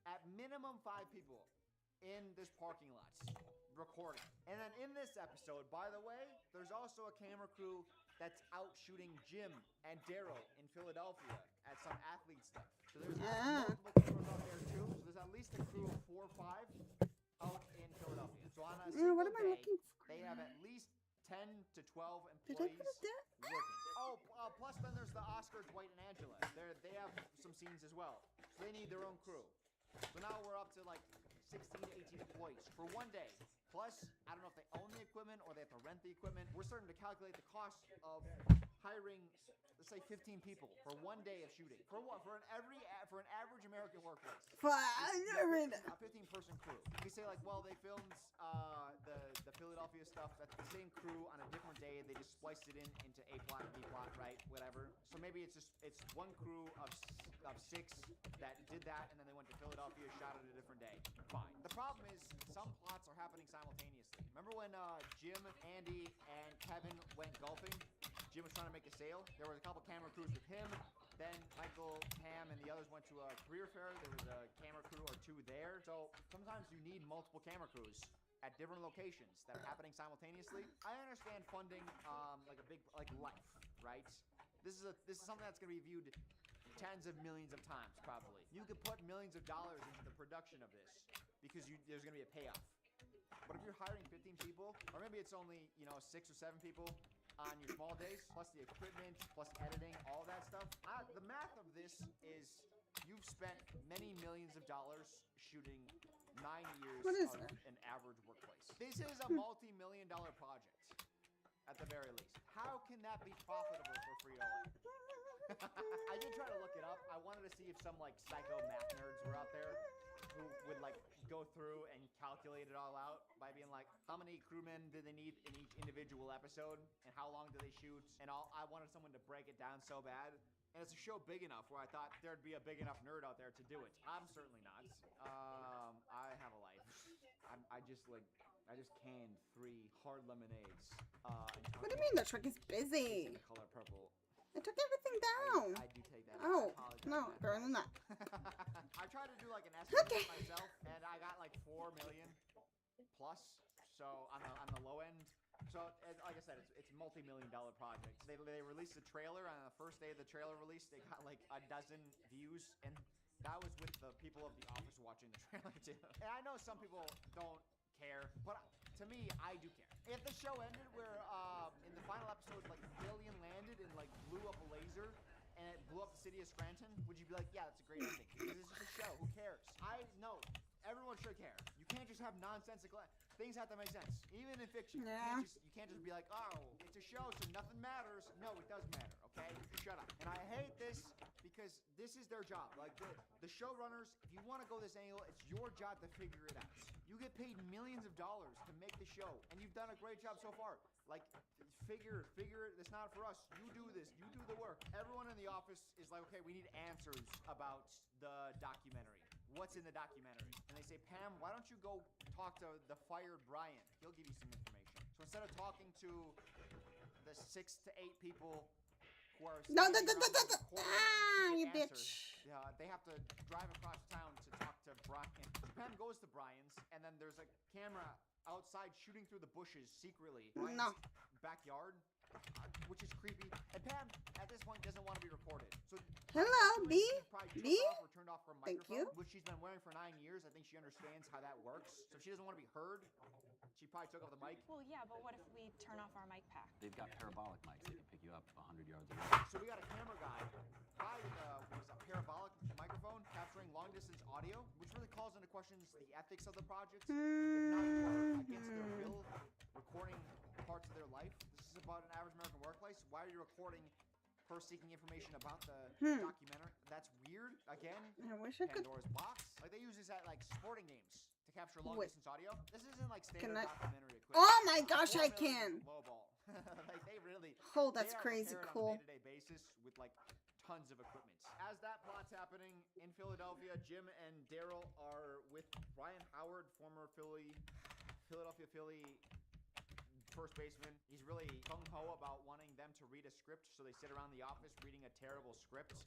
at minimum 5 people in this parking lot recording. And then in this episode, by the way, there's also a camera crew that's out shooting Jim and Daryl in Philadelphia at some athlete stuff. So there's multiple cameras out there too. So there's at least a crew of 4 or 5 out in Philadelphia. So on a single day, they have at least 10 to 12 employees working. Oh, plus then there's the Oscar, Dwight, and Angela. They have some scenes as well. So they need their own crew. So now we're up to like 16 to 18 employees for one day. Plus, I don't know if they own the equipment or they have to rent the equipment. We're starting to calculate the cost of hiring, let's say 15 people for one day of shooting. For what? For an average American workplace. A 15-person crew. We say like, well, they filmed the Philadelphia stuff. That's the same crew on a different day. They just spliced it into A plot and B plot, right? Whatever. So maybe it's one crew of 6 that did that, and then they went to Philadelphia, shot it a different day. Fine. The problem is some plots are happening simultaneously. Remember when Jim, Andy, and Kevin went golfing? Jim was trying to make a sale. There was a couple camera crews with him. Then Michael, Pam, and the others went to a career fair. There was a camera crew or 2 there. So sometimes you need multiple camera crews at different locations that are happening simultaneously. I understand funding like a big life, right? This is something that's going to be viewed tens of millions of times, probably. You could put millions of dollars into the production of this because there's going to be a payoff. But if you're hiring 15 people, or maybe it's only 6 or 7 people on your small days, plus the equipment, plus editing, all that stuff. The math of this is you've spent many millions of dollars shooting 9 years of an average workplace. This is a multi-million-dollar project, at the very least. How can that be profitable for Frito-Lay? I did try to look it up. I wanted to see if some like psycho math nerds were out there who would like go through and calculate it all out by being like, how many crewmen did they need in each individual episode, and how long do they shoot, and all. I wanted someone to break it down so bad. And it's a show big enough where I thought there'd be a big enough nerd out there to do it. I'm certainly not. I have a life. I I just canned 3 hard lemonades. What do you mean the truck is busy? In the color purple. I took everything down. I do take that. Oh, I apologize, no, Matt. girl, not. I tried to do like an estimate Okay. myself, and I got like 4 million plus. So on the low end. So like I said, it's multi-million-dollar project. They released the trailer, and on the first day of the trailer release, they got like a dozen views, and that was with the people of The Office watching the trailer too. And I know some people don't care, but to me, I do care. If the show ended where in the final episode, like an alien landed and like blew up a laser, and it blew up the city of Scranton, would you be like, yeah, that's a great ending? Because it's just a show. Who cares? I know. Everyone should care. You can't just have nonsensical things. Have to make sense, even in fiction. Yeah. You can't just be like, oh, it's a show, so nothing matters. No, it does matter. Okay, shut up. And I hate this because this is their job. Like the showrunners, if you want to go this angle, it's your job to figure it out. You get paid millions of dollars to make the show, and you've done a great job so far. Like, figure it. It's not for us. You do this. You do the work. Everyone in the office is like, okay, we need answers about the documentary. What's in the documentary? And they say, Pam, why don't you go talk to the fired Brian? He'll give you some information. So instead of talking to the 6 to 8 people who are No, you you bitch. they have to drive across town to talk to Brian. Pam goes to Brian's, and then there's a camera outside shooting through the bushes secretly. Brian's backyard, which is creepy. And Pam, at this point, doesn't want to be recorded. So hello, B. B. Or turned off her Thank microphone, you. which she's been wearing for 9 years. I think she understands how that works. So if she doesn't want to be heard, she probably took off the mic. Well, yeah, but what if we turn off our mic pack? They've got parabolic mics that can pick you up 100 yards away. So we got a camera guy with a parabolic microphone capturing long distance audio, which really calls into questions the ethics of the project. If not more against their will, recording parts of their life. This is about an average American workplace. Why are you recording her seeking information about the documentary? That's weird. Again, I wish I could. Pandora's box. Like they use this at like sporting games to capture long distance audio. This isn't like Can standard I? documentary equipment. Oh my gosh, I 4 can. million Low ball. Like they really. Oh, that's they are crazy prepared cool. On a day-to-day basis with like tons of equipment. As that plot's happening in Philadelphia, Jim and Daryl are with Brian Howard, former Philadelphia Philly first baseman. He's really gung-ho about wanting them to read a script, so they sit around the office reading a terrible script,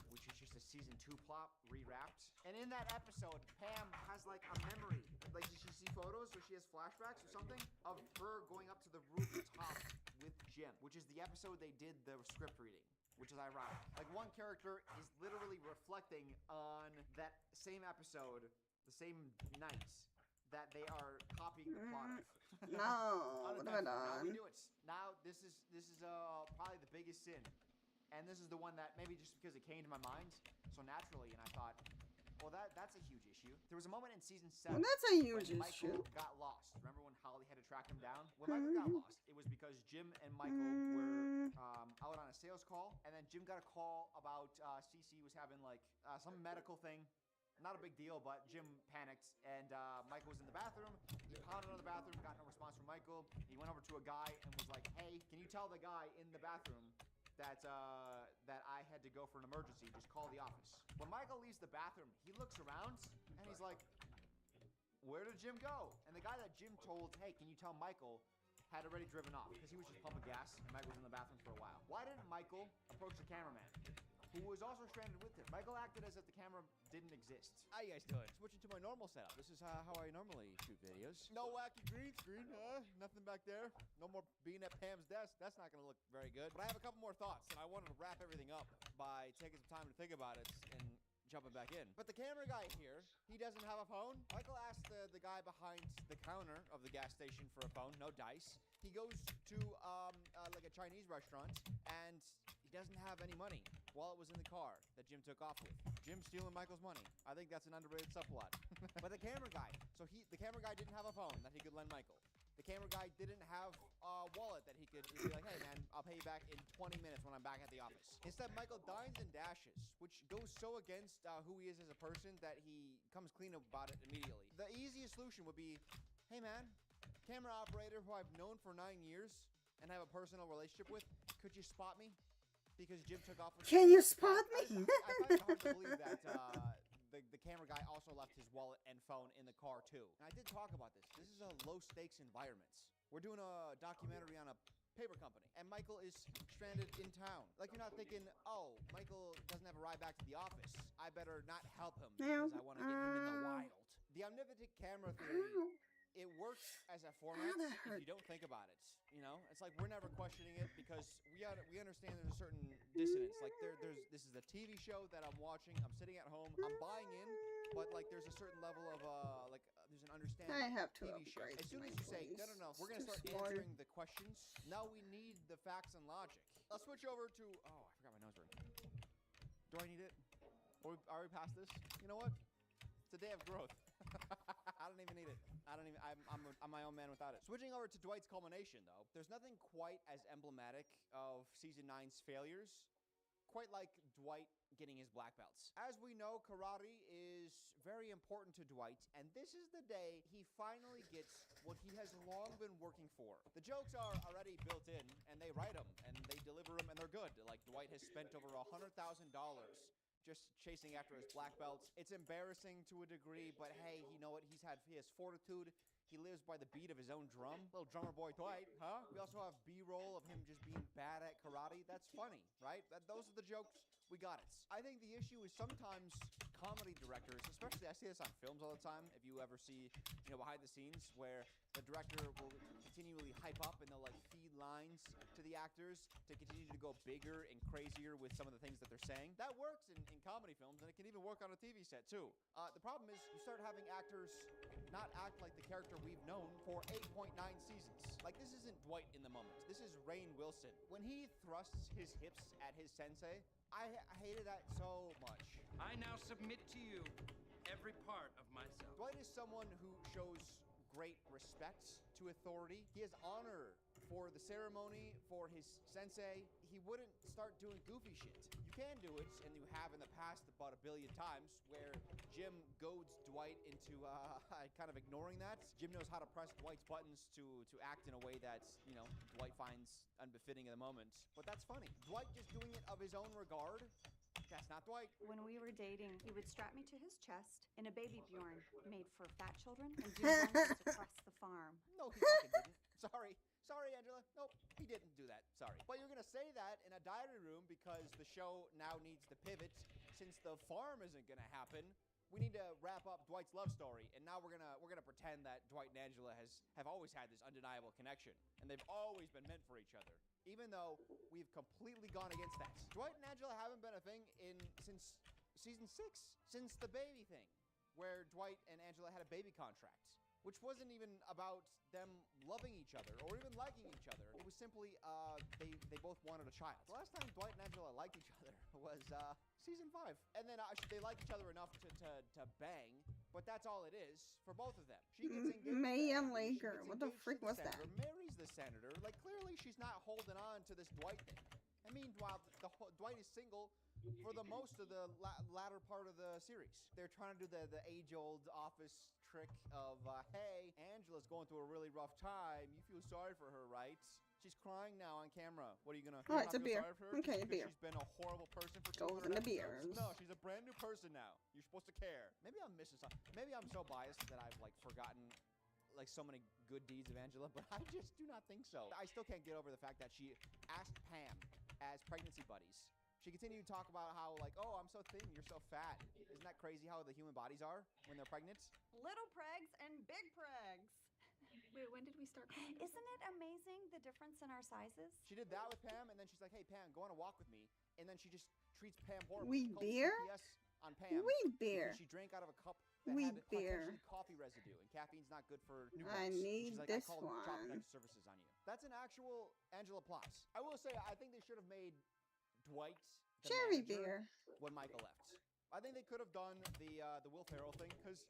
which is just a season 2 plot rewrapped. And in that episode, Pam has like a memory. Like, did she see photos or she has flashbacks or something of her going up to the rooftop with Jim, which is the episode they did the script reading, which is ironic. Like, one character is literally reflecting on that same episode, the same night that they are copying the plot of. No, what have I Now we done? do it. Now this is probably the biggest sin, and this is the one that maybe just because it came to my mind so naturally, and I thought, well, that's a huge issue. There was a moment in season 7 Well, that's a huge when issue. Michael got lost. Remember when Holly had to track him down? When Michael got lost, it was because Jim and Michael were out on a sales call, and then Jim got a call about Cece was having like some medical thing. Not a big deal, but Jim panicked, and Michael was in the bathroom. He pounded on the bathroom, got no response from Michael. He went over to a guy and was like, hey, can you tell the guy in the bathroom that I had to go for an emergency? Just call the office. When Michael leaves the bathroom, he looks around, and he's like, where did Jim go? And the guy that Jim told, hey, can you tell Michael, had already driven off because he was just pumping gas, and Michael was in the bathroom for a while. Why didn't Michael approach the cameraman, who was also stranded with him? Michael acted as if the camera didn't exist. How you guys doing? Switching to my normal setup. This is how I normally shoot videos. No wacky green screen, nothing back there. No more being at Pam's desk. That's not gonna look very good. But I have a couple more thoughts, and I wanted to wrap everything up by taking some time to think about it and jumping back in. But the camera guy here, he doesn't have a phone. Michael asked the guy behind the counter of the gas station for a phone, no dice. He goes to like a Chinese restaurant, and he doesn't have any money. Wallet was in the car that Jim took off with. Jim stealing Michael's money. I think that's an underrated subplot. But the camera guy, the camera guy didn't have a phone that he could lend Michael. The camera guy didn't have a wallet that he'd be like, hey man, I'll pay you back in 20 minutes when I'm back at the office. Instead, Michael dines and dashes, which goes so against who he is as a person that he comes clean about it immediately. The easiest solution would be, hey man, camera operator who I've known for 9 years and have a personal relationship with, could you spot me? Because Jim took off with Can you spot me? I find it hard to believe that the camera guy also left his wallet and phone in the car too. And I did talk about this. This is a low-stakes environment. We're doing a documentary on a paper company, and Michael is stranded in town. Like, you're not thinking, oh, Michael doesn't have a ride back to the office. I better not help him because I want to get him in the wild. The omnipotent camera theory, it works as a format if you don't think about it. You know, it's like we're never questioning it because we understand there's a certain dissonance. Like this is a TV show that I'm watching. I'm sitting at home. I'm buying in, but like there's a certain level of there's an understanding. I have to TV show. upgrade As soon my as you say voice. no, we're gonna Too start small. answering the questions. Now we need the facts and logic. Let's switch over to I forgot my nose ring. Do I need it? Are we past this? You know what? It's a day of growth. I don't even need it. I'm my own man without it. Switching over to Dwight's culmination, though, there's nothing quite as emblematic of Season 9's failures, quite like Dwight getting his black belts. As we know, karate is very important to Dwight, and this is the day he finally gets what he has long been working for. The jokes are already built in, and they write them, and they deliver them, and they're good. Like, Dwight has spent over $100,000 just chasing after his black belts. It's embarrassing to a degree, but hey, you know what? He has fortitude. He lives by the beat of his own drum. Little drummer boy Dwight, huh? We also have B-roll of him just being bad at karate. That's funny, right? Those are the jokes. We got it. I think the issue is sometimes comedy directors, especially I see this on films all the time. If you ever see, behind the scenes where the director will continually hype up and they'll like feed lines to the actors to continue to go bigger and crazier with some of the things that they're saying. That works in comedy films, and it can even work on a TV set too. The problem is you start having actors not act like the character we've known for 8.9 seasons. Like, this isn't Dwight in the moment. This is Rainn Wilson. When he thrusts his hips at his sensei, I hated that so much. I now submit to you every part of myself. Dwight is someone who shows great respect to authority. He has honor for the ceremony, for his sensei. He wouldn't start doing goofy shit. You can do it, and you have in the past about 1 billion times, where Jim goads Dwight into kind of ignoring that. Jim knows how to press Dwight's buttons to act in a way that, Dwight finds unbefitting in the moment. But that's funny. Dwight just doing it of his own regard, that's not Dwight. When we were dating, he would strap me to his chest in a baby Bjorn made for fat children and do runs across the farm. No, he fucking didn't. Sorry, Angela. Nope, he didn't do that. Sorry. But you're gonna say that in a diary room because the show now needs to pivot. Since the farm isn't gonna happen, we need to wrap up Dwight's love story, and now we're gonna pretend that Dwight and Angela have always had this undeniable connection, and they've always been meant for each other, even though we've completely gone against that. Dwight and Angela haven't been a thing since season 6, since the baby thing, where Dwight and Angela had a baby contract, which wasn't even about them loving each other or even liking each other. It was simply they both wanted a child. The last time Dwight and Angela liked each other was season 5. And then they like each other enough to bang, but that's all it is for both of them. She gets engaged Mayhem Laker. What the frick was that? Marries the senator. Like, clearly she's not holding on to this Dwight thing. And meanwhile, Dwight is single for the most of the latter part of the series. They're trying to do the age-old office trick of, hey, Angela's going through a really rough time. You feel sorry for her, right? She's crying now on camera. What are you gonna? Oh, it's a beer. Okay, a beer. She's been a horrible person for Goes in the beers. No, she's a brand new person now. You're supposed to care. Maybe I'm missing something. Maybe I'm so biased that I've like forgotten like so many good deeds of Angela, but I just do not think so. I still can't get over the fact that she asked Pam as pregnancy buddies. She continued to talk about how, like, oh, I'm so thin, you're so fat. Isn't that crazy how the human bodies are when they're pregnant? Little pregs and big pregs. Wait, when did we start calling? Isn't it amazing the difference in our sizes? She did that with Pam, and then she's like, hey, Pam, go on a walk with me. And then she just treats Pam horribly. Weed beer? CPS on Pam. Weed beer. She drank out of a cup that Weed had beer. potentially coffee residue, and caffeine's not good for newborns. I need she's like, this I called Child one. Protective Services on you. That's an actual Angela Plots. I will say, I think they should have made Dwight the Cherry manager beer. when Michael left. I think they could have done the Will Ferrell thing, because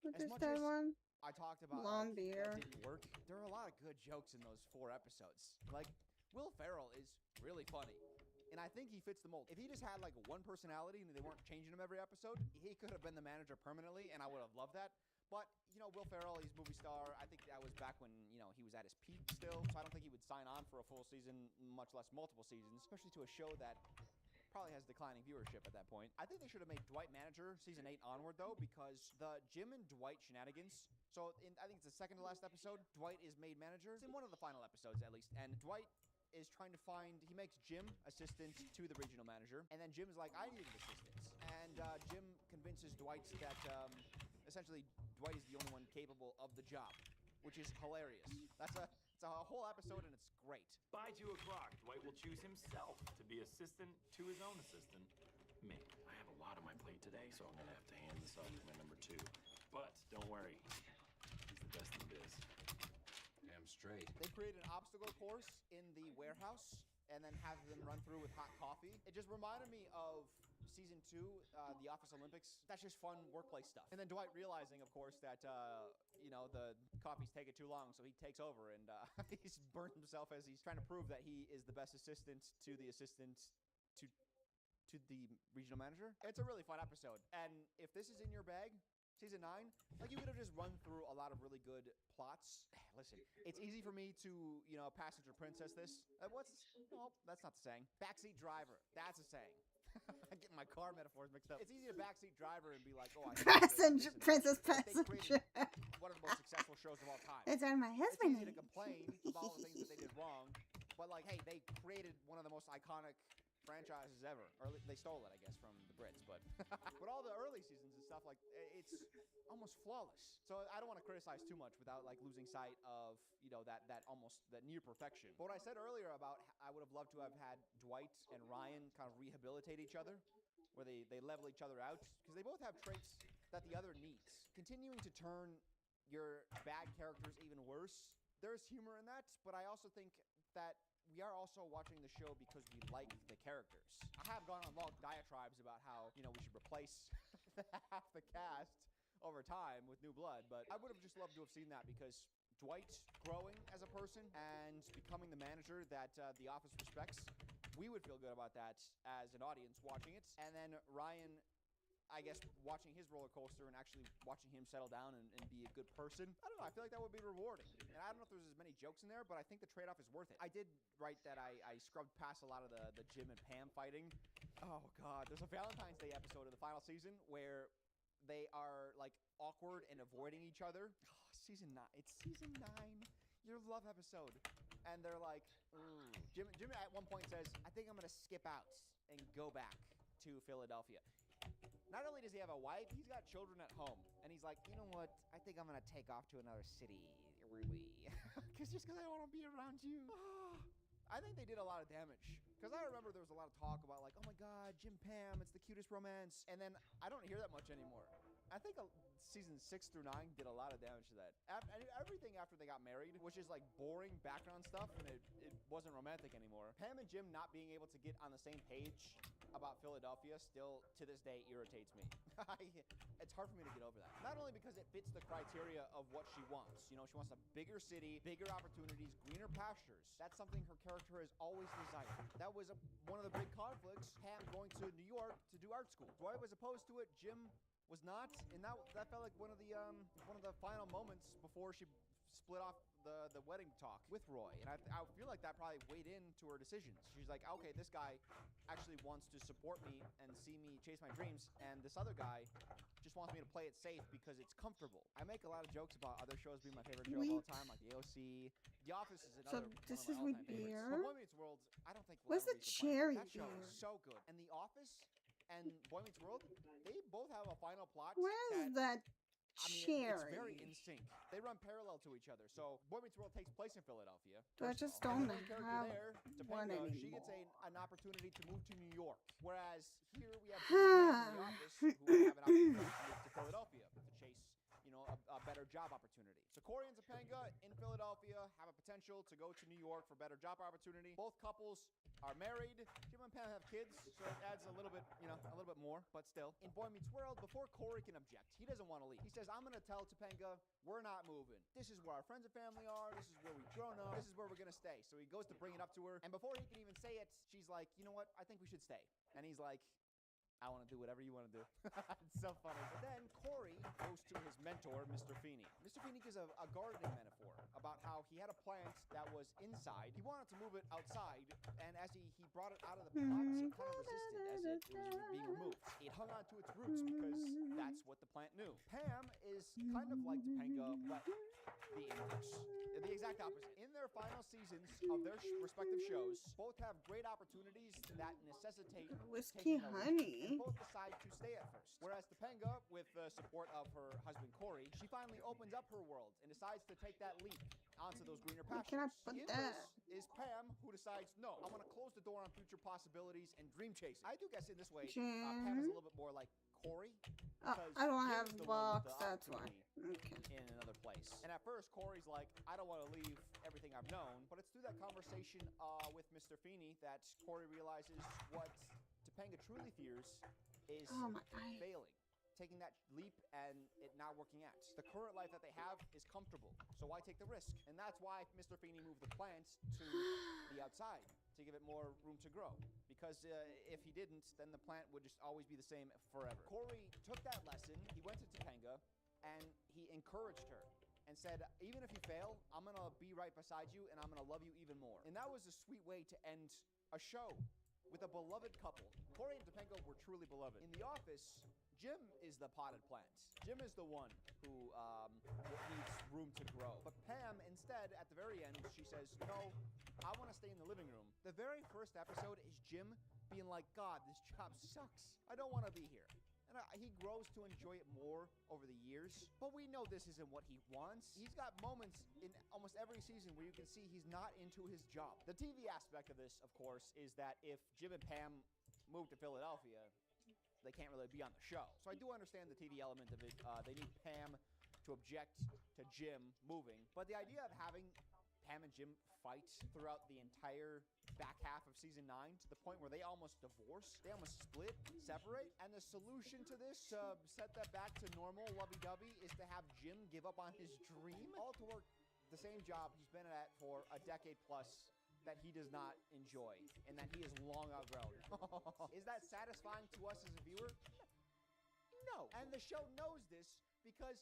What as is much that as one? I talked about Blonde like, beer. that didn't work, there are a lot of good jokes in those 4 episodes. Like, Will Ferrell is really funny, and I think he fits the mold. If he just had like one personality and they weren't changing him every episode, he could have been the manager permanently, and I would have loved that. But, Will Ferrell, he's a movie star. I think that was back when, he was at his peak still, so I don't think he would sign on for a full season, much less multiple seasons, especially to a show that probably has declining viewership at that point. I think they should have made Dwight manager season 8 onward, though, because the Jim and Dwight shenanigans. So I think it's the second to last episode, Dwight is made manager. It's in one of the final episodes, at least. And Dwight is trying to find, he makes Jim assistant to the regional manager. And then Jim is like, I need an assistant. And Jim convinces Dwight that essentially Dwight is the only one capable of the job, which is hilarious. It's a whole episode and it's great. By 2 o'clock, Dwight will choose himself to be assistant to his own assistant, me. I have a lot on my plate today, so I'm gonna have to hand this off to my number 2. But don't worry, he's the best in the biz. Damn straight. They create an obstacle course in the warehouse and then have them run through with hot coffee. It just reminded me of season 2, the Office Olympics. That's just fun workplace stuff. And then Dwight realizing, of course, that the coffee's taking too long, so he takes over and he's burned himself as he's trying to prove that he is the best assistant to the assistant to the regional manager. It's a really fun episode. And if this is in your bag, season 9, like you could have just run through a lot of really good plots. Listen, it's easy for me to, passenger princess this. No, that's not the saying. Backseat driver. That's a saying. I'm getting my car metaphors mixed up. It's easy to backseat driver and be like, oh, I Passenger, princess passenger. One of the most successful shows of all time. It's on my husband. It's easy to complain about all the things that they did wrong, but like, hey, they created one of the most iconic franchises ever. Or they stole it, I guess, from the Brits, but but all the early seasons and stuff, like, it's almost flawless. So I don't want to criticize too much without like losing sight of that near perfection. But what I said earlier about I would have loved to have had Dwight and Ryan kind of rehabilitate each other, where they level each other out, because they both have traits that the other needs. Continuing to turn your bad characters even worse, there's humor in that, but I also think that we are also watching the show because we like the characters. I have gone on long diatribes about how, we should replace half the cast over time with new blood, but I would have just loved to have seen that because Dwight growing as a person and becoming the manager that the office respects, we would feel good about that as an audience watching it. And then Ryan, I guess, watching his roller coaster and actually watching him settle down and be a good person. I don't know, I feel like that would be rewarding. And I don't know if there's as many jokes in there, but I think the trade-off is worth it. I did write that I scrubbed past a lot of the Jim and Pam fighting. Oh god, there's a Valentine's Day episode of the final season where they are like awkward and avoiding each other. Season 9. It's season 9. Your love episode. And they're like, Jim at one point says, I think I'm gonna skip out and go back to Philadelphia. Not only does he have a wife, he's got children at home. And he's like, you know what? I think I'm gonna take off to another city. Just because I don't want to be around you. I think they did a lot of damage. Because I remember there was a lot of talk about like, oh my god, Jim Pam, it's the cutest romance. And then I don't hear that much anymore. I think season 6 through 9 did a lot of damage to that. Everything after they got married was just like boring background stuff, and it wasn't romantic anymore. Pam and Jim not being able to get on the same page about Philadelphia still to this day irritates me. It's hard for me to get over that. Not only because it fits the criteria of what she wants. She wants a bigger city, bigger opportunities, greener pastures. That's something her character has always desired. That was one of the big conflicts. Pam going to New York to do art school. Dwight was opposed to it. Jim was not, and that felt like one of the final moments before she split off the wedding talk with Roy. And I feel like that probably weighed into her decisions. She's like, okay, this guy actually wants to support me and see me chase my dreams, and this other guy just wants me to play it safe because it's comfortable. I make a lot of jokes about other shows being my favorite show of all time, like The OC. The Office is another. So this is with beer. Boy Meets World, I don't think. Where's the cherry That show is so good, and The Office and Boy Meets World, they both have a final plot. Where's that cherry? It's very in sync. They run parallel to each other. So Boy Meets World takes place in Philadelphia. I just don't have one anymore. She gets an opportunity to move to New York, whereas here we have in The Office who have an opportunity to move to Philadelphia to chase, a better job opportunity. So Corey and Topanga in Philadelphia have a potential to go to New York for better job opportunity. Both couples are married. Jim and Pam have kids, so it adds a little bit, a little bit more, but still. In Boy Meets World, before Corey can object, he doesn't want to leave. He says, I'm going to tell Topanga, we're not moving. This is where our friends and family are. This is where we've grown up. This is where we're going to stay. So he goes to bring it up to her, and before he can even say it, she's like, you know what? I think we should stay. And he's like, I want to do whatever you want to do. It's so funny. But then Corey goes to his mentor, Mr. Feeney. Mr. Feeney gives a gardening metaphor about how he had a plant that was inside. He wanted to move it outside, and as he brought it out of the box, it kind of resisted as it was being removed. It hung on to its roots because that's what the plant knew. Pam is kind of like Topanga, but the inverse. The exact opposite. In their final seasons of their respective shows, both have great opportunities that necessitate Whiskey taking a leap, honey. and both decide to stay at first. Whereas Topanga, with the support of her husband Corey, she finally opens up her world and decides to take that leap onto those greener Where pastures. can I put The that? inverse is Pam, who decides, no, I'm going to close the door on future possibilities and dream chasing. I do guess in this way, Pam is a little bit more like Corey. Oh, because I don't Jim have is a the one with box, the that's why. opportunity Okay. in another place. And at first, Corey's like, I don't want to leave everything I've known. But it's through that conversation with Mr. Feeney that Corey realizes what Topanga truly fears is Oh my eye. failing. Taking that leap and it not working out. The current life that they have is comfortable, so why take the risk? And that's why Mr. Feeney moved the plant to the outside to give it more room to grow. Because if he didn't, then the plant would just always be the same forever. Corey took that lesson, he went to Topanga, and he encouraged her and said, even if you fail, I'm going to be right beside you and I'm going to love you even more. And that was a sweet way to end a show with a beloved couple. Corey and Topanga were truly beloved. In The Office, Jim is the potted plant. Jim is the one who needs room to grow. But Pam, instead, at the very end, she says, no, I want to stay in the living room. The very first episode is Jim being like, God, this job sucks. I don't want to be here. And he grows to enjoy it more over the years. But we know this isn't what he wants. He's got moments in almost every season where you can see he's not into his job. The TV aspect of this, of course, is that if Jim and Pam move to Philadelphia, they can't really be on the show. So I do understand the TV element of it. They need Pam to object to Jim moving. But the idea of having Pam and Jim fight throughout the entire back half of season 9 to the point where they almost divorce, they almost split, separate, and the solution to this, set that back to normal lovey-dovey, is to have Jim give up on his dream, all to work the same job he's been at for a decade plus that he does not enjoy and that he has long outgrown. Is that satisfying to us as a viewer? No. And the show knows this because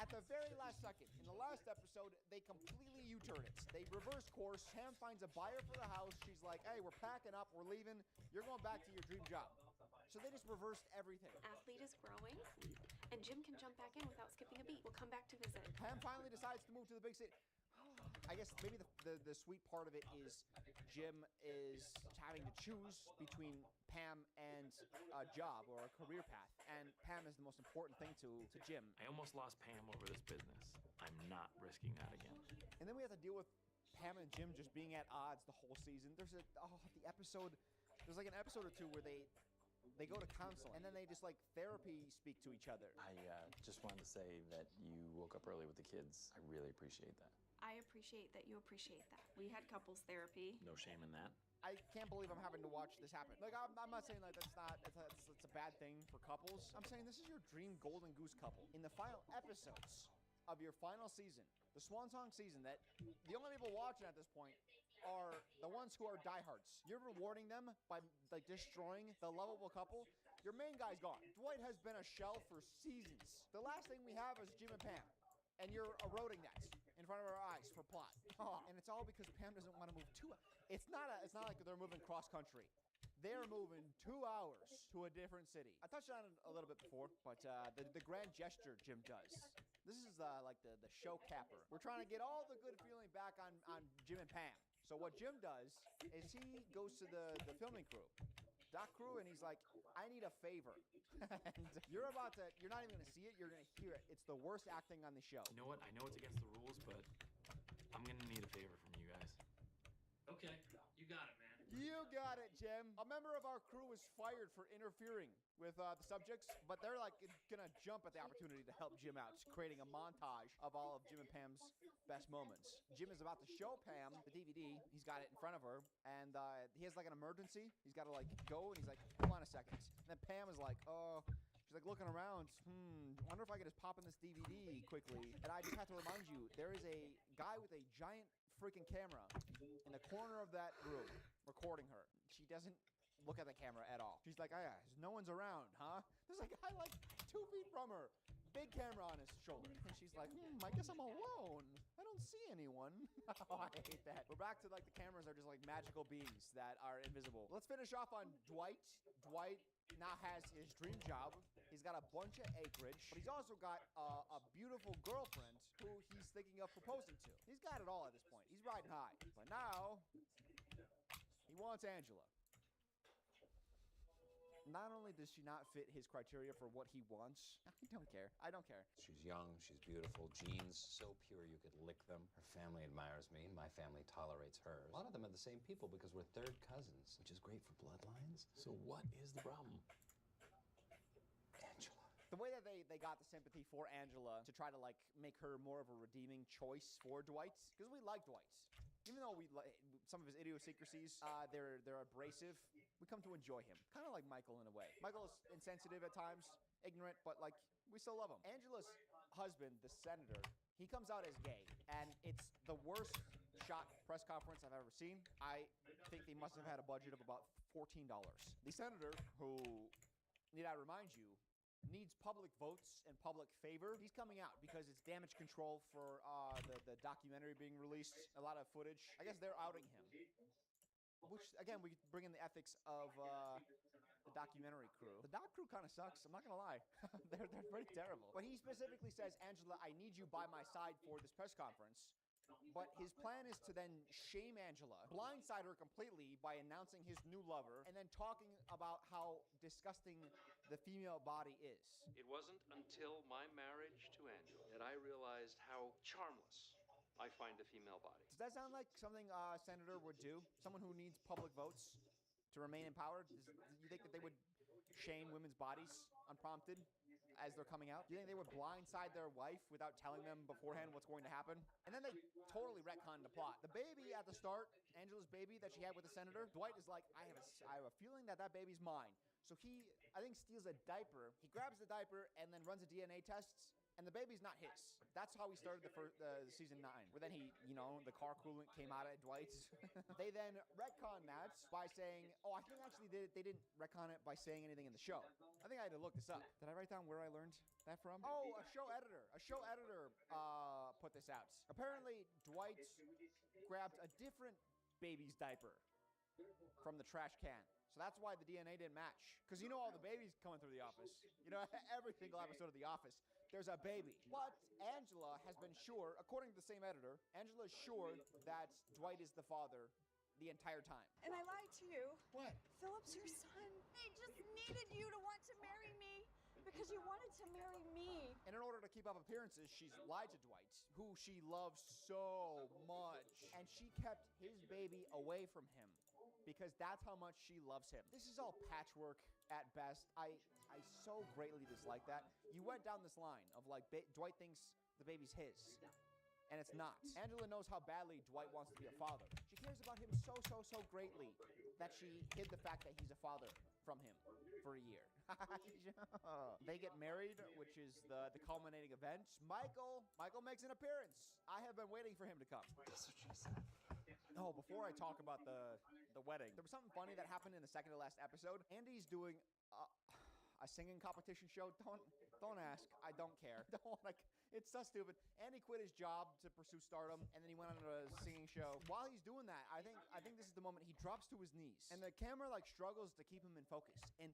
at the very last second, in the last episode, they completely U-turn it. They reverse course. Pam finds a buyer for the house. She's like, hey, we're packing up. We're leaving. You're going back to your dream job. So they just reversed everything. Athlete is growing, and Jim can jump back in without skipping a beat. We'll come back to visit. Pam finally decides to move to the big city. I guess maybe the sweet part of it is Jim is having to choose between Pam and a job or a career path. And Pam is the most important thing to Jim. I almost lost Pam over this business. I'm not risking that again. And then we have to deal with Pam and Jim just being at odds the whole season. There's like an episode or two where they go to counseling and then they just like therapy speak to each other. I just wanted to say that you woke up early with the kids. I really appreciate that. I appreciate that you appreciate that. We had couples therapy. No shame in that. I can't believe I'm having to watch this happen. Like, I'm not saying like it's a bad thing for couples. I'm saying this is your dream golden goose couple. In the final episodes of your final season, the Swan Song season, that the only people watching at this point are the ones who are diehards. You're rewarding them by like destroying the lovable couple. Your main guy's gone. Dwight has been a shell for seasons. The last thing we have is Jim and Pam, and you're eroding that in front of our eyes for plot. And it's all because Pam doesn't want to move to it. It's not like they're moving cross country. They're moving 2 hours to a different city. I touched on it a little bit before, but the grand gesture Jim does. This is like the show capper. We're trying to get all the good feeling back on Jim and Pam. So what Jim does is he goes to the filming crew, doc crew, and he's like, I need a favor. And you're not even going to see it, you're going to hear it. It's the worst acting on the show. You know what? I know it's against the rules, but I'm going to need a favor from you guys. Okay, you got it, man. You got it, Jim. A member of our crew was fired for interfering with the subjects, but they're like gonna jump at the opportunity to help Jim out, creating a montage of all of Jim and Pam's best moments. Jim is about to show Pam the DVD. He's got it in front of her, and he has like an emergency. He's got to like go, and he's like, hold on a second. And then Pam is like, oh. She's like looking around, wonder if I could just pop in this DVD quickly. And I just have to remind you, there is a guy with a giant freaking camera in the corner of that room recording her. She doesn't look at the camera at all. She's like, oh, yeah, no one's around, huh? There's a guy like 2 feet from her. Big camera on his shoulder. And she's like, I guess I'm alone. I don't see anyone. Oh, I hate that. We're back to like the cameras are just like magical beings that are invisible. Let's finish off on Dwight. Dwight now has his dream job. He's got a bunch of acreage, but he's also got a beautiful girlfriend who he's thinking of proposing to. He's got it all at this point. He's riding high. But now, he wants Angela. Not only does she not fit his criteria for what he wants, I don't care. I don't care. She's young, she's beautiful, genes so pure you could lick them. Her family admires me, my family tolerates hers. A lot of them are the same people because we're third cousins, which is great for bloodlines. So what is the problem? Angela. The way that they got the sympathy for Angela to try to like make her more of a redeeming choice for Dwight, because we like Dwight. Even though we like some of his idiosyncrasies, they're abrasive, we come to enjoy him. Kind of like Michael in a way. Michael is insensitive at times, ignorant, but like we still love him. Angela's husband, the senator, he comes out as gay, and it's the worst shot press conference I've ever seen. I think they must have had a budget of about $14. The senator, who, need I remind you, needs public votes and public favor. He's coming out because it's damage control for the documentary being released. A lot of footage. I guess they're outing him. Which, again, we bring in the ethics of the documentary crew. The doc crew kind of sucks, I'm not gonna lie. they're pretty terrible. But he specifically says, Angela, I need you by my side for this press conference. But his plan is to then shame Angela, blindside her completely by announcing his new lover, and then talking about how disgusting the female body is. It wasn't until my marriage to Angela that I realized how charmless I find the female body. Does that sound like something a senator would do? Someone who needs public votes to remain in power? Do you think that they would shame women's bodies unprompted as they're coming out? Do you think they would blindside their wife without telling them beforehand what's going to happen? And then they totally retcon the plot. The baby at the start, Angela's baby that she had with the senator, Dwight is like, I have a feeling that baby's mine. So he, I think, steals a diaper. He grabs the diaper and then runs a DNA test, and the baby's not his. That's how he started the season 9, where then he, the car coolant came out at Dwight's. They then retcon that by saying, oh, I think actually they didn't retcon it by saying anything in the show. I think I had to look this up. Did I write down where I learned that from? Oh, a show editor. A show editor put this out. Apparently, Dwight grabbed a different baby's diaper from the trash can. So that's why the DNA didn't match. Because all the babies coming through the office. Every single episode of The Office, there's a baby. But Angela has been sure, according to the same editor, Angela is sure that Dwight is the father the entire time. And I lied to you. What? Philip's your son. I just needed you to want to marry me because you wanted to marry me. And in order to keep up appearances, she's lied to Dwight, who she loves so much. And she kept his baby away from him because that's how much she loves him. This is all patchwork at best. I so greatly dislike that. You went down this line of like, Dwight thinks the baby's his. And it's not. Angela knows how badly Dwight wants to be a father. She cares about him so greatly that she hid the fact that he's a father from him for a year. They get married, which is the culminating event. Michael makes an appearance. I have been waiting for him to come. That's what she said. Oh, before I talk about the wedding, there was something funny that happened in the second to last episode. Andy's doing a singing competition show. Don't ask. I don't care. It's so stupid. Andy quit his job to pursue stardom, and then he went on a singing show. While he's doing that, I think this is the moment he drops to his knees, and the camera struggles to keep him in focus. And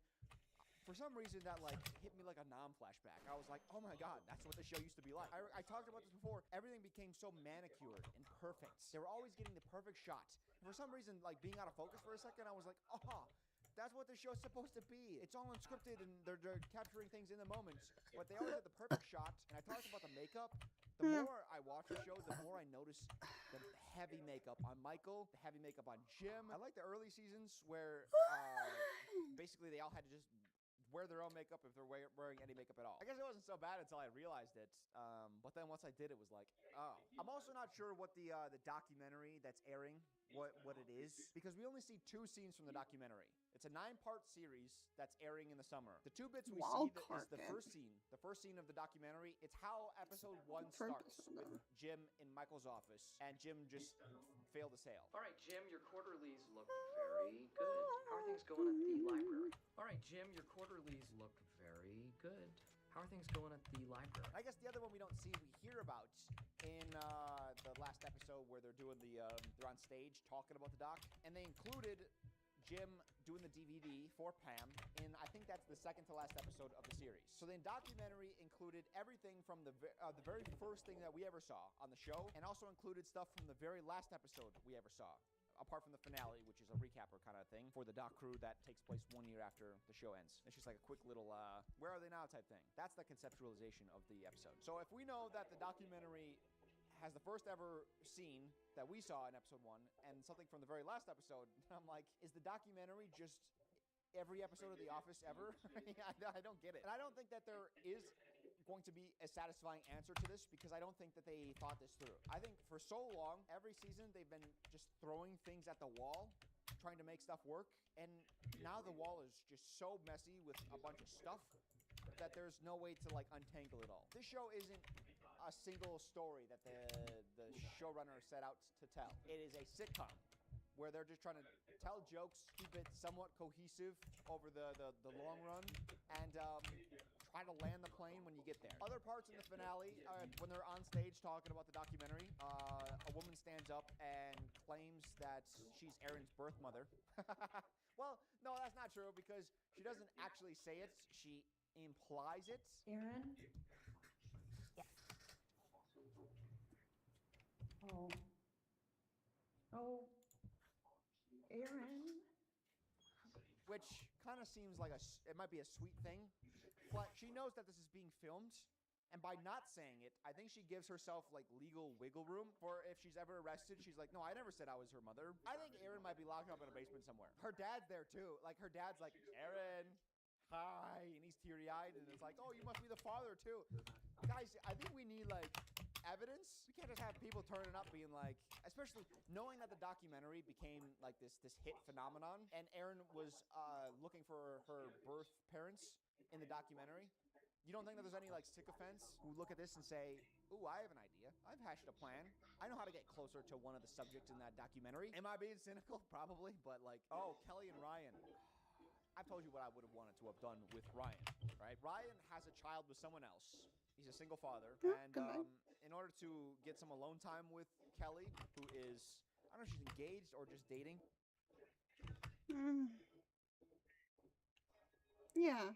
for some reason, that hit me like a flashback. I was like, oh my god, that's what the show used to be like. I talked about this before. Everything became so manicured and perfect. They were always getting the perfect shot. And for some reason, being out of focus for a second, I was like, oh, that's what the show's supposed to be. It's all unscripted, and they're capturing things in the moment. But they always had the perfect shot. And I talked about the makeup. The more I watch the show, the more I notice the heavy makeup on Michael, the heavy makeup on Jim. I like the early seasons where basically they all had to just wear their own makeup if they're wearing any makeup at all. I guess it wasn't so bad until I realized it. But then once I did, it was like, oh. I'm also also not sure what the documentary that's airing, what it is, because we only see 2 scenes from the documentary. It's a 9-part series that's airing in the summer. The 2 bits we see is the first scene. The first scene of the documentary. It's how episode 1 starts with Jim in Michael's office, and Jim just failed to sail. All right, Jim, your quarterlies look very good. How are things going at the library? All right, Jim, your quarterlies look very good. How are things going at the library? I guess the other one we don't see, we hear about in the last episode where they're doing they're on stage talking about the doc, and they included Jim doing the DVD for Pam in, I think that's the second to last episode of the series. So the documentary included everything from the very first thing that we ever saw on the show, and also included stuff from the very last episode we ever saw, apart from the finale, which is a recapper kind of thing for the doc crew that takes place 1 year after the show ends. It's just like a quick little, where are they now type thing. That's the conceptualization of the episode. So if we know that the documentary has the first ever scene that we saw in episode 1 and something from the very last episode, I'm like, is the documentary just every episode of The Office ever? I don't get it. And I don't think that there is going to be a satisfying answer to this, because I don't think that they thought this through. I think for so long, every season, they've been just throwing things at the wall, trying to make stuff work, and now the wall is just so messy with a bunch of stuff that there's no way to like untangle it all. This show isn't a single story that the showrunner set out to tell. It is a sitcom where they're just trying to tell jokes, keep it somewhat cohesive over the long run, and try to land the plane when you get there. Other parts in the finale, when they're on stage talking about the documentary, a woman stands up and claims that she's Aaron's birth mother. Well, no, that's not true, because she doesn't actually say it. She implies it. Aaron? Yes. Oh. Oh. Aaron? Which kind of seems like it might be a sweet thing, but she knows that this is being filmed, and by not saying it, I think she gives herself like legal wiggle room for if she's ever arrested. She's like, no, I never said I was her mother. I think Aaron might be locked up in a basement somewhere. Her dad's there too. Like, her dad's like, Aaron, hi, and he's teary-eyed, and it's like, oh, you must be the father too. Guys, I think we need like evidence. We can't just have people turning up being like, especially knowing that the documentary became like this hit phenomenon, and Erin was looking for her birth parents in the documentary. You don't think that there's any like sycophants who look at this and say, ooh, I have an idea. I've hatched a plan. I know how to get closer to one of the subjects in that documentary. Am I being cynical? Probably, but like, oh, Kelly and Ryan. I've told you what I would have wanted to have done with Ryan, right? Ryan has a child with someone else. He's a single father, and in order to get some alone time with Kelly, who is, I don't know if she's engaged or just dating. Yeah.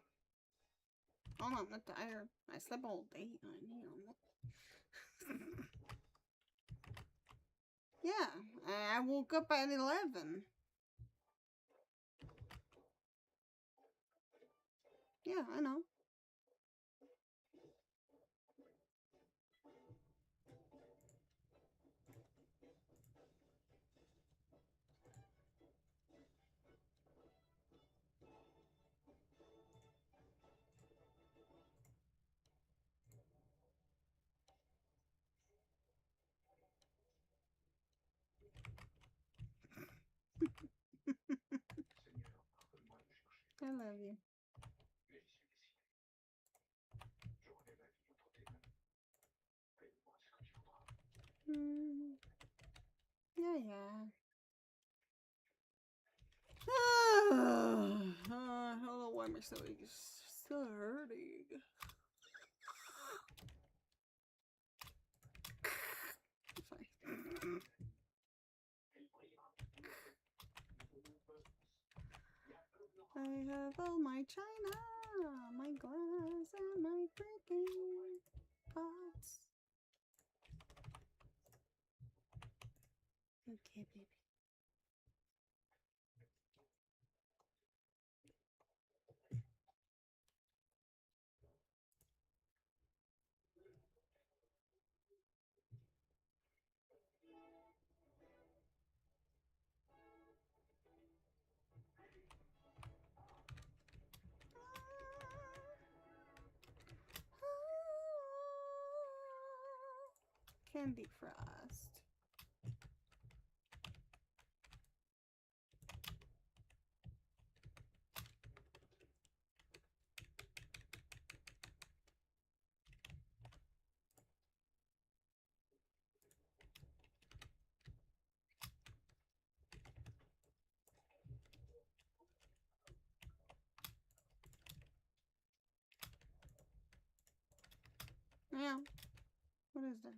Oh, I'm not tired. I slept all day. Yeah, I woke up at 11. Yeah, I know. I love you. Yeah. Hello, why my stomach is still hurting. Fine. I have all my china, my glass, and my freaking pots. Okay, baby. candy frost. Yeah. What is that?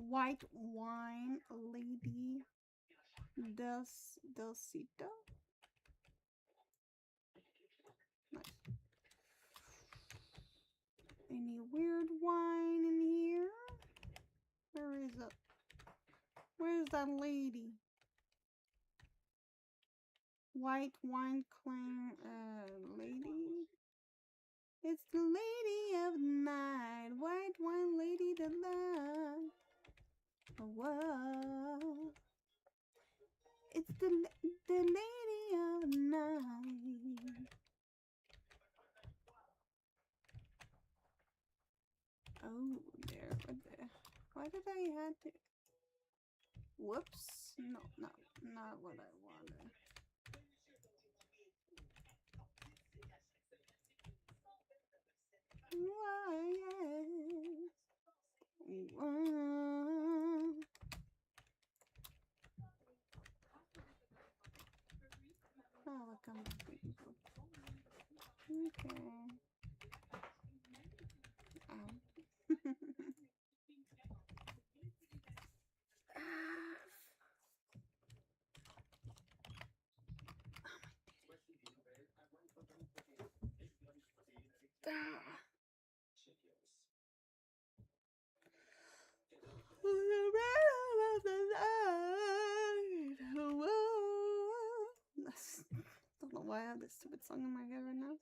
White wine lady Dulcita. Nice. Any weird wine in here? Where is it? Where's that lady? White wine claim lady. It's the lady of the night. White wine lady delight. Whoa. It's the lady of the night. Oh, there, right there. Why did I have to? Whoops. No, not what I wanted. Why, yes. Oh, look, I'm people. Okay. Ow. Don't know why I have this stupid song in my head right now.